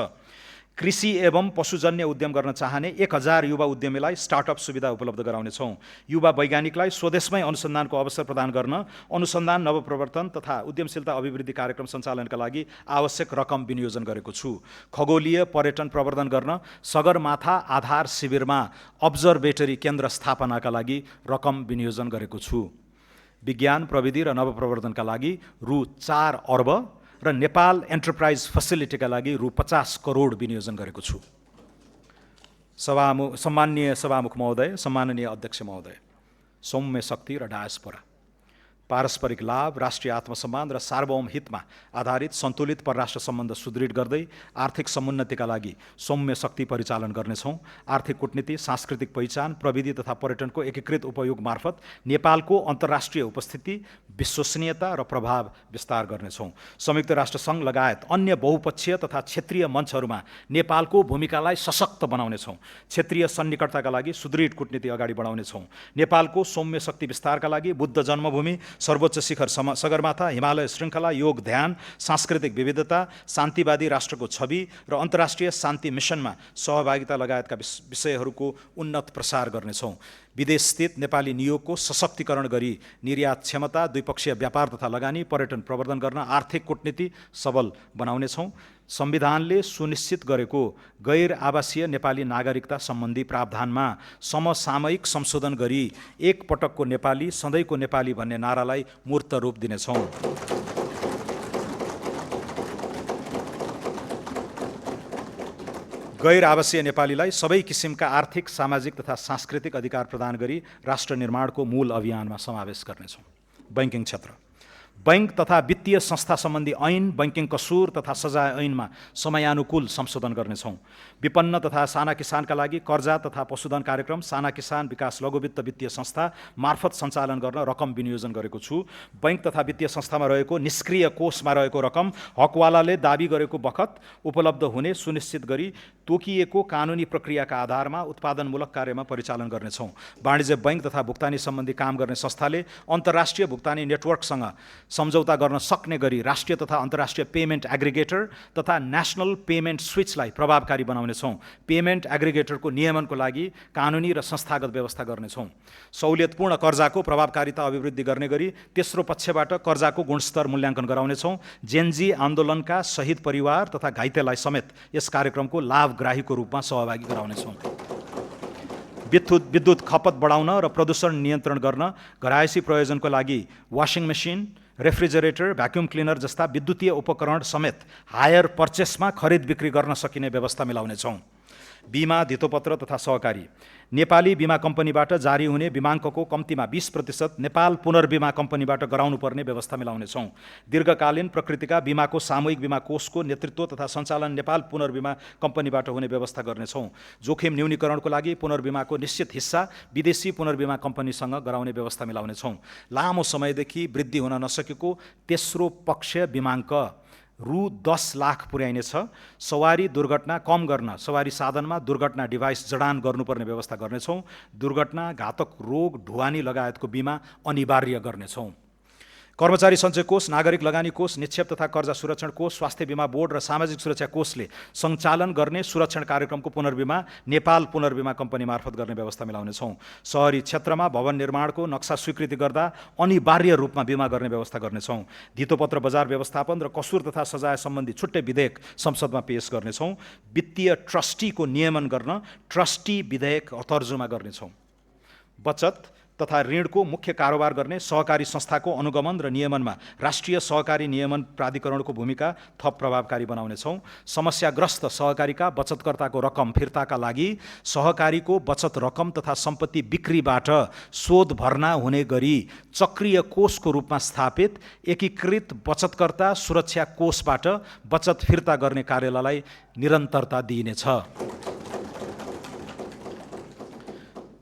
कृषि एवं पशुजन्य उद्यम गर्न चाहने 1000 युवा उद्यमीलाई स्टार्टअप सुविधा उपलब्ध गराउनेछौँ। युवा वैज्ञानिकलाई स्वदेशमै अनुसन्धानको अवसर प्रदान गर्न अनुसन्धान, नवप्रवर्तन तथा उद्यमशीलता अभिवृद्धि कार्यक्रम सञ्चालनका लागि आवश्यक रकम विनियोजन गरेको छु। खगोलीय पर्यटन प्रवर्धन गर्न सगरमाथा आधार शिविरमा अब्जर्भेटरी केन्द्र स्थापनाका लागि रकम विनियोजन गरेको छु। विज्ञान, प्रविधि र नवप्रवर्धनका लागि रु 4 अर्ब र नेपाल एन्टरप्राइज फेसिलिटीका लागि रु 50 करोड विनियोजन गरेको छु। सम्माननीय सभामुख महोदय, सम्माननीय अध्यक्ष महोदय, सौम्य शक्ति र डायस्पोरा, पारस्परिक लाभ, राष्ट्रिय आत्मसम्मान र सार्वभौम हितमा आधारित सन्तुलित परराष्ट्र सम्बन्ध सुदृढ गर्दै आर्थिक समुन्नतिका लागि सौम्य शक्ति परिचालन गर्नेछौँ। आर्थिक कूटनीति, सांस्कृतिक पहिचान, प्रविधि तथा पर्यटनको एकीकृत उपयोग मार्फत नेपालको अन्तर्राष्ट्रिय उपस्थिति, विश्वसनीयता र प्रभाव विस्तार गर्नेछौँ। संयुक्त राष्ट्रसङ्घ लगायत अन्य बहुपक्षीय तथा क्षेत्रीय मञ्चहरूमा नेपालको भूमिकालाई सशक्त बनाउनेछौँ। क्षेत्रीय सन्निकटताका लागि सुदृढ कूटनीति अगाडि बढाउनेछौँ। नेपालको सौम्य शक्ति विस्तारका लागि बुद्ध जन्मभूमि, सर्वोच्च शिखर सगरमाथा, हिमालय श्रृङ्खला, योग ध्यान, सांस्कृतिक विविधता, शान्तिवादी राष्ट्रको छवि र अन्तर्राष्ट्रिय शान्ति मिसनमा सहभागिता लगायतका विषयहरूको उन्नत प्रसार गर्नेछौँ। विदेशस्थित नेपाली नियोगको सशक्तिकरण गरी निर्यात क्षमता, द्विपक्षीय व्यापार तथा लगानी, पर्यटन प्रवर्धन गर्न आर्थिक कूटनीति सबल बनाउनेछौँ। संविधानले सुनिश्चित गरेको गैर आवासीय नेपाली नागरिकता सम्बन्धी प्रावधानमा समसामयिक संशोधन गरी एक पटकको नेपाली सधैँको नेपाली भन्ने नारालाई मूर्त रूप दिनेछौँ। गैर आवासीय नेपालीलाई सबै किसिमका आर्थिक, सामाजिक तथा सांस्कृतिक अधिकार प्रदान गरी राष्ट्र निर्माणको मूल अभियानमा समावेश गर्नेछौँ। बैंकिङ क्षेत्र, बैंक तथा वित्तीय संस्था सम्बन्धी ऐन, बैंकिङ कसुर तथा सजाय ऐनमा समयानुकूल संशोधन गर्नेछौँ। विपन्न तथा साना किसानका लागि कर्जा तथा पशुधन कार्यक्रम साना किसान विकास लघुवित्त वित्तीय संस्था मार्फत सञ्चालन गर्न रकम विनियोजन गरेको छु। बैंक तथा वित्तीय संस्थामा रहेको निष्क्रिय कोषमा रहेको रकम हकवालाले दाबी गरेको बखत उपलब्ध हुने सुनिश्चित गरी तोकिएको कानुनी प्रक्रियाका आधारमा उत्पादनमूलक कार्यमा परिचालन गर्नेछौँ। वाणिज्य बैंक तथा भुक्तानी सम्बन्धी काम गर्ने संस्थाले अन्तर्राष्ट्रिय भुक्तानी नेटवर्कसँग सम्झौता गर्न सक्ने गरी राष्ट्रिय तथा अन्तर्राष्ट्रिय पेमेन्ट एग्रिगेटर तथा नेसनल पेमेन्ट स्विचलाई प्रभावकारी बनाउनेछौँ। पेमेन्ट एग्रिगेटरको नियमनको लागि कानुनी र संस्थागत व्यवस्था गर्नेछौँ। सहुलियतपूर्ण कर्जाको प्रभावकारिता अभिवृद्धि गर्ने गरी तेस्रो पक्षबाट कर्जाको गुणस्तर मूल्याङ्कन गराउनेछौँ। जेनजी आन्दोलनका शहीद परिवार तथा घाइतेलाई समेत यस कार्यक्रमको लाभग्राहीको रूपमा सहभागी गराउनेछौँ। विद्युत खपत बढाउन र प्रदूषण नियन्त्रण गर्न घरायसी प्रयोजनको लागि washing machine, refrigerator, vacuum cleaner जस्ता विद्युतीय उपकरण समेत हायर पर्चेसमा खरिद बिक्री गर्न सकिने व्यवस्था मिलाउनेछौँ। बिमा, धितोपत्र तथा सहकारी, नेपाली बिमा कम्पनीबाट जारी हुने बिमाङ्कको कम्तीमा 20% नेपाल पुनर्बिमा कम्पनीबाट गराउनुपर्ने व्यवस्था मिलाउनेछौँ। दीर्घकालीन प्रकृतिका बिमाको सामूहिक बिमा कोषको नेतृत्व तथा सञ्चालन नेपाल पुनर्बिमा कम्पनीबाट हुने व्यवस्था गर्नेछौँ। जोखिम न्यूनीकरणको लागि पुनर्बिमाको निश्चित हिस्सा विदेशी पुनर्बिमा कम्पनीसँग गराउने व्यवस्था मिलाउनेछौँ। लामो समयदेखि वृद्धि हुन नसकेको तेस्रो पक्ष बिमाङ्क रु 10 लाख पुर्याइनेछ। सवारी दुर्घटना कम गर्न सवारी साधनमा दुर्घटना डिभाइस जडान गर्नुपर्ने व्यवस्था गर्नेछौँ। दुर्घटना, घातक रोग, ढुवानी लगायतको बिमा अनिवार्य गर्नेछौँ। कर्मचारी सञ्चय कोष, नागरिक लगानी कोष, निक्षेप तथा कर्जा सुरक्षण कोष, स्वास्थ्य बिमा बोर्ड र सामाजिक सुरक्षा कोषले सञ्चालन गर्ने सुरक्षण कार्यक्रमको पुनर्बिमा नेपाल पुनर्बिमा कम्पनी मार्फत गर्ने व्यवस्था मिलाउनेछौँ। सहरी क्षेत्रमा भवन निर्माणको नक्सा स्वीकृति गर्दा अनिवार्य रूपमा बिमा गर्ने व्यवस्था गर्नेछौँ। धितोपत्र बजार व्यवस्थापन र कसुर तथा सजाय सम्बन्धी छुट्टै विधेयक संसदमा पेश गर्नेछौँ। वित्तीय ट्रस्टीको नियमन गर्न ट्रस्टी विधेयक तर्जुमा गर्नेछौँ। बचत तथा ऋणको मुख्य कारोबार गर्ने सहकारी संस्थाको अनुगमन र नियमनमा राष्ट्रिय सहकारी नियमन प्राधिकरणको भूमिका थप प्रभावकारी बनाउनेछौँ। समस्याग्रस्त सहकारीका बचतकर्ताको रकम फिर्ताका लागि सहकारीको बचत रकम तथा सम्पत्ति बिक्रीबाट शोध भर्ना हुने गरी चक्रीय कोषको रूपमा स्थापित एकीकृत बचतकर्ता सुरक्षा कोषबाट बचत फिर्ता गर्ने कार्यालयलाई निरन्तरता दिइनेछ।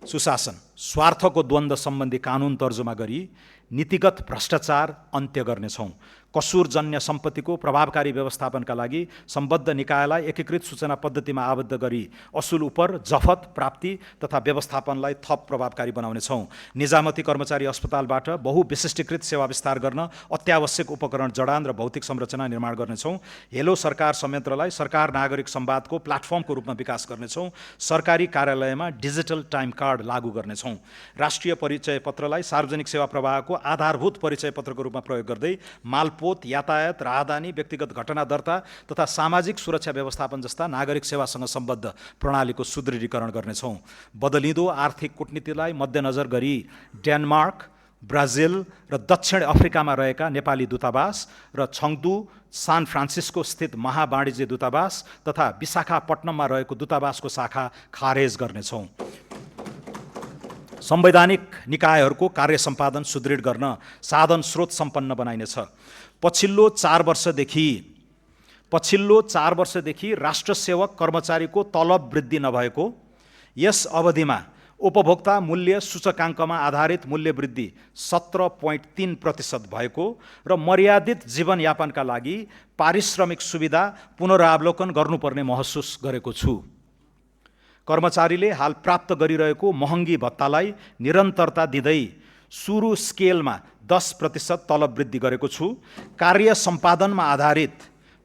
सुशासन, स्वार्थको द्वन्द्व सम्बन्धी कानुन तर्जुमा गरी नीतिगत भ्रष्टाचार अन्त्य गर्नेछौँ। कसुरजन्य सम्पत्तिको प्रभावकारी व्यवस्थापनका लागि सम्बद्ध निकायलाई एकीकृत सूचना पद्धतिमा आबद्ध गरी असुल उपर जफत प्राप्ति तथा व्यवस्थापनलाई थप प्रभावकारी बनाउनेछौँ। निजामती कर्मचारी अस्पतालबाट बहुविशिष्टीकृत सेवा विस्तार गर्न अत्यावश्यक उपकरण जडान र भौतिक संरचना निर्माण गर्नेछौँ। हेलो सरकार संयन्त्रलाई सरकार नागरिक संवादको प्लाटफर्मको रूपमा विकास गर्नेछौँ। सरकारी कार्यालयमा डिजिटल टाइम कार्ड लागू गर्नेछौँ। राष्ट्रिय परिचय पत्रलाई सार्वजनिक सेवा प्रवाहको आधारभूत परिचय पत्रको रूपमा प्रयोग गर्दै मालपोत, यातायात, राहदानी, व्यक्तिगत घटना दर्ता तथा सामाजिक सुरक्षा व्यवस्थापन जस्ता नागरिक सेवासँग सम्बद्ध प्रणालीको सुदृढीकरण गर्नेछौँ। बदलिँदो आर्थिक कूटनीतिलाई मध्यनजर गरी डेनमार्क, ब्राजिल र दक्षिण अफ्रिकामा रहेका नेपाली दूतावास र छङ्दू, सान फ्रान्सिस्को स्थित महावाणिज्य दूतावास तथा विशाखापट्टनममा रहेको दूतावासको शाखा खारेज गर्नेछौँ। संवैधानिक निकायहरूको कार्य सम्पादन सुदृढ गर्न साधन स्रोत सम्पन्न बनाइनेछ। पछिल्लो 4 वर्षदेखि राष्ट्र सेवक कर्मचारीको तलब वृद्धि नभएको, यस अवधिमा उपभोक्ता मूल्य सूचकाङ्कमा आधारित मूल्य वृद्धि 17.3% भएको र मर्यादित जीवनयापनका लागि पारिश्रमिक सुविधा पुनरावलोकन गर्नुपर्ने महसुस गरेको छु। कर्मचारीले हाल प्राप्त गरिरहेको महँगी भत्तालाई निरन्तरता दिँदै सुरु स्केलमा 10% तलब वृद्धि गरेको छु। कार्य सम्पादनमा आधारित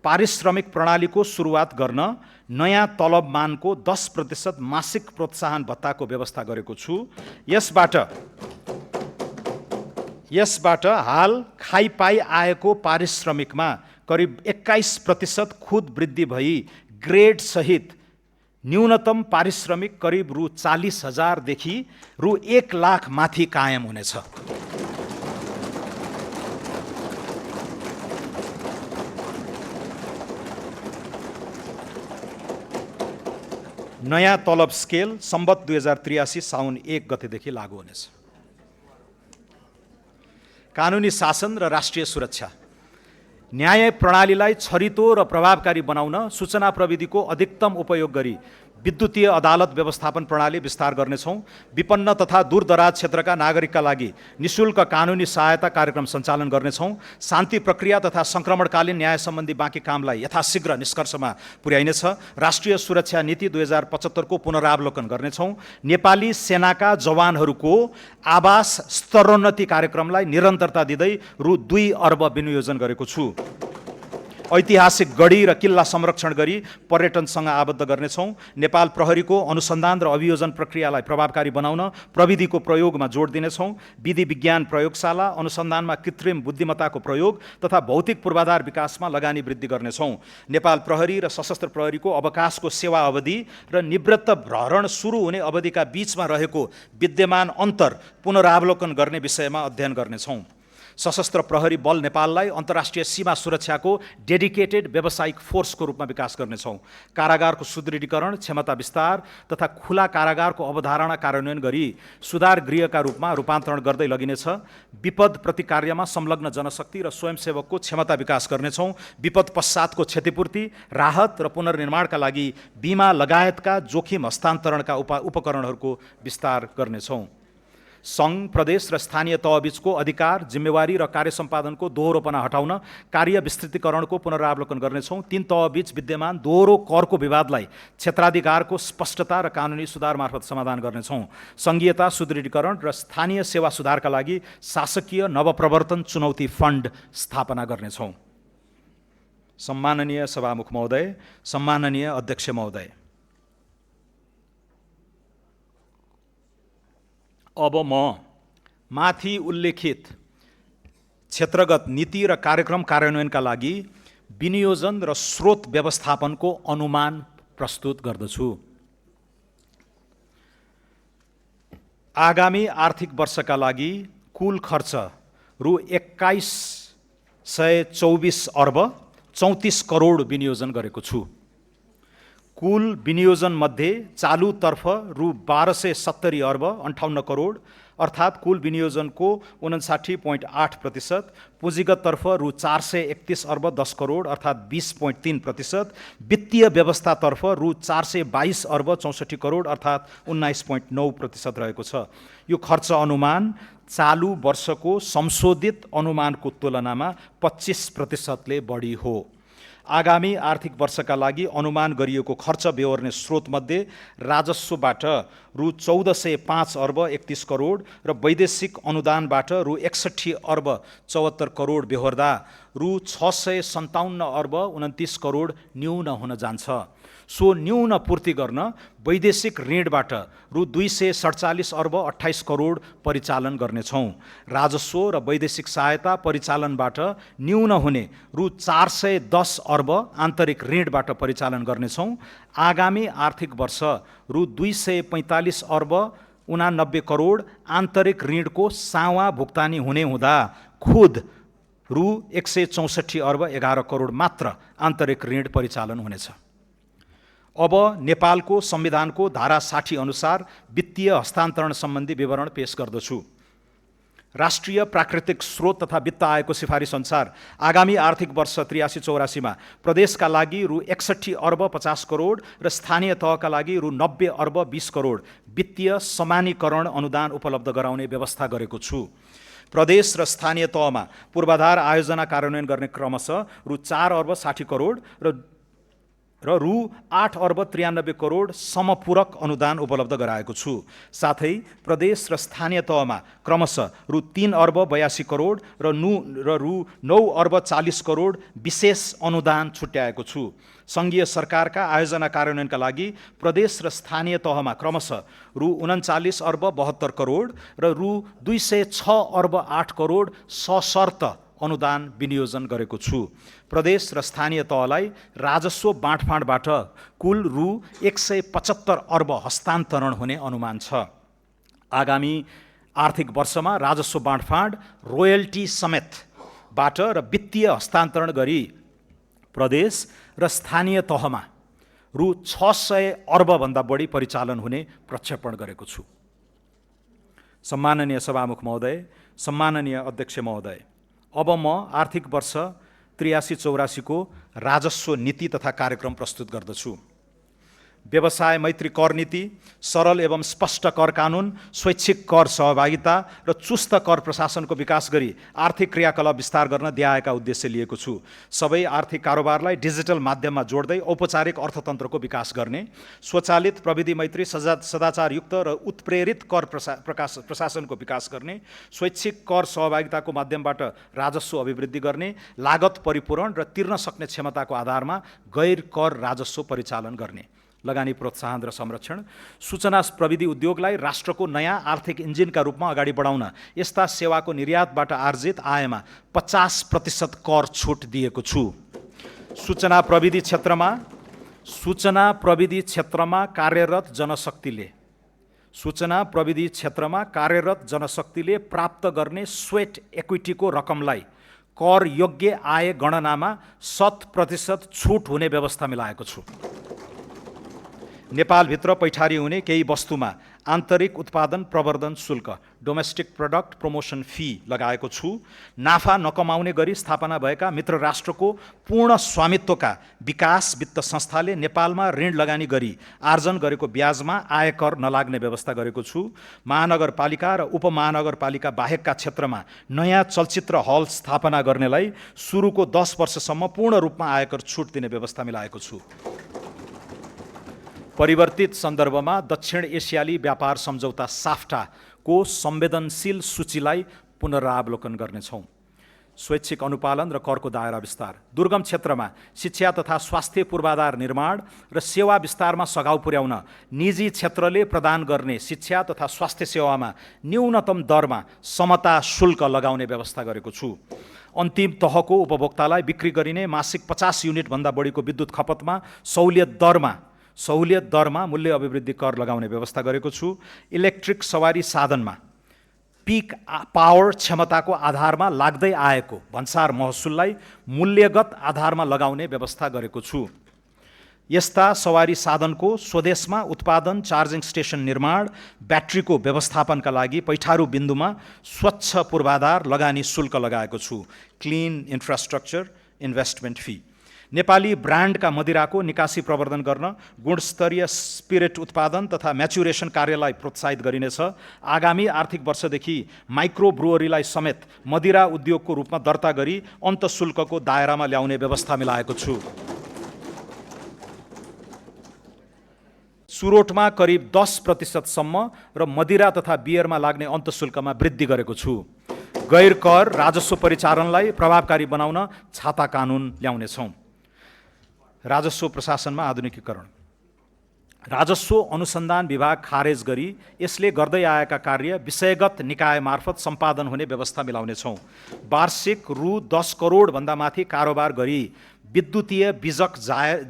पारिश्रमिक प्रणालीको सुरुवात गर्न नयाँ तलब मानको 10% मासिक प्रोत्साहन भत्ताको व्यवस्था गरेको छु। यसबाट हाल खाइपाई आएको पारिश्रमिकमा करिब 21% खुद वृद्धि भई ग्रेड सहित न्यूनतम पारिश्रमिक करिब रु 40,000 देखि रु 1 लाख माथि कायम हुनेछ। नयाँ तलब स्केल सम्बत 2083 साउन 1 गतेदेखि लागू हुनेछ। कानुनी शासन र राष्ट्रिय सुरक्षा। न्याय प्रणालीलाई छरितो र प्रभावकारी बनाउन सूचना प्रविधिको अधिकतम उपयोग गरी विद्युतीय अदालत व्यवस्थापन प्रणाली विस्तार गर्नेछौँ। विपन्न तथा दूरदराज क्षेत्रका नागरिकका लागि निशुल्क कानुनी सहायता कार्यक्रम सञ्चालन गर्नेछौँ। शान्ति प्रक्रिया तथा सङ्क्रमणकालीन न्याय सम्बन्धी बाँकी कामलाई यथाशीघ्र निष्कर्षमा पुर्याइनेछ। राष्ट्रिय सुरक्षा नीति 2075 को पुनरावलोकन गर्नेछौँ। नेपाली सेनाका जवानहरूको आवास स्तरोन्नति कार्यक्रमलाई निरन्तरता दिँदै रु 2 अर्ब विनियोजन गरेको छु। ऐतिहासिक गढी र किल्ला संरक्षण गरी पर्यटनसँग आबद्ध गर्नेछौँ। नेपाल प्रहरीको अनुसन्धान र अभियोजन प्रक्रियालाई प्रभावकारी बनाउन प्रविधिको प्रयोगमा जोड दिनेछौँ। विधि विज्ञान प्रयोगशाला, अनुसन्धानमा कृत्रिम बुद्धिमत्ताको प्रयोग तथा भौतिक पूर्वाधार विकासमा लगानी वृद्धि गर्नेछौँ। नेपाल प्रहरी र सशस्त्र प्रहरीको अवकाशको सेवा अवधि र निवृत्त भरण सुरु हुने अवधिका बीचमा रहेको विद्यमान अन्तर पुनरावलोकन गर्ने विषयमा अध्ययन गर्नेछौँ। सशस्त्र प्रहरी बल नेपाललाई अन्तर्राष्ट्रिय सीमा सुरक्षाको डेडिकेटेड व्यावसायिक फोर्सको रूपमा विकास गर्नेछौँ। कारागारको सुदृढीकरण, क्षमता विस्तार तथा खुला कारागारको अवधारणा कार्यान्वयन गरी सुधार गृहका रूपमा रूपान्तरण गर्दै लगिनेछ। विपद प्रतिकार्यमा संलग्न जनशक्ति र स्वयंसेवकको क्षमता विकास गर्नेछौँ। विपद पश्चातको क्षतिपूर्ति, राहत र पुनर्निर्माणका लागि बिमा लगायतका जोखिम हस्तान्तरणका उपकरणहरूको विस्तार गर्नेछौँ। सङ्घ, प्रदेश र स्थानीय तहबीचको अधिकार, जिम्मेवारी र कार्य सम्पादनको दोहोरोपना हटाउन कार्य विस्तृतीकरणको पुनरावलोकन गर्नेछौँ। 3 तहबीच विद्यमान दोहोरो करको विवादलाई क्षेत्राधिकारको स्पष्टता र कानुनी सुधार मार्फत समाधान गर्नेछौँ। सङ्घीयता सुदृढीकरण र स्थानीय सेवा सुधारका लागि शासकीय नवप्रवर्तन चुनौती फन्ड स्थापना गर्नेछौँ। सम्माननीय सभामुख महोदय, सम्माननीय अध्यक्ष महोदय, अब म माथि उल्लेखित क्षेत्रगत नीति र कार्यक्रम कार्यान्वयनका लागि विनियोजन र स्रोत व्यवस्थापनको अनुमान प्रस्तुत गर्दछु। आगामी आर्थिक वर्षका लागि कुल खर्च रु 2124 अर्ब 34 करोड विनियोजन गरेको छु। कुल विनियोजन मध्ये चालुतर्फ रु 1270 अर्ब 58 करोड अर्थात् कुल विनियोजनको 59.8%, पुँजीगततर्फ रु 431 अर्ब 10 करोड अर्थात् 20.3%, वित्तीय व्यवस्थातर्फ रु 422 अर्ब 64 करोड अर्थात् 19.9% रहेको छ। यो खर्च अनुमान चालु वर्षको संशोधित अनुमानको तुलनामा 25%ले बढी हो। आगामी आर्थिक वर्षका लागि अनुमान गरिएको खर्च बेहोर्ने स्रोतमध्ये राजस्वबाट रु 1405 अर्ब 31 करोड र वैदेशिक अनुदानबाट रु 61 अर्ब 74 करोड बेहोर्दा रु 657 अर्ब 29 करोड न्यून हुन जान्छ। सो न्यून पूर्ति गर्न वैदेशिक ऋणबाट रु 247 अर्ब 28 करोड परिचालन गर्नेछौँ। राजस्व र वैदेशिक सहायता परिचालनबाट न्यून हुने रु 410 अर्ब आन्तरिक ऋणबाट परिचालन गर्नेछौँ। आगामी आर्थिक वर्ष रु 245 अर्ब 89 करोड आन्तरिक ऋणको सावा भुक्तानी हुने हुँदा खुद रु 164 अर्ब 11 करोड मात्र आन्तरिक ऋण परिचालन हुनेछ। अब नेपालको संविधानको धारा 60 अनुसार वित्तीय हस्तान्तरण सम्बन्धी विवरण पेश गर्दछु। राष्ट्रिय प्राकृतिक स्रोत तथा वित्त आयोगको सिफारिस अनुसार आगामी आर्थिक वर्ष 83-84 मा प्रदेशका लागि रु 61 अर्ब 50 करोड र स्थानीय तहका लागि रु 90 अर्ब 20 करोड वित्तीय समानीकरण अनुदान उपलब्ध गराउने व्यवस्था गरेको छु। प्रदेश र स्थानीय तहमा पूर्वाधार आयोजना कार्यान्वयन गर्ने क्रमशः रु 4 अर्ब 60 करोड र रु 8 अर्ब 93 करोड समपूरक अनुदान उपलब्ध गराएको छु। साथै प्रदेश र स्थानीय तहमा क्रमशः रु 3 अर्ब 82 करोड र रु 9 अर्ब 40 करोड विशेष अनुदान छुट्याएको छु। सङ्घीय सरकारका आयोजना कार्यान्वयनका लागि प्रदेश र स्थानीय तहमा क्रमशः रु 39 अर्ब 72 करोड र रु 206 अर्ब 8 करोड सशर्त अनुदान विनियोजन गरेको छु। प्रदेश र स्थानीय तहलाई राजस्व बाँडफाँडबाट कुल रु 175 अर्ब हस्तान्तरण हुने अनुमान छ। आगामी आर्थिक वर्षमा राजस्व बाँडफाँड रोयल्टी समेतबाट र वित्तीय हस्तान्तरण गरी प्रदेश र स्थानीय तहमा रु 600 अर्बभन्दा बढी परिचालन हुने प्रक्षेपण गरेको छु। सम्माननीय सभामुख महोदय, सम्माननीय अध्यक्ष महोदय, अब म आर्थिक वर्ष 83-84 को राजस्व नीति तथा कार्यक्रम प्रस्तुत गर्दछु। व्यवसाय मैत्री कर नीति, सरल एवं स्पष्ट कर कानुन, स्वैच्छिक कर सहभागिता र चुस्त कर प्रशासनको विकास गरी आर्थिक क्रियाकलाप विस्तार गर्न दिआएका उद्देश्य लिएको छु। सबै आर्थिक कारोबारलाई डिजिटल माध्यममा जोड्दै औपचारिक अर्थतन्त्रको विकास गर्ने, स्वचालित प्रविधि मैत्री सदाचारयुक्त र उत्प्रेरित कर प्रशासनको विकास गर्ने, स्वैच्छिक कर सहभागिताको माध्यमबाट राजस्व अभिवृद्धि गर्ने, लागत परिपूरण र तिर्न सक्ने क्षमताको आधारमा गैर कर राजस्व परिचालन गर्ने, लगानी प्रोत्साहन र संरक्षण, सूचना प्रविधि उद्योगलाई राष्ट्रको नयाँ आर्थिक इन्जिनका रूपमा अगाडि बढाउन यस्ता सेवाको निर्यातबाट आर्जित आयमा 50% कर छुट दिएको छु। सूचना प्रविधि क्षेत्रमा कार्यरत जनशक्तिले प्राप्त गर्ने स्वेट इक्विटीको रकमलाई कर योग्य आय गणनामा 100% छुट हुने व्यवस्था मिलाएको छु। नेपालभित्र पैठारी हुने केही वस्तुमा आन्तरिक उत्पादन प्रवर्धन शुल्क डोमेस्टिक प्रोडक्ट प्रमोसन फी लगाएको छु। नाफा नकमाउने गरी स्थापना भएका मित्र राष्ट्रको पूर्ण स्वामित्वका विकास वित्त संस्थाले नेपालमा ऋण लगानी गरी आर्जन गरेको ब्याजमा आयकर नलाग्ने व्यवस्था गरेको छु। महानगरपालिका र उपमहानगरपालिका बाहेकका क्षेत्रमा नयाँ चलचित्र हल स्थापना गर्नेलाई सुरुको 10 वर्षसम्म पूर्ण रूपमा आयकर छुट दिने व्यवस्था मिलाएको छु। परिवर्तित सन्दर्भमा दक्षिण एसियाली व्यापार सम्झौता साफ्टाको संवेदनशील सूचीलाई पुनरावलोकन गर्नेछौँ। स्वैच्छिक अनुपालन र करको दायरा विस्तार, दुर्गम क्षेत्रमा शिक्षा तथा स्वास्थ्य पूर्वाधार निर्माण र सेवा विस्तारमा सघाउ पुर्याउन निजी क्षेत्रले प्रदान गर्ने शिक्षा तथा स्वास्थ्य सेवामा न्यूनतम दरमा समता शुल्क लगाउने व्यवस्था गरेको छु। अन्तिम तहको उपभोक्तालाई बिक्री गरिने मासिक 50 युनिटभन्दा बढीको विद्युत खपतमा सहुलियत दरमा मूल्य अभिवृद्धि कर लगाउने व्यवस्था गरेको छु। इलेक्ट्रिक सवारी साधनमा पिक पावर क्षमताको आधारमा लाग्दै आएको भन्सार महसुललाई मूल्यगत आधारमा लगाउने व्यवस्था गरेको छु। यस्ता सवारी साधनको स्वदेशमा उत्पादन, चार्जिङ स्टेसन निर्माण, ब्याट्रीको व्यवस्थापनका लागि पैठारू बिन्दुमा स्वच्छ पूर्वाधार लगानी शुल्क लगाएको छु। Clean infrastructure investment fee, Nepali ब्रान्डका मदिराको निकासी प्रवर्धन गर्न गुणस्तरीय स्पिरिट उत्पादन तथा म्याचुरेसन कार्यलाई प्रोत्साहित गरिनेछ। आगामी आर्थिक वर्षदेखि माइक्रो ब्रुवरीलाई समेत मदिरा उद्योगको रूपमा दर्ता गरी अन्तशुल्कको दायरामा ल्याउने व्यवस्था मिलाएको छु। सुरोटमा करिब 10% सम्म र मदिरा तथा बियरमा लाग्ने अन्तशुल्कमा वृद्धि गरेको छु। गैर कर राजस्व परिचालनलाई प्रभावकारी बनाउन छाता कानुन ल्याउनेछौँ। राजस्व प्रशासनमा आधुनिकीकरण, राजस्व अनुसन्धान विभाग खारेज गरी यसले गर्दै आएका कार्य विषयगत निकाय मार्फत सम्पादन हुने व्यवस्था मिलाउनेछौँ। वार्षिक रु 10 करोडभन्दा माथि कारोबार गरी विद्युतीय बिजक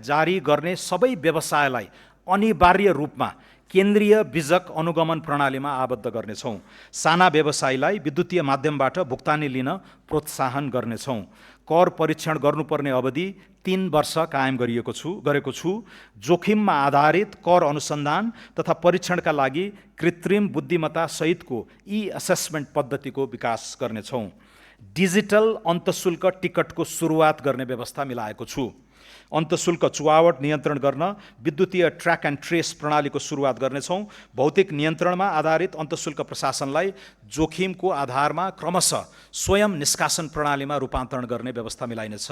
जारी गर्ने सबै व्यवसायलाई अनिवार्य रूपमा केन्द्रीय बीजक अनुगमन प्रणालीमा आबद्ध गर्नेछौँ। साना व्यवसायीलाई विद्युतीय माध्यमबाट भुक्तानी लिन प्रोत्साहन गर्नेछौँ। कर परीक्षण गर्नुपर्ने अवधि 3 वर्ष कायम गरेको छु। जोखिममा आधारित कर अनुसन्धान तथा परीक्षणका लागि कृत्रिम बुद्धिमत्ता सहितको ई-असेसमेन्ट पद्धतिको विकास गर्नेछौँ। डिजिटल अन्तशुल्क टिकटको सुरुवात गर्ने व्यवस्था मिलाएको छु। अन्तशुल्क चुहावट नियन्त्रण गर्न विद्युतीय ट्र्याक एन्ड ट्रेस प्रणालीको सुरुवात गर्नेछौँ। भौतिक नियन्त्रणमा आधारित अन्तशुल्क प्रशासनलाई जोखिमको आधारमा क्रमशः स्वयं निष्कासन प्रणालीमा रूपान्तरण गर्ने व्यवस्था मिलाइनेछ।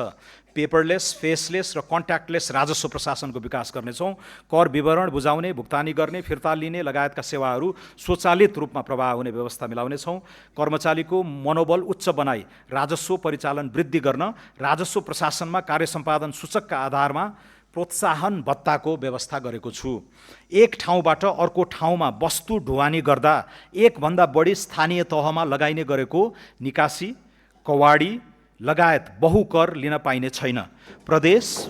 पेपरलेस, फेसलेस र कन्ट्याक्टलेस राजस्व प्रशासनको विकास गर्नेछौँ। कर विवरण बुझाउने, भुक्तानी गर्ने, फिर्ता लिने लगायतका सेवाहरू स्वचालित रूपमा प्रवाह हुने व्यवस्था मिलाउनेछौँ। कर्मचारीको मनोबल उच्च बनाई राजस्व परिचालन वृद्धि गर्न राजस्व प्रशासनमा कार्य सम्पादन सूचकका आधारमा प्रोत्साहन भत्ताको व्यवस्था गरेको छु। एक ठाउँबाट अर्को ठाउँमा वस्तु ढुवानी गर्दा एकभन्दा बढी स्थानीय तहमा लगाइने गरेको निकासी, कवाडी लगायत बहुकर लिन पाइने छैन। प्रदेश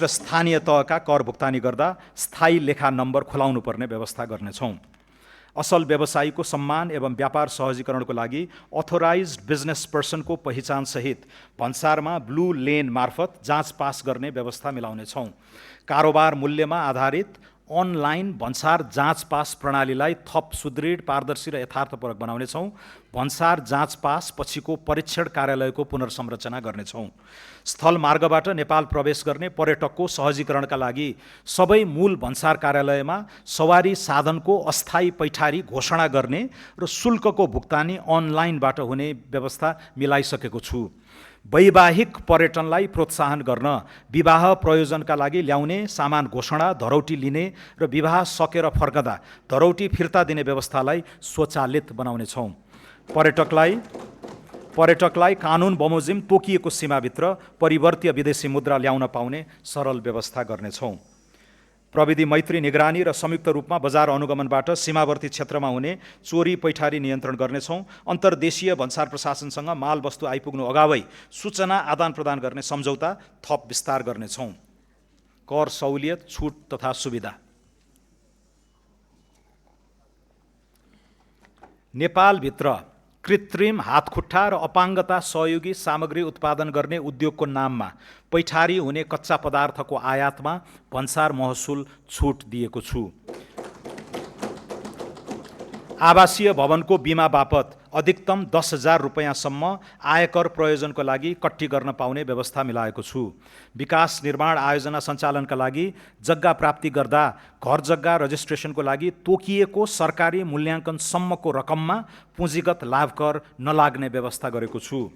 र स्थानीय तहका कर भुक्तानी गर्दा स्थायी लेखा नम्बर खुलाउनु पर्ने व्यवस्था गर्नेछौँ। असल व्यवसायीको सम्मान एवं व्यापार सहजीकरणको लागि अथोराइज्ड बिजनेस पर्सनको पहिचानसहित भन्सारमा ब्लू लेन मार्फत जाँच पास गर्ने व्यवस्था मिलाउनेछौँ। कारोबार मूल्यमा आधारित अनलाइन भन्सार जाँच पास प्रणालीलाई थप सुदृढ, पारदर्शी र यथार्थपरक बनाउनेछौँ। भन्सार जाँच पास पछिको परीक्षण कार्यालयको पुनर्संरचना गर्नेछौँ। स्थल मार्गबाट नेपाल प्रवेश गर्ने पर्यटकको सहजीकरणका लागि सबै मूल भन्सार कार्यालयमा सवारी साधनको अस्थायी पैठारी घोषणा गर्ने र शुल्कको भुक्तानी अनलाइनबाट हुने व्यवस्था मिलाइसकेको छु। वैवाहिक पर्यटनलाई प्रोत्साहन गर्न विवाह प्रयोजनका लागि ल्याउने सामान घोषणा, धरौटी लिने र विवाह सकेर फर्कदा धरौटी फिर्ता दिने व्यवस्थालाई स्वचालित बनाउनेछौँ। पर्यटकलाई कानुन बमोजिम तोकिएको सीमाभित्र परिवर्तीय विदेशी मुद्रा ल्याउन पाउने सरल व्यवस्था गर्नेछौँ। प्रविधि मैत्री निगरानी र संयुक्त रूपमा बजार अनुगमनबाट सीमावर्ती क्षेत्रमा हुने चोरी पैठारी नियन्त्रण गर्नेछौँ। अन्तर्देशीय भन्सार प्रशासनसँग माल वस्तु आइपुग्नु अगावै सूचना आदान प्रदान गर्ने सम्झौता थप विस्तार गर्नेछौँ। कर सहुलियत, छुट तथा सुविधा। नेपालभित्र कृत्रिम हातखुट्टा र अपाङ्गता सहयोगी सामग्री उत्पादन गर्ने उद्योगको नाममा पैठारी हुने कच्चा पदार्थको आयातमा भन्सार महसुल छुट दिएको छु। आवासीय भवनको बिमा बापत अधिकतम 10,000 रुपैयाँसम्म आयकर प्रयोजनको लागि कट्टी गर्न पाउने व्यवस्था मिलाएको छु। विकास निर्माण आयोजना सञ्चालनका लागि जग्गा प्राप्ति गर्दा घर जग्गा रजिस्ट्रेसनको लागि तोकिएको सरकारी मूल्याङ्कनसम्मको रकममा पुँजीगत लाभ कर नलाग्ने व्यवस्था गरेको छु।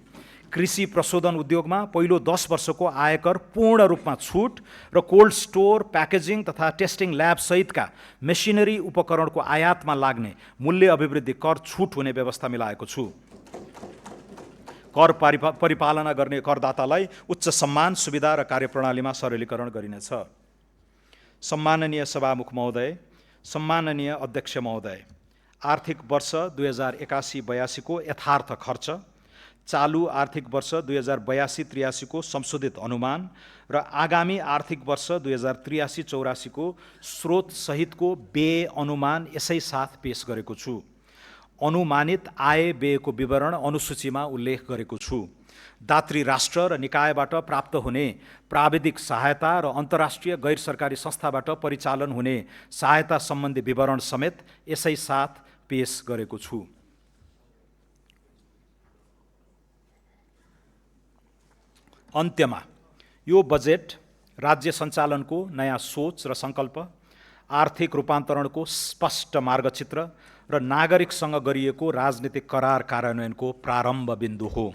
कृषि प्रशोधन उद्योगमा पहिलो 10 वर्षको आयकर पूर्ण रूपमा छुट र कोल्ड स्टोर, प्याकेजिङ तथा टेस्टिङ ल्याब सहितका मेसिनरी उपकरणको आयातमा लाग्ने मूल्य अभिवृद्धि कर छुट हुने व्यवस्था मिलाएको छु। कर परिपालना गर्ने करदातालाई उच्च सम्मान, सुविधा र कार्यप्रणालीमा सरलीकरण गरिनेछ। सम्माननीय सभामुख महोदय, सम्माननीय अध्यक्ष महोदय, आर्थिक वर्ष 2081-82 को यथार्थ खर्च, चालू आर्थिक वर्ष 2082-83 को संशोधित अनुमान र आगामी आर्थिक वर्ष 2083-84 को स्रोत सहितको व्यय अनुमान यसै साथ पेश गरेको छु। अनुमानित आय व्ययको विवरण अनुसूचीमा उल्लेख गरेको छु। दात्री राष्ट्र र निकायबाट प्राप्त हुने प्राविधिक सहायता र अन्तर्राष्ट्रिय गैर सरकारी संस्थाबाट परिचालन हुने सहायता सम्बन्धी विवरण समेत यसै साथ पेश गरेको छु। अन्त्यमा यो बजेट राज्य सञ्चालनको नयाँ सोच र सङ्कल्प, आर्थिक रूपान्तरणको स्पष्ट मार्गचित्र र नागरिकसँग गरिएको राजनीतिक करार कार्यान्वयनको प्रारम्भ बिन्दु हो।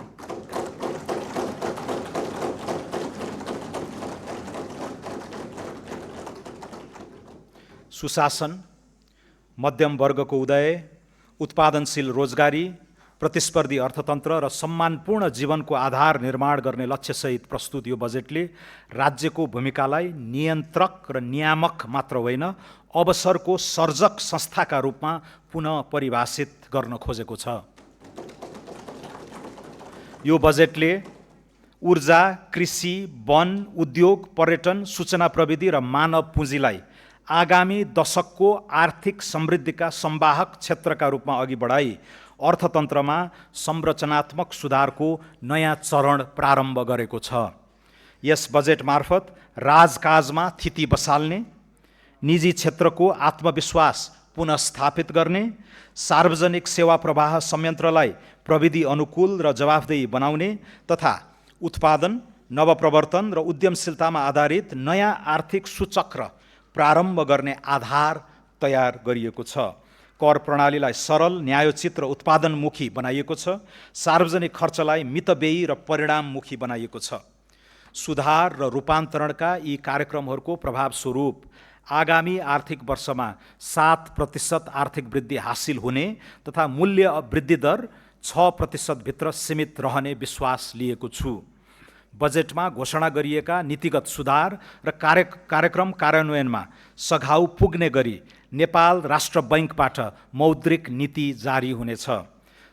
सुशासन, मध्यम वर्गको उदय, उत्पादनशील रोजगारी, प्रतिस्पर्धी अर्थतन्त्र र सम्मानपूर्ण जीवनको आधार निर्माण गर्ने लक्ष्यसहित प्रस्तुत यो बजेटले राज्यको भूमिकालाई नियन्त्रक र नियामक मात्र होइन, अवसरको सर्जक संस्थाका रूपमा पुनः परिभाषित गर्न खोजेको छ। यो बजेटले ऊर्जा, कृषि, वन, उद्योग, पर्यटन, सूचना प्रविधि र मानव पुँजीलाई आगामी दशकको आर्थिक समृद्धिका संवाहक क्षेत्रका रूपमा अघि बढाई अर्थतन्त्रमा संरचनात्मक सुधारको नयाँ चरण प्रारम्भ गरेको छ। यस बजेट मार्फत राजकाजमा थिति बसाल्ने, निजी क्षेत्रको आत्मविश्वास पुनःस्थापित गर्ने, सार्वजनिक सेवा प्रवाह संयन्त्रलाई प्रविधि अनुकूल र जवाफदेही बनाउने तथा उत्पादन, नवप्रवर्तन र उद्यमशीलतामा आधारित नयाँ आर्थिक सूचक्र प्रारम्भ गर्ने आधार तयार गरिएको छ। कर प्रणालीलाई सरल, न्यायोचित र उत्पादनमुखी बनाइएको छ। सार्वजनिक खर्चलाई मितव्ययी र परिणाममुखी बनाइएको छ। सुधार र रूपान्तरणका यी कार्यक्रमहरूको प्रभावस्वरूप आगामी आर्थिक वर्षमा 7% आर्थिक वृद्धि हासिल हुने तथा मूल्य वृद्धि दर 6% भित्र सीमित रहने विश्वास लिएको छु। बजेटमा घोषणा गरिएका नीतिगत सुधार र कार्यक्रम कार्यान्वयनमा सघाउ पुग्ने गरी नेपाल राष्ट्र बैंकबाट मौद्रिक नीति जारी हुनेछ।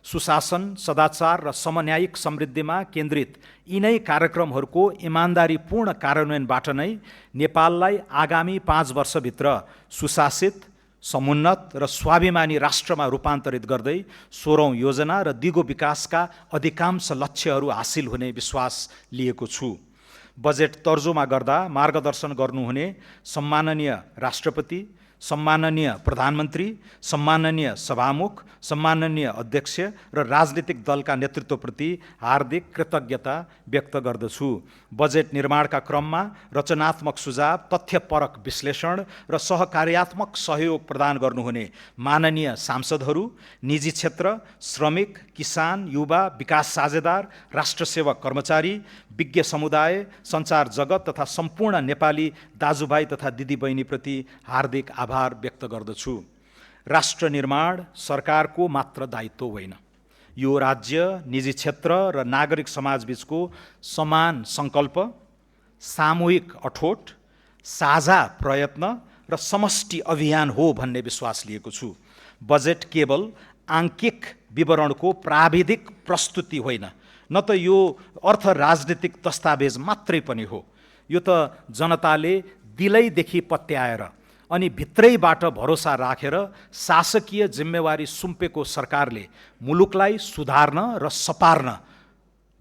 सुशासन, सदाचार र समन्यायिक समृद्धिमा केन्द्रित यिनै कार्यक्रमहरूको इमान्दारीपूर्ण कार्यान्वयनबाट नै नेपाललाई आगामी 5 वर्षभित्र सुशासित, समुन्नत र स्वाभिमानी राष्ट्रमा रूपान्तरित गर्दै 16औं योजना र दिगो विकासका अधिकांश लक्ष्यहरू हासिल हुने विश्वास लिएको छु। बजेट तर्जुमा गर्दा मार्गदर्शन गर्नुहुने सम्माननीय राष्ट्रपति, सम्माननीय प्रधानमन्त्री, सम्माननीय सभामुख, सम्माननीय अध्यक्ष र राजनीतिक दलका नेतृत्वप्रति हार्दिक कृतज्ञता व्यक्त गर्दछु। बजेट निर्माणका क्रममा रचनात्मक सुझाव, तथ्यपरक विश्लेषण र सहकार्यात्मक सहयोग प्रदान गर्नुहुने माननीय सांसदहरू, निजी क्षेत्र, श्रमिक, किसान, युवा, विकास साझेदार, राष्ट्रसेवक कर्मचारी, विज्ञ समुदाय, सञ्चार जगत तथा सम्पूर्ण नेपाली दाजुभाइ तथा दिदीबहिनीप्रति हार्दिक आभार व्यक्त गर्दछु। राष्ट्र निर्माण सरकारको मात्र दायित्व होइन, यो राज्य, निजी क्षेत्र र नागरिक समाजबीचको समान सङ्कल्प, सामूहिक अठोट, साझा प्रयत्न र समष्टि अभियान हो भन्ने विश्वास लिएको छु। बजेट केवल आङ्किक विवरणको प्राविधिक प्रस्तुति होइन, न त यो अर्थ राजनीतिक दस्तावेज मात्रै पनि हो। यो त जनताले दिलैदेखि पत्याएर अनि भित्रैबाट भरोसा राखेर शासकीय जिम्मेवारी सुम्पेको सरकारले मुलुकलाई सुधार्न र सपार्न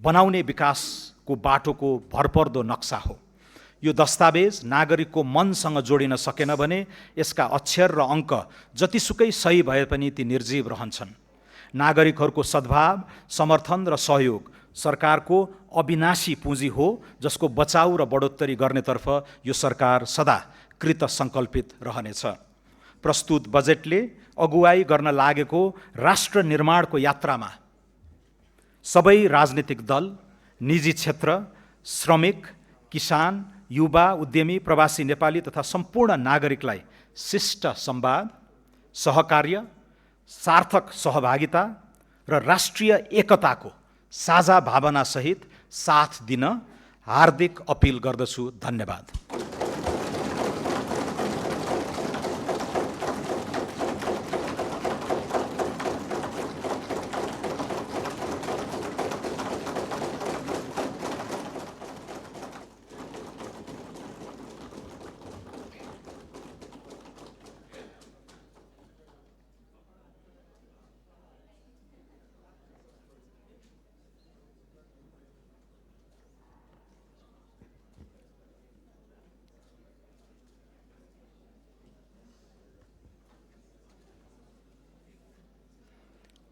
बनाउने विकासको बाटोको भरपर्दो नक्सा हो। यो दस्तावेज नागरिकको मनसँग जोडिन सकेन भने यसका अक्षर र अङ्क जतिसुकै सही भए पनि ती निर्जीव रहन्छन्। नागरिकहरूको सद्भाव, समर्थन र सहयोग सरकारको अविनाशी पुँजी हो, जसको बचाउ र बढोत्तरी गर्नेतर्फ यो सरकार सदा कृत सङ्कल्पित रहनेछ। प्रस्तुत बजेटले अगुवाई गर्न लागेको राष्ट्र निर्माणको यात्रामा सबै राजनीतिक दल, निजी क्षेत्र, श्रमिक, किसान, युवा, उद्यमी, प्रवासी नेपाली तथा सम्पूर्ण नागरिकलाई शिष्ट संवाद, सहकार्य, सार्थक सहभागिता र राष्ट्रिय एकताको साझा भावनासहित साथ दिन हार्दिक अपिल गर्दछु। धन्यवाद।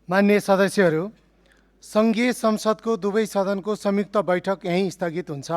माननीय सदस्यहरू, सङ्घीय संसदको दुवै सदनको संयुक्त बैठक यहीँ स्थगित हुन्छ।